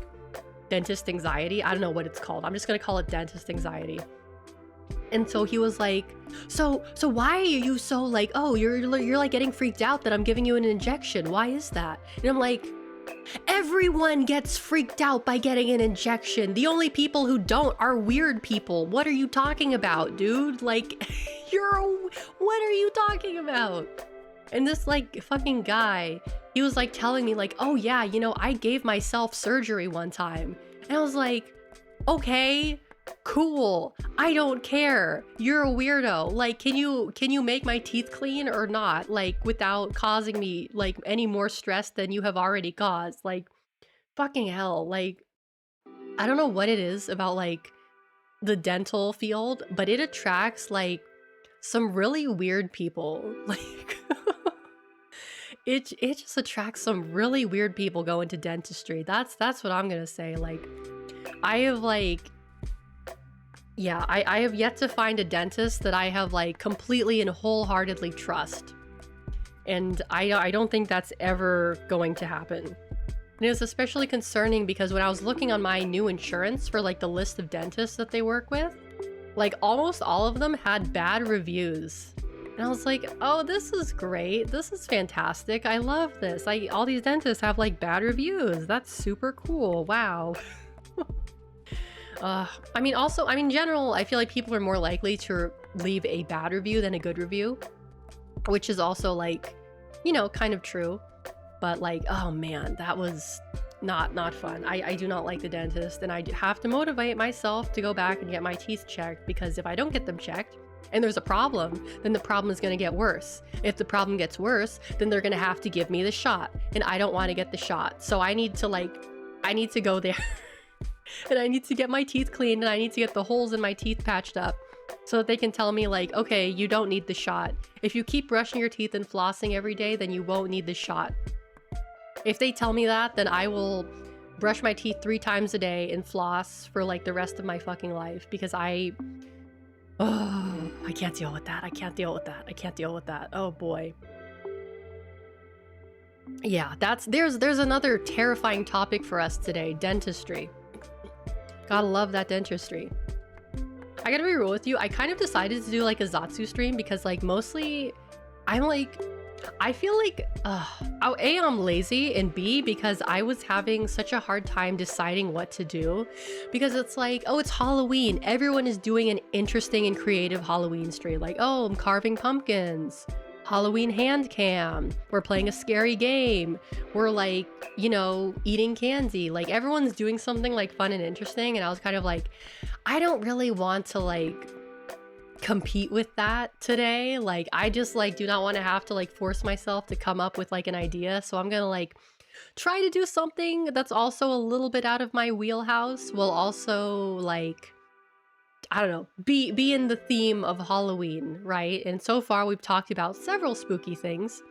dentist anxiety. I don't know what it's called. I'm just gonna call it dentist anxiety. And so he was like, so why are you so like, oh, you're like getting freaked out that I'm giving you an injection. Why is that? And I'm like, everyone gets freaked out by getting an injection. The only people who don't are weird people. What are you talking about, dude? Like, what are you talking about? And this like fucking guy, he was like telling me like, oh yeah, you know, I gave myself surgery one time. And I was like, okay, cool. I don't care. You're a weirdo. Like, can you make my teeth clean or not? Like, without causing me like any more stress than you have already caused. Like, fucking hell. Like, I don't know what it is about like the dental field, but it attracts like some really weird people. Like, it just attracts some really weird people going to dentistry. That's what I'm gonna say. Like, I have like, yeah, I have yet to find a dentist that I have like completely and wholeheartedly trust. And I don't think that's ever going to happen. And it was especially concerning because when I was looking on my new insurance for like the list of dentists that they work with, like almost all of them had bad reviews. And I was like, oh, this is great. This is fantastic. I love this. All these dentists have like bad reviews. That's super cool. Wow. I mean, also, in general, I feel like people are more likely to leave a bad review than a good review, which is also like, you know, kind of true. But like, oh man, that was not fun. I do not like the dentist, and I have to motivate myself to go back and get my teeth checked, because if I don't get them checked and there's a problem, then the problem is going to get worse. If the problem gets worse, then they're going to have to give me the shot, and I don't want to get the shot. So I need to go there and I need to get my teeth cleaned, and I need to get the holes in my teeth patched up so that they can tell me like, okay, you don't need the shot. If you keep brushing your teeth and flossing every day, then you won't need the shot. If they tell me that, then I will brush my teeth 3 times a day and floss for like the rest of my fucking life, because I can't deal with that. I can't deal with that. Oh boy. Yeah, there's another terrifying topic for us today, dentistry. Gotta love that dentistry. I gotta be real with you, I kind of decided to do like a Zatsu stream because like mostly I feel like A, I'm lazy, and B, because I was having such a hard time deciding what to do, because it's like, oh, it's Halloween, everyone is doing an interesting and creative Halloween stream, like, oh, I'm carving pumpkins, Halloween hand cam, we're playing a scary game, we're like, you know, eating candy, like everyone's doing something like fun and interesting, and I was kind of like, I don't really want to like compete with that today. Like, I just like do not want to have to like force myself to come up with like an idea, so I'm gonna like try to do something that's also a little bit out of my wheelhouse, while also like, I don't know, be in the theme of Halloween, right? And so far we've talked about several spooky things.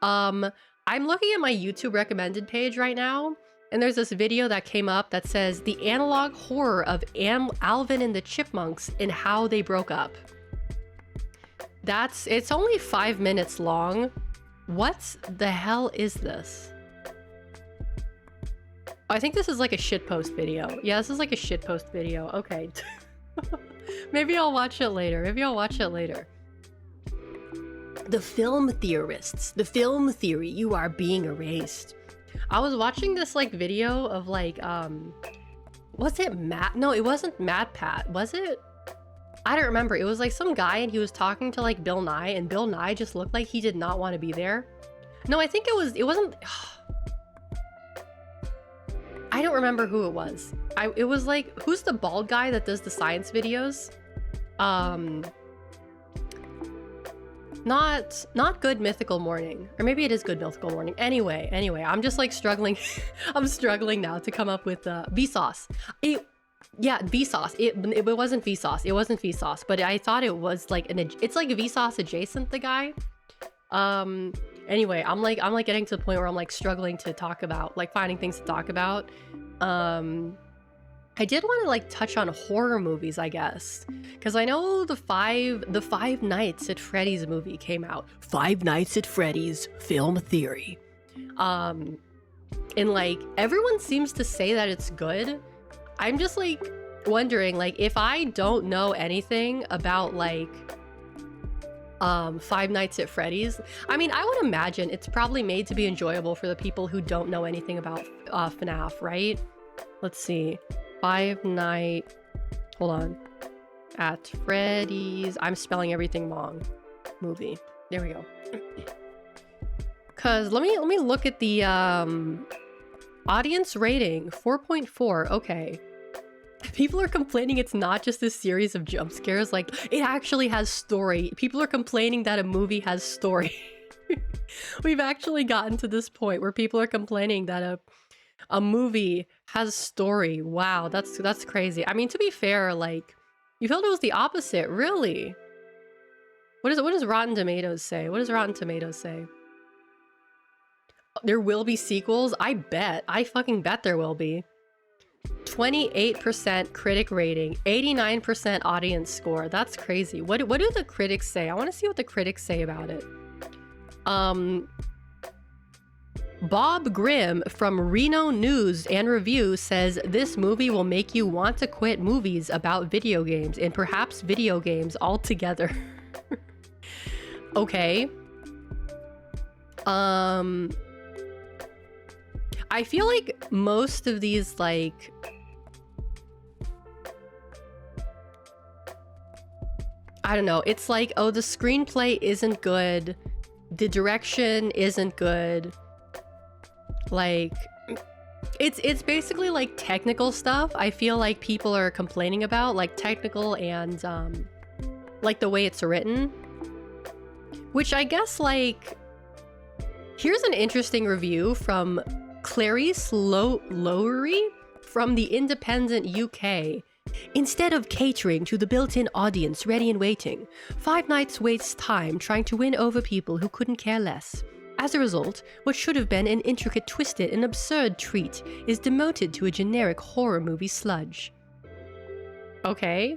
I'm looking at my YouTube recommended page right now, and there's this video that came up that says the analog horror of Alvin and the Chipmunks and how they broke up. It's only 5 minutes long. What the hell is this? I think this is like a shitpost video. Yeah, this is like a shitpost video. Okay. Maybe I'll watch it later. The film theorists. The film theory. You are being erased. I was watching this like video of like, was it Matt? No, it wasn't Matt Pat. Was it? I don't remember. It was like some guy, and he was talking to like Bill Nye, and Bill Nye just looked like he did not want to be there. No, I think it wasn't. I don't remember who it was. It was like, who's the bald guy that does the science videos? Not good mythical morning, or maybe it is good mythical morning. Anyway, I'm just like struggling. I'm struggling now to come up with Vsauce. Yeah, Vsauce. It wasn't Vsauce. It wasn't Vsauce, but I thought it was like it's like Vsauce adjacent, the guy. Anyway, I'm like getting to the point where I'm like struggling to talk about, like finding things to talk about. I did want to like touch on horror movies, I guess, because I know the Five Nights at Freddy's movie came out. Five Nights at Freddy's film theory. And like everyone seems to say that it's good. I'm just like wondering, like, if I don't know anything about like Five Nights at Freddy's, I mean, I would imagine it's probably made to be enjoyable for the people who don't know anything about FNAF, right? Let's see. Five Nights, hold on, at Freddy's, I'm spelling everything wrong, movie. There we go. Cause let me look at the audience rating, 4.4. Okay. People are complaining it's not just a series of jump scares, like it actually has story. People are complaining that a movie has story. We've actually gotten to this point where people are complaining that a movie has story. Wow, that's crazy. I mean, to be fair, like, you felt it was the opposite, really. What does Rotten Tomatoes say? What does Rotten Tomatoes say? There will be sequels? I bet. I fucking bet there will be. 28% critic rating, 89% audience score. That's crazy. What do the critics say? I want to see what the critics say about it. Bob Grimm from Reno News and Review says this movie will make you want to quit movies about video games and perhaps video games altogether. Okay. I feel like most of these, like, I don't know, it's like, oh, the screenplay isn't good, the direction isn't good, like, it's basically like technical stuff I feel like people are complaining about, like technical and like the way it's written, which I guess, like, here's an interesting review from Clarice Lowry from The Independent UK. Instead of catering to the built-in audience ready and waiting, Five Nights wastes time trying to win over people who couldn't care less. As a result, what should have been an intricate, twisted, and absurd treat is demoted to a generic horror movie sludge. Okay.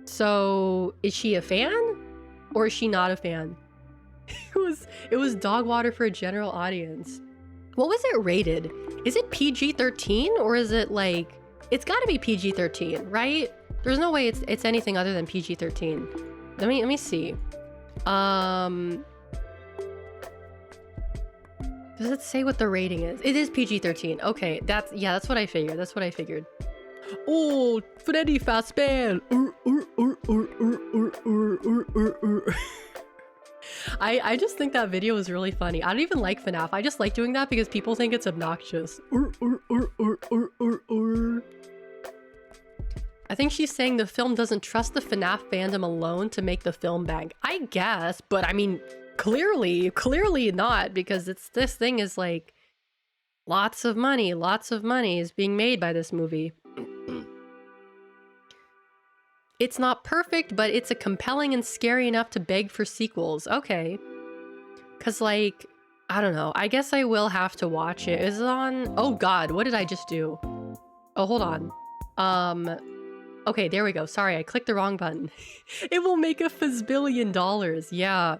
So, is she a fan? Or is she not a fan? It was dog water for a general audience. What was it rated? Is it PG-13 or is it like... It's gotta be PG-13, right? There's no way it's anything other than PG-13. Let me see. Does it say what the rating is? It is PG-13. Okay, that's what I figured. That's what I figured. Oh, Freddy Fazbear. I just think that video is really funny. I don't even like FNAF. I just like doing that because people think it's obnoxious. I think she's saying the film doesn't trust the FNAF fandom alone to make the film bank. I guess, but I mean, clearly not, because this thing is like lots of money is being made by this movie. It's not perfect, but it's a compelling and scary enough to beg for sequels. Okay. Cause like, I don't know. I guess I will have to watch it. Is it on? Oh God, what did I just do? Oh, hold on. Okay, there we go. Sorry, I clicked the wrong button. It will make a $500,000,000. Yeah.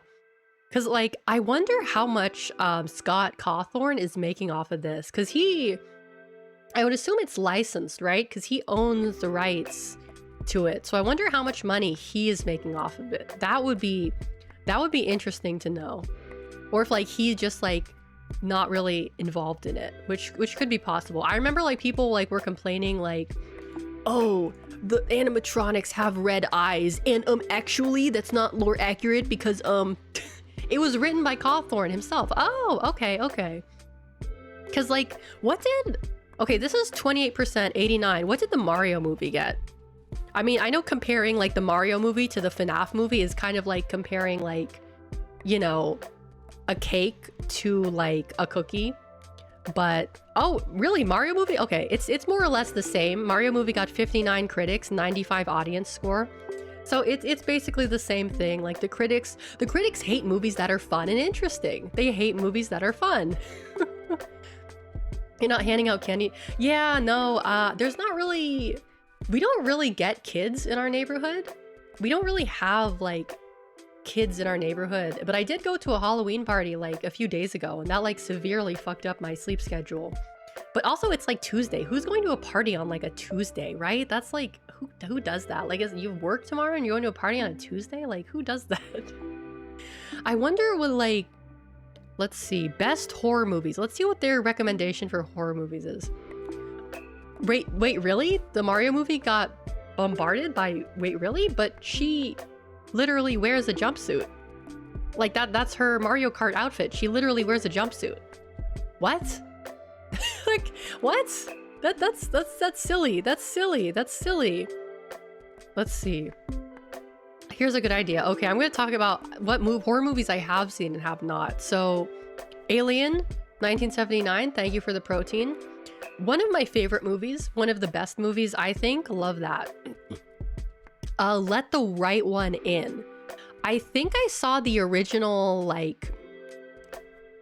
Cause like, I wonder how much Scott Cawthorn is making off of this. Cause I would assume it's licensed, right? Cause he owns the rights to it. So I wonder how much money he is making off of it. That would be interesting to know. Or if like he's just like not really involved in it, which could be possible. I remember like people like were complaining like, oh, the animatronics have red eyes, and actually that's not lore accurate because it was written by Cawthorn himself. Oh, okay. Cause like okay, this is 28%, 89. What did the Mario movie get? I mean, I know comparing like the Mario movie to the FNAF movie is kind of like comparing like you know, a cake to like a cookie. But oh, really? Mario movie? Okay, it's more or less the same. Mario movie got 59 critics, 95 audience score. So it's basically the same thing. Like the critics hate movies that are fun and interesting. They hate movies that are fun. You're not handing out candy. Yeah, no, there's not really, we don't really get kids in our neighborhood. We don't really have like kids in our neighborhood, but I did go to a Halloween party like a few days ago, and that like severely fucked up my sleep schedule. But also it's like Tuesday. Who's going to a party on like a Tuesday, right? That's like, who does that? Like, you work tomorrow and you're going to a party on a Tuesday? Like, who does that? I wonder what, like, let's see, best horror movies. Let's see what their recommendation for horror movies is. Wait, really? The Mario movie got bombarded by, wait, really? But she literally wears a jumpsuit. Like that's her Mario Kart outfit. She literally wears a jumpsuit. What? Like, what? That's silly. That's silly. Let's see. Here's a good idea. Okay, I'm going to talk about what horror movies I have seen and have not. So, Alien, 1979. Thank you for the protein. One of my favorite movies. One of the best movies, I think. Love that. Let the Right One In. I think I saw the original, like,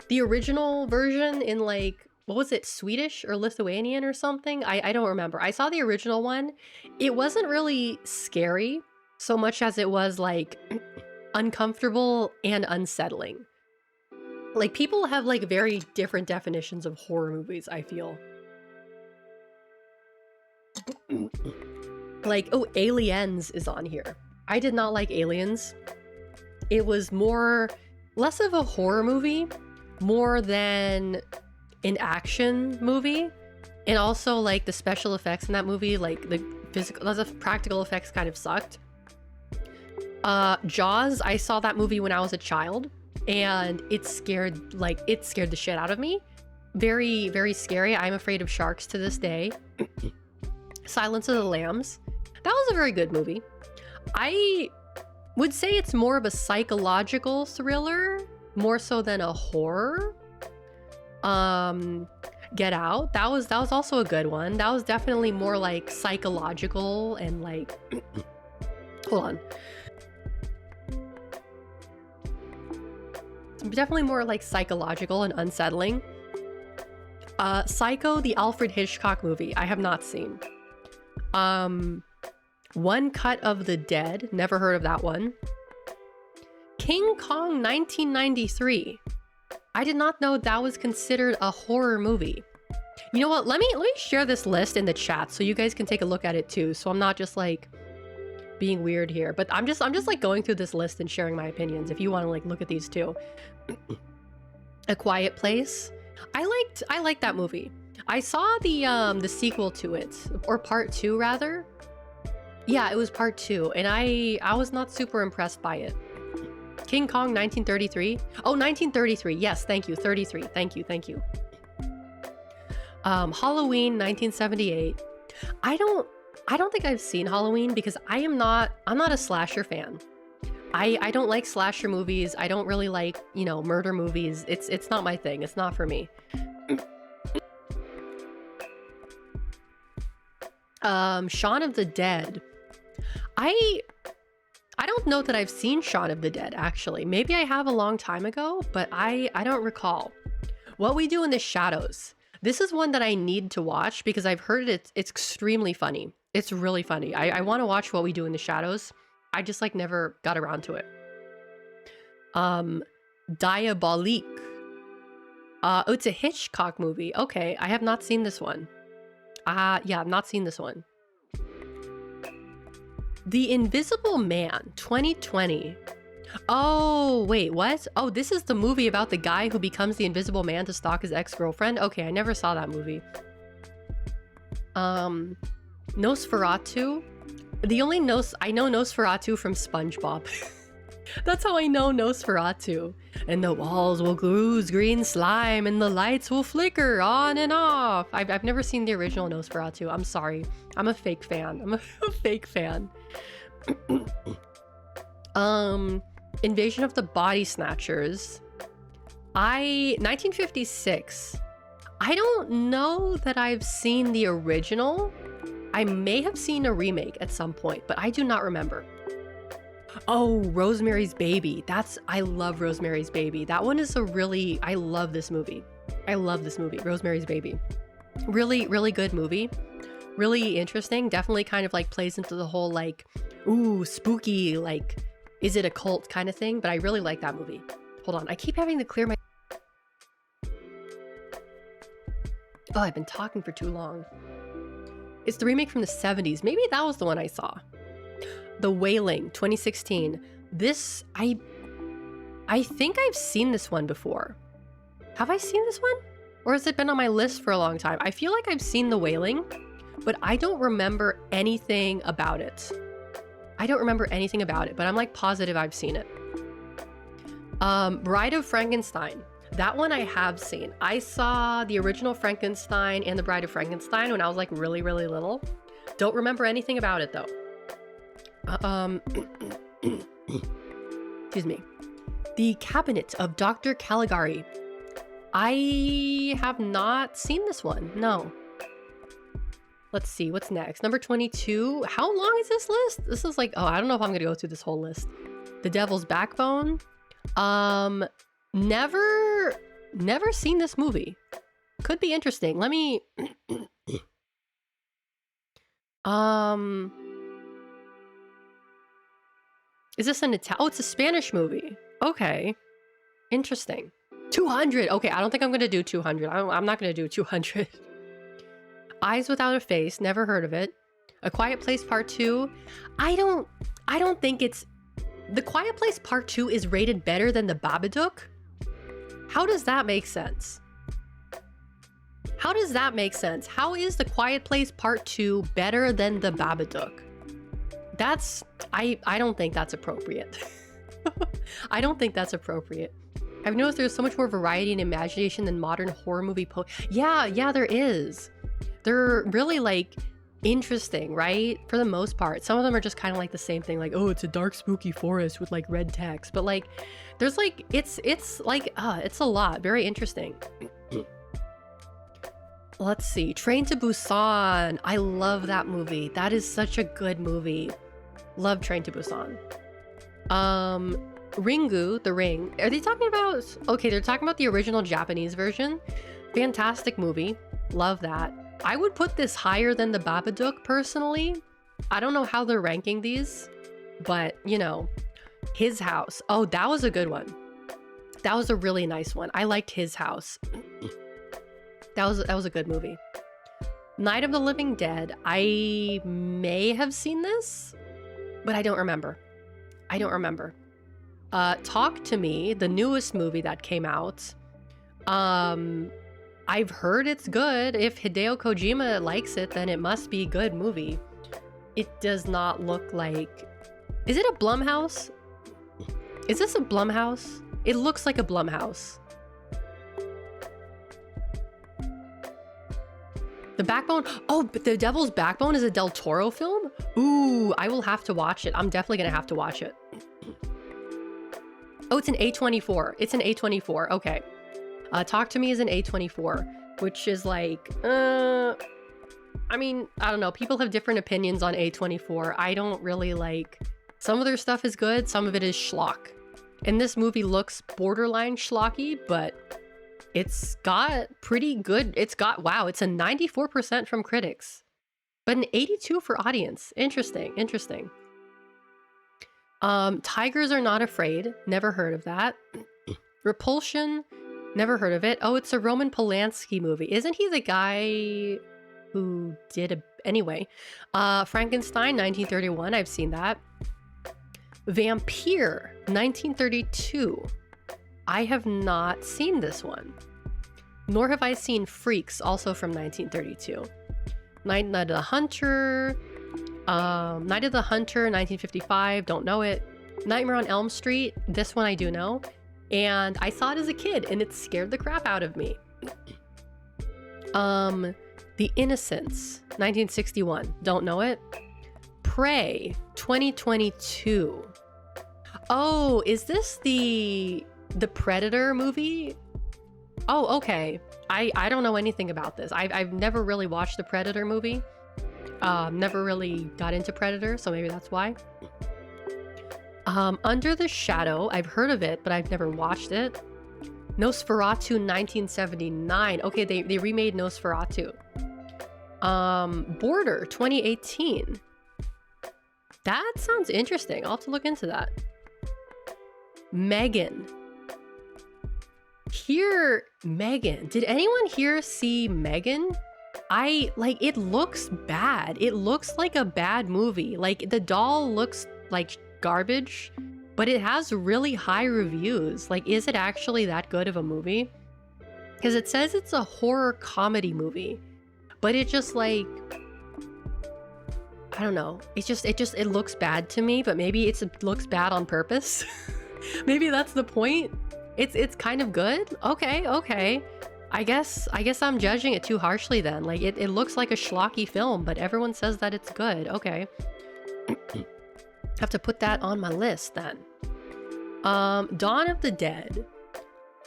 the original version in, like, what was it, Swedish or Lithuanian or something? I don't remember. I saw the original one. It wasn't really scary so much as it was, like, uncomfortable and unsettling. Like, people have, like, very different definitions of horror movies, I feel. Like, oh, Aliens is on here. I did not like Aliens. It was less of a horror movie, more than an action movie. And also, like, the special effects in that movie, like, the practical effects kind of sucked. Jaws, I saw that movie when I was a child, and it scared the shit out of me. Very, very scary. I'm afraid of sharks to this day. Silence of the Lambs. That was a very good movie. I would say it's more of a psychological thriller, more so than a horror. Get Out. That was also a good one. That was definitely more like psychological and like hold on. Definitely more like psychological and unsettling. Psycho, the Alfred Hitchcock movie. I have not seen. One Cut of the Dead. Never heard of that one. King Kong 1993. I did not know that was considered a horror movie. You know what? Let me share this list in the chat so you guys can take a look at it too. So I'm not just like being weird here, but I'm just like going through this list and sharing my opinions if you want to like look at these too. A Quiet Place. I liked that movie. I saw the sequel to it, or part 2 rather. Yeah, it was part 2, and I was not super impressed by it. King Kong 1933. Oh, 1933. Yes, thank you. 33. Thank you. Halloween 1978. I don't think I've seen Halloween because I'm not a slasher fan. I don't like slasher movies. I don't really like, you know, murder movies. It's not my thing. It's not for me. Shaun of the Dead. I don't know that I've seen Shaun of the Dead, actually. Maybe I have a long time ago, but I don't recall. What We Do in the Shadows. This is one that I need to watch because I've heard it's extremely funny. It's really funny. I want to watch What We Do in the Shadows. I just like never got around to it. Diabolique. Oh, it's a Hitchcock movie. Okay, I have not seen this one. Yeah, I've not seen this one. The Invisible Man, 2020. Oh, wait, what? Oh, this is the movie about the guy who becomes the Invisible Man to stalk his ex-girlfriend? Okay, I never saw that movie. Nosferatu. I know Nosferatu from SpongeBob. That's how I know Nosferatu. And the walls will ooze green slime and the lights will flicker on and off. I've never seen the original Nosferatu. I'm sorry. I'm a fake fan. Invasion of the Body Snatchers. 1956. I don't know that I've seen the original. I may have seen a remake at some point, but I do not remember. Oh, Rosemary's Baby. I love Rosemary's Baby. That one is I love this movie. I love this movie, Rosemary's Baby. Really, really good movie. Really interesting. Definitely kind of like plays into the whole like, ooh, spooky, like, is it a cult kind of thing? But I really like that movie. Hold on, I keep having to clear my... Oh, I've been talking for too long. It's the remake from the 70s. Maybe that was the one I saw. The Wailing, 2016. This, I think I've seen this one before. Have I seen this one? Or has it been on my list for a long time? I feel like I've seen The Wailing, but I don't remember anything about it. I don't remember anything about it, but I'm like positive I've seen it. Bride of Frankenstein. That one I have seen. I saw the original Frankenstein and the Bride of Frankenstein when I was like really, really little. Don't remember anything about it though. Excuse me. The Cabinet of Dr. Caligari. I have not seen this one. No. Let's see. What's next? Number 22. How long is this list? This is like... Oh, I don't know if I'm going to go through this whole list. The Devil's Backbone. Never seen this movie. Could be interesting. Let me... Is this an Italian? Oh, it's a Spanish movie. Okay. Interesting. 200. Okay, I don't think I'm going to do 200. I'm not going to do 200. Eyes Without a Face. Never heard of it. A Quiet Place Part 2. I don't think it's... The Quiet Place Part 2 is rated better than The Babadook? How does that make sense? How does that make sense? How is The Quiet Place Part 2 better than The Babadook? That's... I don't think that's appropriate. I don't think that's appropriate. I've noticed there's so much more variety and imagination than modern horror movie Yeah, there is. They're really like interesting, right? For the most part. Some of them are just kind of like the same thing, like, oh, it's a dark spooky forest with like red text. But like there's like it's like it's a lot. Very interesting. Let's see. Train to Busan. I love that movie. That is such a good movie. Love Train to Busan. Ringu, The Ring. Are they talking about... Okay, they're talking about the original Japanese version. Fantastic movie. Love that. I would put this higher than The Babadook, personally. I don't know how they're ranking these, but, you know. His House. Oh, that was a good one. That was a really nice one. I liked His House. That was a good movie. Night of the Living Dead. I may have seen this, but I don't remember. I don't remember. Talk to Me, the newest movie that came out. I've heard it's good. If Hideo Kojima likes it, then it must be a good movie. It does not look like... Is it a Blumhouse? Is this a Blumhouse? It looks like a Blumhouse. The Backbone? Oh, but The Devil's Backbone is a Del Toro film? Ooh, I will have to watch it. I'm definitely gonna have to watch it. Oh, it's an A24. It's an A24. Okay. Talk to Me is an A24, which is like, I mean, I don't know. People have different opinions on A24. I don't really like... Some of their stuff is good. Some of it is schlock. And this movie looks borderline schlocky, but it's got pretty good... It's got... Wow, it's a 94% from critics, but an 82 for audience. Interesting. Interesting. Tigers Are Not Afraid. Never heard of that. Repulsion. Never heard of it. Oh, it's a Roman Polanski movie. Isn't he the guy who did a... Anyway. Frankenstein, 1931. I've seen that. Vampire, 1932. I have not seen this one. Nor have I seen Freaks, also from 1932. Night of the Hunter... Night of the Hunter, 1955, don't know it. Nightmare on Elm Street, this one I do know. And I saw it as a kid, and it scared the crap out of me. The Innocents, 1961, don't know it. Prey, 2022. Oh, is this the Predator movie? Oh, okay. I don't know anything about this. I've never really watched the Predator movie. Never really got into Predator, so maybe that's why. Under the Shadow, I've heard of it, but I've never watched it. Nosferatu 1979. Okay, they remade Nosferatu. Border 2018. That sounds interesting. I'll have to look into that. Megan. Megan. Did anyone here see Megan? It looks bad. It looks like a bad movie. Like, the doll looks like garbage, but it has really high reviews. Like, is it actually that good of a movie? Because it says it's a horror comedy movie, but it just, like, I don't know. It looks bad to me, but maybe it looks bad on purpose. Maybe that's the point. It's kind of good. Okay. I guess I'm judging it too harshly then. Like, it looks like a schlocky film, but everyone says that it's good. Okay. Have to put that on my list then. Dawn of the Dead.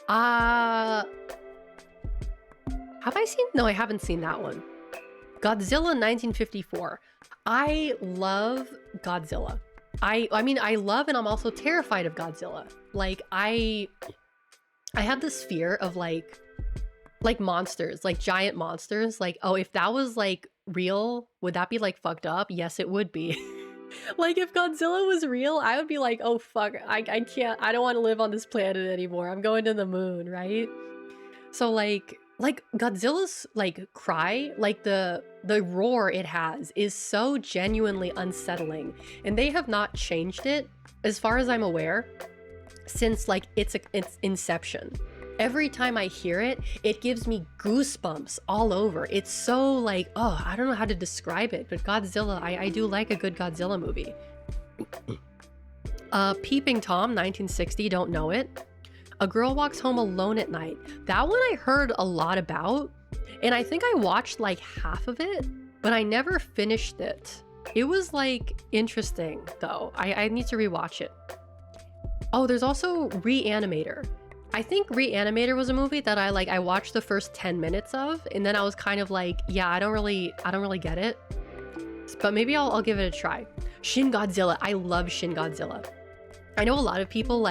Have I seen? No, I haven't seen that one. Godzilla 1954. I love Godzilla. I mean, I love and I'm also terrified of Godzilla. Like, I have this fear of like monsters, like giant monsters. Like, oh, if that was like real, would that be like fucked up? Yes, it would be. Like, if Godzilla was real, I would be like, oh fuck, I can't, I don't want to live on this planet anymore. I'm going to the moon, right? So like Godzilla's like cry, like the roar it has is so genuinely unsettling, and they have not changed it as far as I'm aware since like its inception. Every time I hear it, it gives me goosebumps all over. It's so like, oh, I don't know how to describe it, but Godzilla, I do like a good Godzilla movie. Peeping Tom 1960, don't know it. A Girl Walks Home Alone at Night. That one I heard a lot about, and I think I watched like half of it, but I never finished it. It was like interesting though. I need to rewatch it. Oh, there's also Reanimator. I think Reanimator was a movie that I watched the first 10 minutes of, and then I was kind of like, yeah, I don't really get it. But maybe I'll give it a try. Shin Godzilla. I love Shin Godzilla. I know a lot of people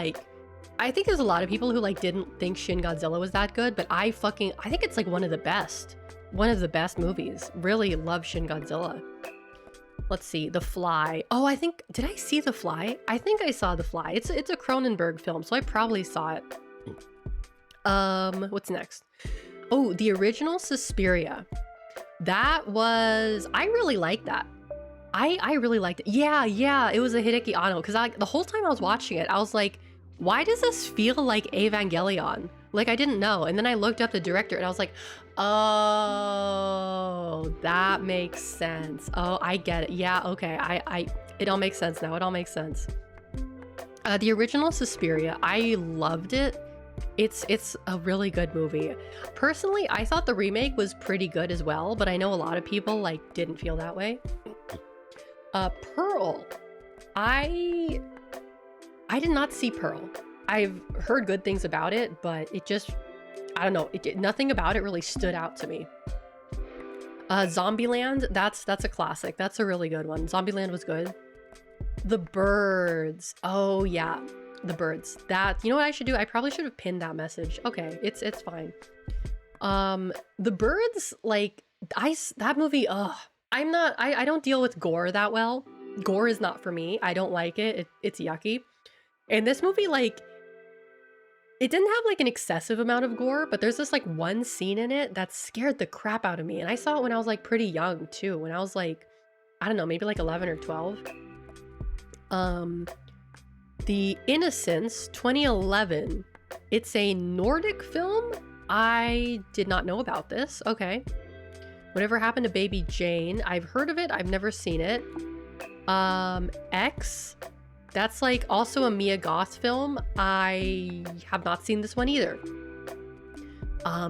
I think there's a lot of people who like didn't think Shin Godzilla was that good, but I think it's like one of the best movies. Really love Shin Godzilla. Let's see, The Fly. Oh, did I see The Fly? I think I saw The Fly. It's a Cronenberg film, so I probably saw it. What's next? Oh, the original Suspiria. I really liked that. I really liked it. Yeah, it was a Hideki Anno, because the whole time I was watching it, I was like, why does this feel like Evangelion? Like, I didn't know. And then I looked up the director and I was like, oh, that makes sense. Oh, I get it. Yeah, okay. It all makes sense now. It all makes sense. The original Suspiria, I loved it. It's a really good movie. Personally, I thought the remake was pretty good as well, but I know a lot of people like didn't feel that way. Pearl. I did not see Pearl. I've heard good things about it, but it just, I don't know, nothing about it really stood out to me. Zombieland, that's a classic. That's a really good one. Zombieland was good. The Birds. Oh yeah, The Birds. That, you know what I should do? I probably should have pinned that message. Okay, it's fine. The Birds, like, that movie, I don't deal with gore that well. Gore is not for me. I don't like it. It's yucky. And this movie, like, it didn't have like an excessive amount of gore, but there's this like one scene in it that scared the crap out of me. And I saw it when I was like pretty young too. When I was like, I don't know, maybe like 11 or 12. The Innocents 2011. It's a Nordic film. I did not know about this. Okay. Whatever Happened to Baby Jane. I've heard of it. I've never seen it. X. That's like also a Mia Goth film. I have not seen this one either.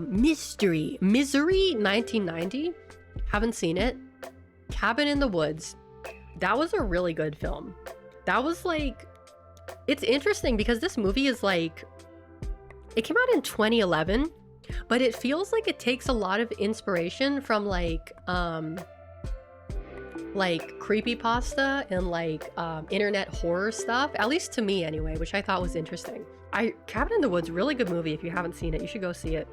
Misery 1990. Haven't seen it. Cabin in the Woods. That was a really good film. That was like, It's interesting because this movie is like, it came out in 2011, but it feels like it takes a lot of inspiration from like creepypasta and like internet horror stuff, at least to me anyway, which I thought was interesting. Cabin in the Woods, really good movie. If you haven't seen it, you should go see it.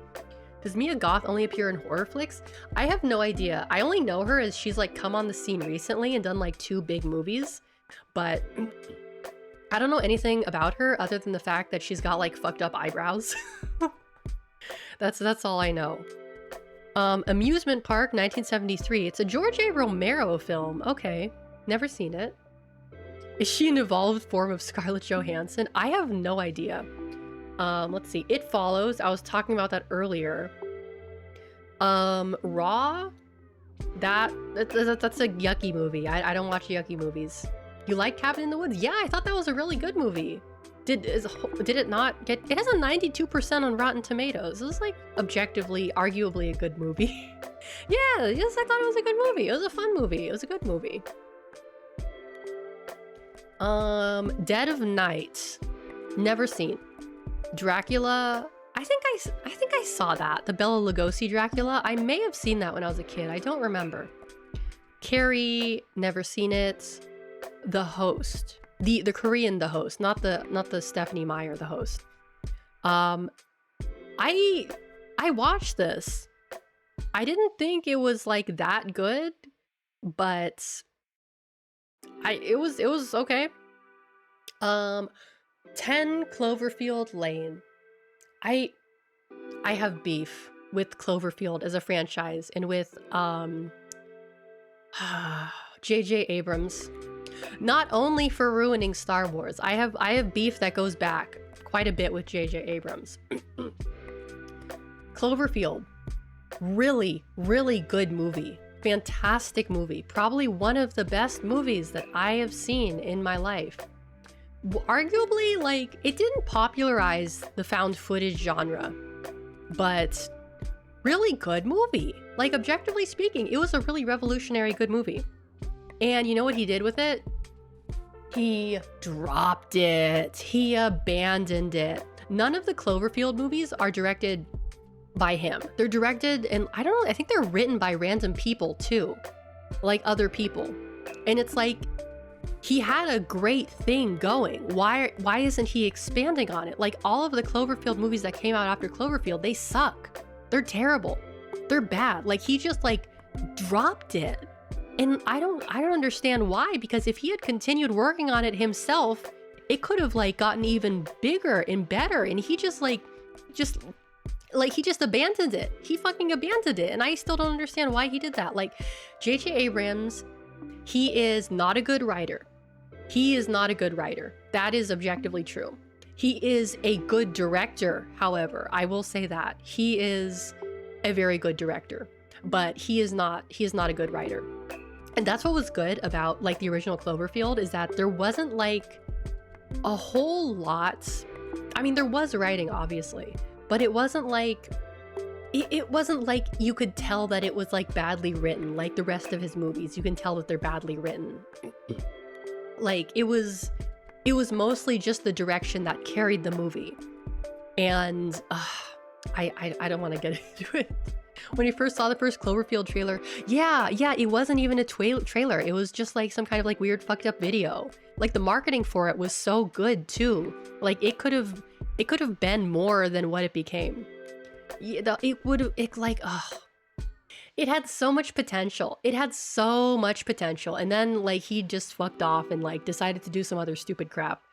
Does Mia Goth only appear in horror flicks? I have no idea. I only know her as she's like come on the scene recently and done like 2 big movies, but I don't know anything about her other than the fact that she's got like fucked up eyebrows. That's all I know. Amusement Park, 1973. It's a George A. Romero film. Okay, never seen it. Is she an evolved form of Scarlett Johansson? I have no idea. Let's see. It Follows. I was talking about that earlier. Raw. That's a yucky movie. I don't watch yucky movies. You like Cabin in the Woods? Yeah, I thought that was a really good movie. Did it not get? It has a 92% on Rotten Tomatoes. This is like objectively, arguably a good movie. Yeah, yes, I thought it was a good movie. It was a fun movie. It was a good movie. Dead of Night. Never seen. Dracula. I think I saw that. The Bela Lugosi Dracula. I may have seen that when I was a kid. I don't remember. Carrie. Never seen it. The Host. The Korean The Host, not the Stephanie Meyer The Host. I watched this. I didn't think it was like that good, but it was okay. 10 Cloverfield Lane. I have beef with Cloverfield as a franchise and with J.J. Abrams. Not only for ruining Star Wars. I have beef that goes back quite a bit with J.J. Abrams. Cloverfield. Really, really good movie. Fantastic movie. Probably one of the best movies that I have seen in my life. Arguably, like, it didn't popularize the found footage genre, but really good movie. Like, objectively speaking, it was a really revolutionary good movie. And you know what he did with it? He dropped it. He abandoned it. None of the Cloverfield movies are directed by him. They're directed, and I don't know, I think they're written by random people too. Like other people. And it's like, he had a great thing going. Why isn't he expanding on it? Like all of the Cloverfield movies that came out after Cloverfield, they suck. They're terrible. They're bad. Like he just like dropped it. And I don't understand why, because if he had continued working on it himself, it could have like gotten even bigger and better. And he just abandoned it. He fucking abandoned it. And I still don't understand why he did that. Like J.J. Abrams, he is not a good writer. He is not a good writer. That is objectively true. He is a good director, however. I will say that. He is a very good director, but he is not a good writer. And that's what was good about like the original Cloverfield, is that there wasn't like a whole lot. I mean, there was writing obviously, but it wasn't like you could tell that it was like badly written. Like the rest of his movies, you can tell that they're badly written. Like it was mostly just the direction that carried the movie. And I don't want to get into it. When you first saw the first Cloverfield trailer, yeah, it wasn't even a trailer. It was just like some kind of like weird fucked up video. Like the marketing for it was so good too. Like it could have been more than what it became. It had so much potential. It had so much potential. And then like he just fucked off and like decided to do some other stupid crap.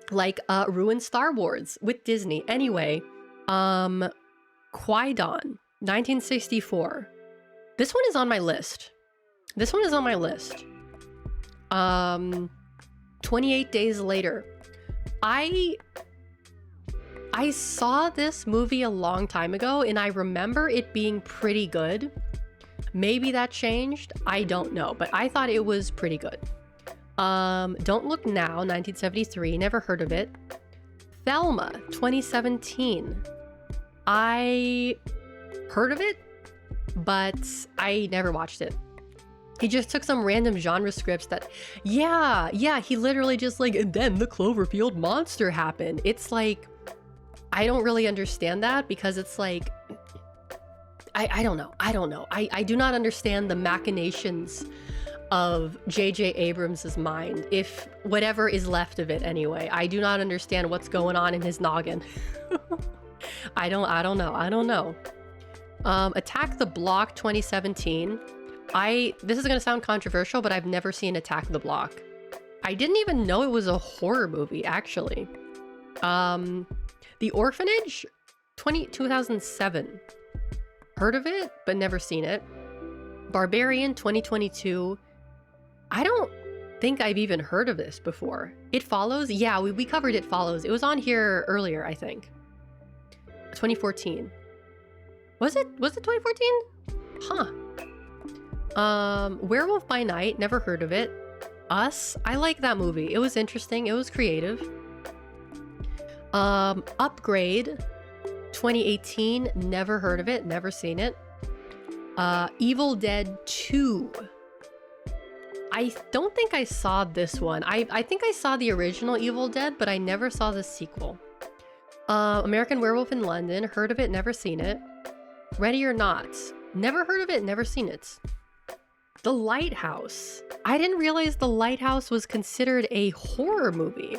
Like ruined Star Wars with Disney. Anyway, Qui-Gon, 1964. This one is on my list. 28 Days Later. I saw this movie a long time ago and I remember it being pretty good. Maybe that changed. I don't know, but I thought it was pretty good. Don't Look Now, 1973. Never heard of it. Thelma, 2017. I heard of it, but I never watched it. He just took some random genre scripts that, yeah, he literally just like, and then the Cloverfield monster happened. It's like, I don't really understand that because it's like, I don't know. I do not understand the machinations of J.J. Abrams's mind, if whatever is left of it anyway. I do not understand what's going on in his noggin. I don't know. Attack the Block 2017. This is gonna sound controversial, but I've never seen Attack the Block. I didn't even know it was a horror movie, actually. The Orphanage 2007. Heard of it, but never seen it. Barbarian 2022. I don't think I've even heard of this before. It Follows? Yeah, we covered It Follows. It was on here earlier, I think. 2014. Was it 2014? Huh. Werewolf by Night, never heard of it. Us, I like that movie. It was interesting, it was creative. Upgrade 2018, never heard of it, never seen it. Evil Dead 2. I don't think I saw this one. I think I saw the original Evil Dead, but I never saw the sequel. American Werewolf in London, heard of it, never seen it. Ready or Not, never heard of it, never seen it. The Lighthouse. I didn't realize The Lighthouse was considered a horror movie.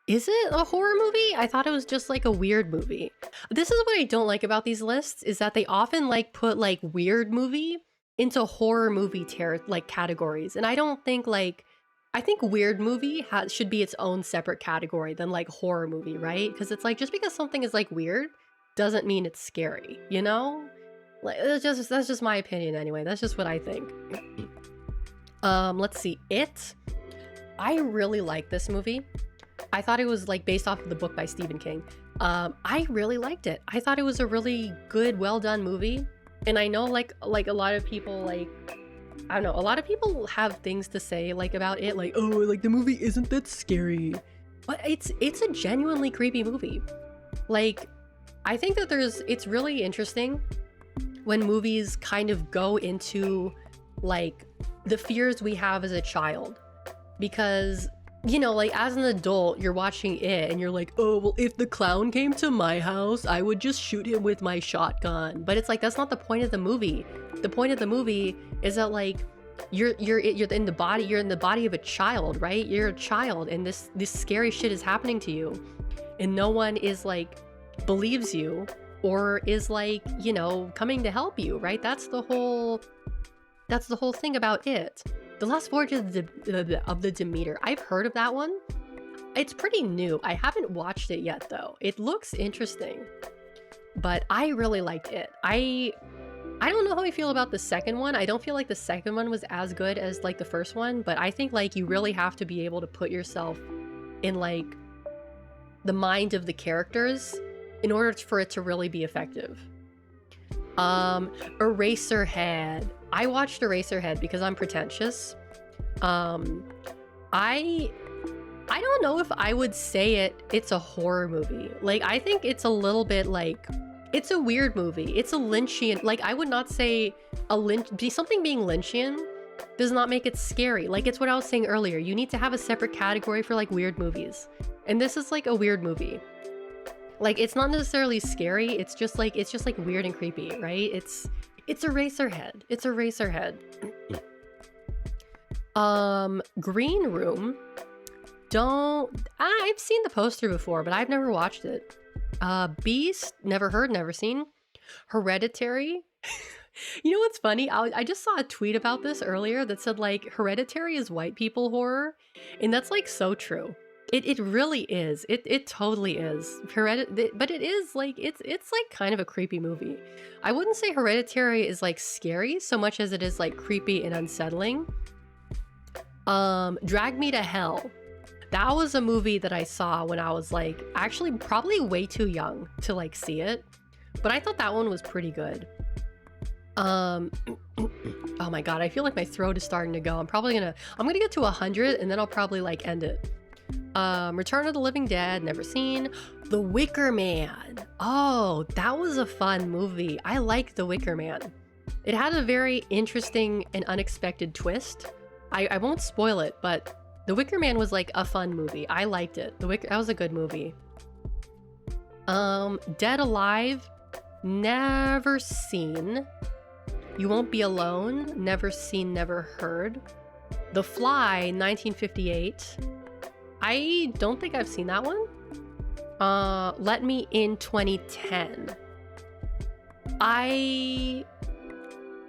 Is it a horror movie? I thought it was just like a weird movie. This is what I don't like about these lists, is that they often like put like weird movie into horror movie categories. And I don't think like, I think weird movie should be its own separate category than like horror movie, right? Because it's like, just because something is like weird doesn't mean it's scary, you know? Like, that's just my opinion anyway. That's just what I think. Let's see. It. I really like this movie. I thought it was like based off of the book by Stephen King. I really liked it. I thought it was a really good, well done movie. And I know like a lot of people like, I don't know, a lot of people have things to say like about it, like, oh, like the movie isn't that scary. But it's a genuinely creepy movie. Like, I think that it's really interesting when movies kind of go into like the fears we have as a child, because, you know, like as an adult you're watching it and you're like, oh well, if the clown came to my house I would just shoot him with my shotgun. But it's like, that's not the point of the movie. The point of the movie is that like you're in the body of a child, right? You're a child and this scary shit is happening to you and no one is like believes you or is like, you know, coming to help you, right? That's the whole thing about it. The Last Voyage of the Demeter. I've heard of that one. It's pretty new. I haven't watched it yet though. It looks interesting, but I really liked it. I don't know how I feel about the second one. I don't feel like the second one was as good as like the first one, but I think like you really have to be able to put yourself in like the mind of the characters in order for it to really be effective. Eraserhead. I watched Eraserhead because I'm pretentious. I don't know if I would say it's a horror movie. Like, I think it's a little bit like, it's a weird movie. It's a Lynchian. Like, I would not say something being Lynchian does not make it scary. Like, it's what I was saying earlier. You need to have a separate category for like weird movies. And this is like a weird movie. Like, it's not necessarily scary. It's just like weird and creepy, right? It's Eraserhead. It's Eraserhead. Green Room. I've seen the poster before, but I've never watched it. Beast, never heard, never seen. Hereditary. You know what's funny? I just saw a tweet about this earlier that said like Hereditary is white people horror, and that's like so true. It really is. It totally is. But it is like, it's like kind of a creepy movie. I wouldn't say Hereditary is like scary so much as it is like creepy and unsettling. Drag Me to Hell. That was a movie that I saw when I was like, actually probably way too young to like see it, but I thought that one was pretty good. Oh my god, I feel like my throat is starting to go. I'm gonna get to 100 and then I'll probably like end it. Return of the Living Dead, never seen. The Wicker Man. Oh, that was a fun movie. I like The Wicker Man. It had a very interesting and unexpected twist. I won't spoil it, but The Wicker Man was like a fun movie. I liked it. That was a good movie. Dead Alive, never seen. You Won't Be Alone, never seen, never heard. The Fly, 1958. I don't think I've seen that one. Let Me In, 2010. I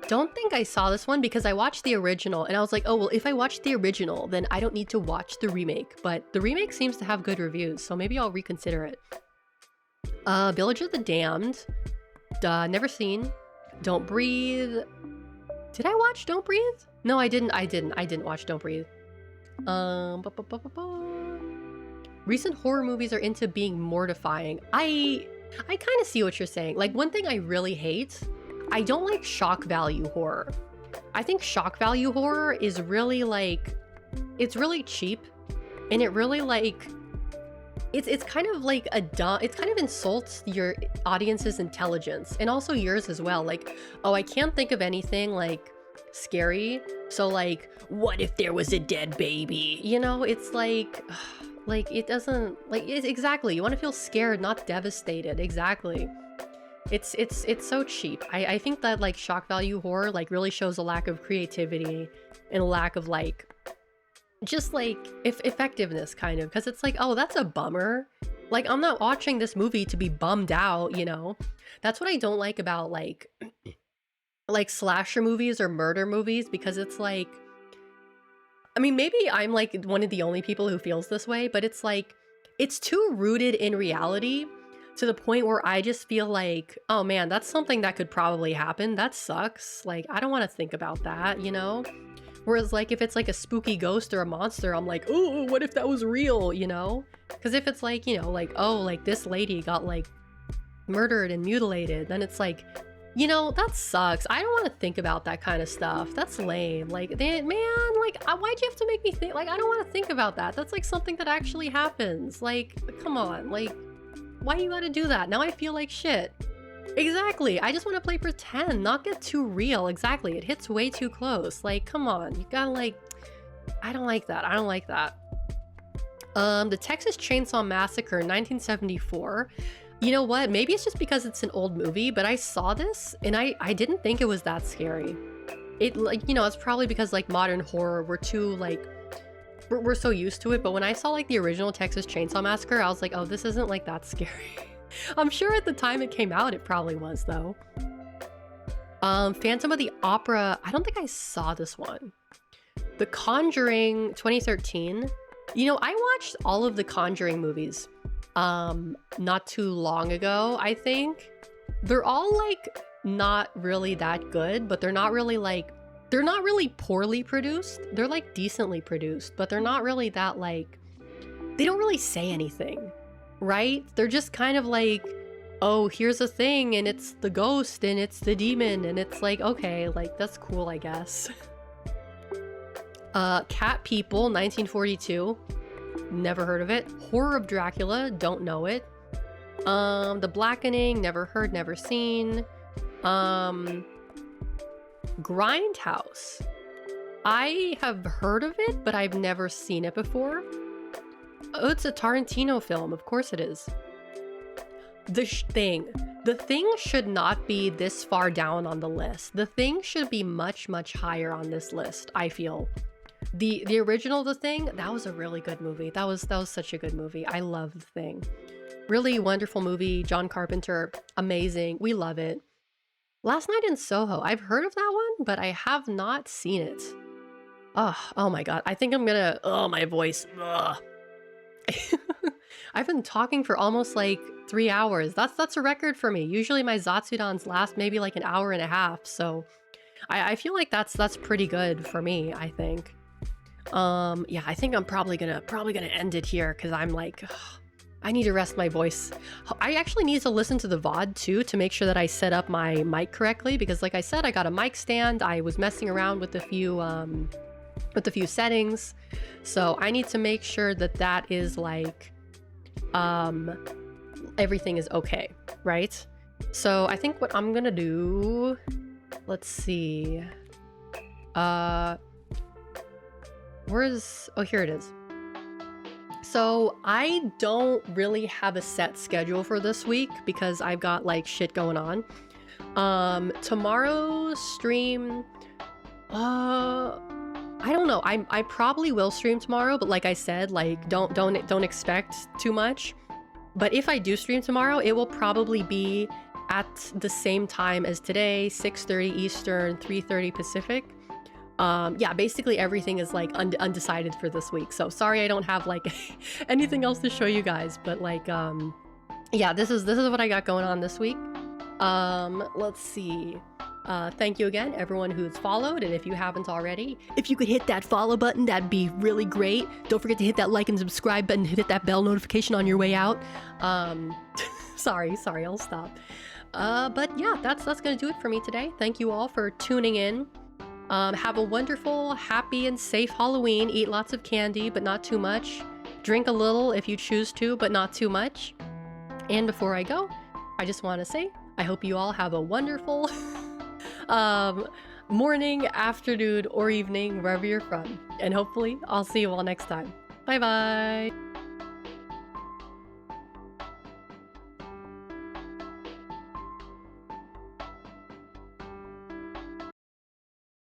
don't think I saw this one because I watched the original and I was like, oh, well, if I watch the original, then I don't need to watch the remake. But the remake seems to have good reviews, so maybe I'll reconsider it. Village of the Damned, never seen. Don't Breathe. Did I watch Don't Breathe? No, I didn't watch Don't Breathe. Recent horror movies are into being mortifying. I kind of see what you're saying. Like, one thing I really hate, I don't like shock value horror. I think shock value horror is really like, it's really cheap, and it really like, it's kind of like it kind of insults your audience's intelligence and also yours as well. Like, oh, I can't think of anything like scary, so like, what if there was a dead baby? You know, it's like it doesn't, like, exactly. You want to feel scared, not devastated. Exactly. It's so cheap. I think that like shock value horror like really shows a lack of creativity and a lack of like just like effectiveness, kind of, because it's like, oh, that's a bummer. Like, I'm not watching this movie to be bummed out, you know? That's what I don't like about like slasher movies or murder movies, because it's like, I mean, maybe I'm like one of the only people who feels this way, but it's like, it's too rooted in reality to the point where I just feel like, oh man, that's something that could probably happen. That sucks. Like, I don't want to think about that, you know? Whereas like if it's like a spooky ghost or a monster, I'm like, oh, what if that was real, you know? Because if it's like, you know, like, oh, like this lady got like murdered and mutilated, then it's like, you know, that sucks. I don't want to think about that kind of stuff. That's lame. Like, man, like, why'd you have to make me think? Like, I don't want to think about that. That's like something that actually happens. Like, come on, like, why you gotta do that? Now I feel like shit. Exactly. I just want to play pretend, not get too real. Exactly. It hits way too close. Like, come on. You gotta like, I don't like that. I don't like that. The Texas Chainsaw Massacre, 1974. You know what? Maybe it's just because it's an old movie, but I saw this and I didn't think it was that scary. It, like, you know, it's probably because like modern horror, we're too like, we're so used to it. But when I saw like the original Texas Chainsaw Massacre, I was like, oh, this isn't like that scary. I'm sure at the time it came out, it probably was though. Phantom of the Opera, I don't think I saw this one. The Conjuring, 2013. You know, I watched all of the Conjuring movies not too long ago, I think. They're all like not really that good, but they're not really like, they're not really poorly produced. They're like decently produced, but they're not really that like, they don't really say anything, right? They're just kind of like, oh, here's a thing and it's the ghost and it's the demon, and it's like, okay, like that's cool, I guess. Cat People, 1942. Never heard of it. Horror of Dracula, don't know it. The Blackening, never heard, never seen. Grindhouse. I have heard of it, but I've never seen it before. Oh, it's a Tarantino film. Of course it is. The Thing should not be this far down on the list. The Thing should be much, much higher on this list, I feel. The original The Thing, that was a really good movie. That was such a good movie. I love The Thing. Really wonderful movie. John Carpenter, amazing. We love it. Last Night in Soho. I've heard of that one, but I have not seen it. Oh my god. I think I'm gonna, my voice. Ugh. I've been talking for almost like 3 hours. That's a record for me. Usually my Zatsudans last maybe like an hour and a half. So I feel like that's pretty good for me, I think. Yeah, I think I'm probably gonna end it here because I'm like, I need to rest my voice. I actually need to listen to the VOD too to make sure that I set up my mic correctly, because like I said, I got a mic stand. I was messing around with a few settings, so I need to make sure that that is like everything is okay, right? So I think what I'm gonna do Let's see. Where's... Oh, here it is. So I don't really have a set schedule for this week because I've got like shit going on. Tomorrow's stream, I don't know. I probably will stream tomorrow, but like I said, like don't expect too much. But if I do stream tomorrow, it will probably be at the same time as today, 6:30 Eastern, 3:30 Pacific. Yeah, basically everything is like undecided for this week. So sorry I don't have like anything else to show you guys, but like yeah, this is what I got going on this week. Let's see. Thank you again, everyone who's followed, and if you haven't already, if you could hit that follow button, that'd be really great. Don't forget to hit that like and subscribe button, hit that bell notification on your way out. Sorry, I'll stop. But yeah, that's gonna do it for me today. Thank you all for tuning in. Have a wonderful, happy, and safe Halloween. Eat lots of candy, but not too much. Drink a little if you choose to, but not too much. And before I go, I just want to say, I hope you all have a wonderful morning, afternoon, or evening, wherever you're from. And hopefully, I'll see you all next time. Bye-bye!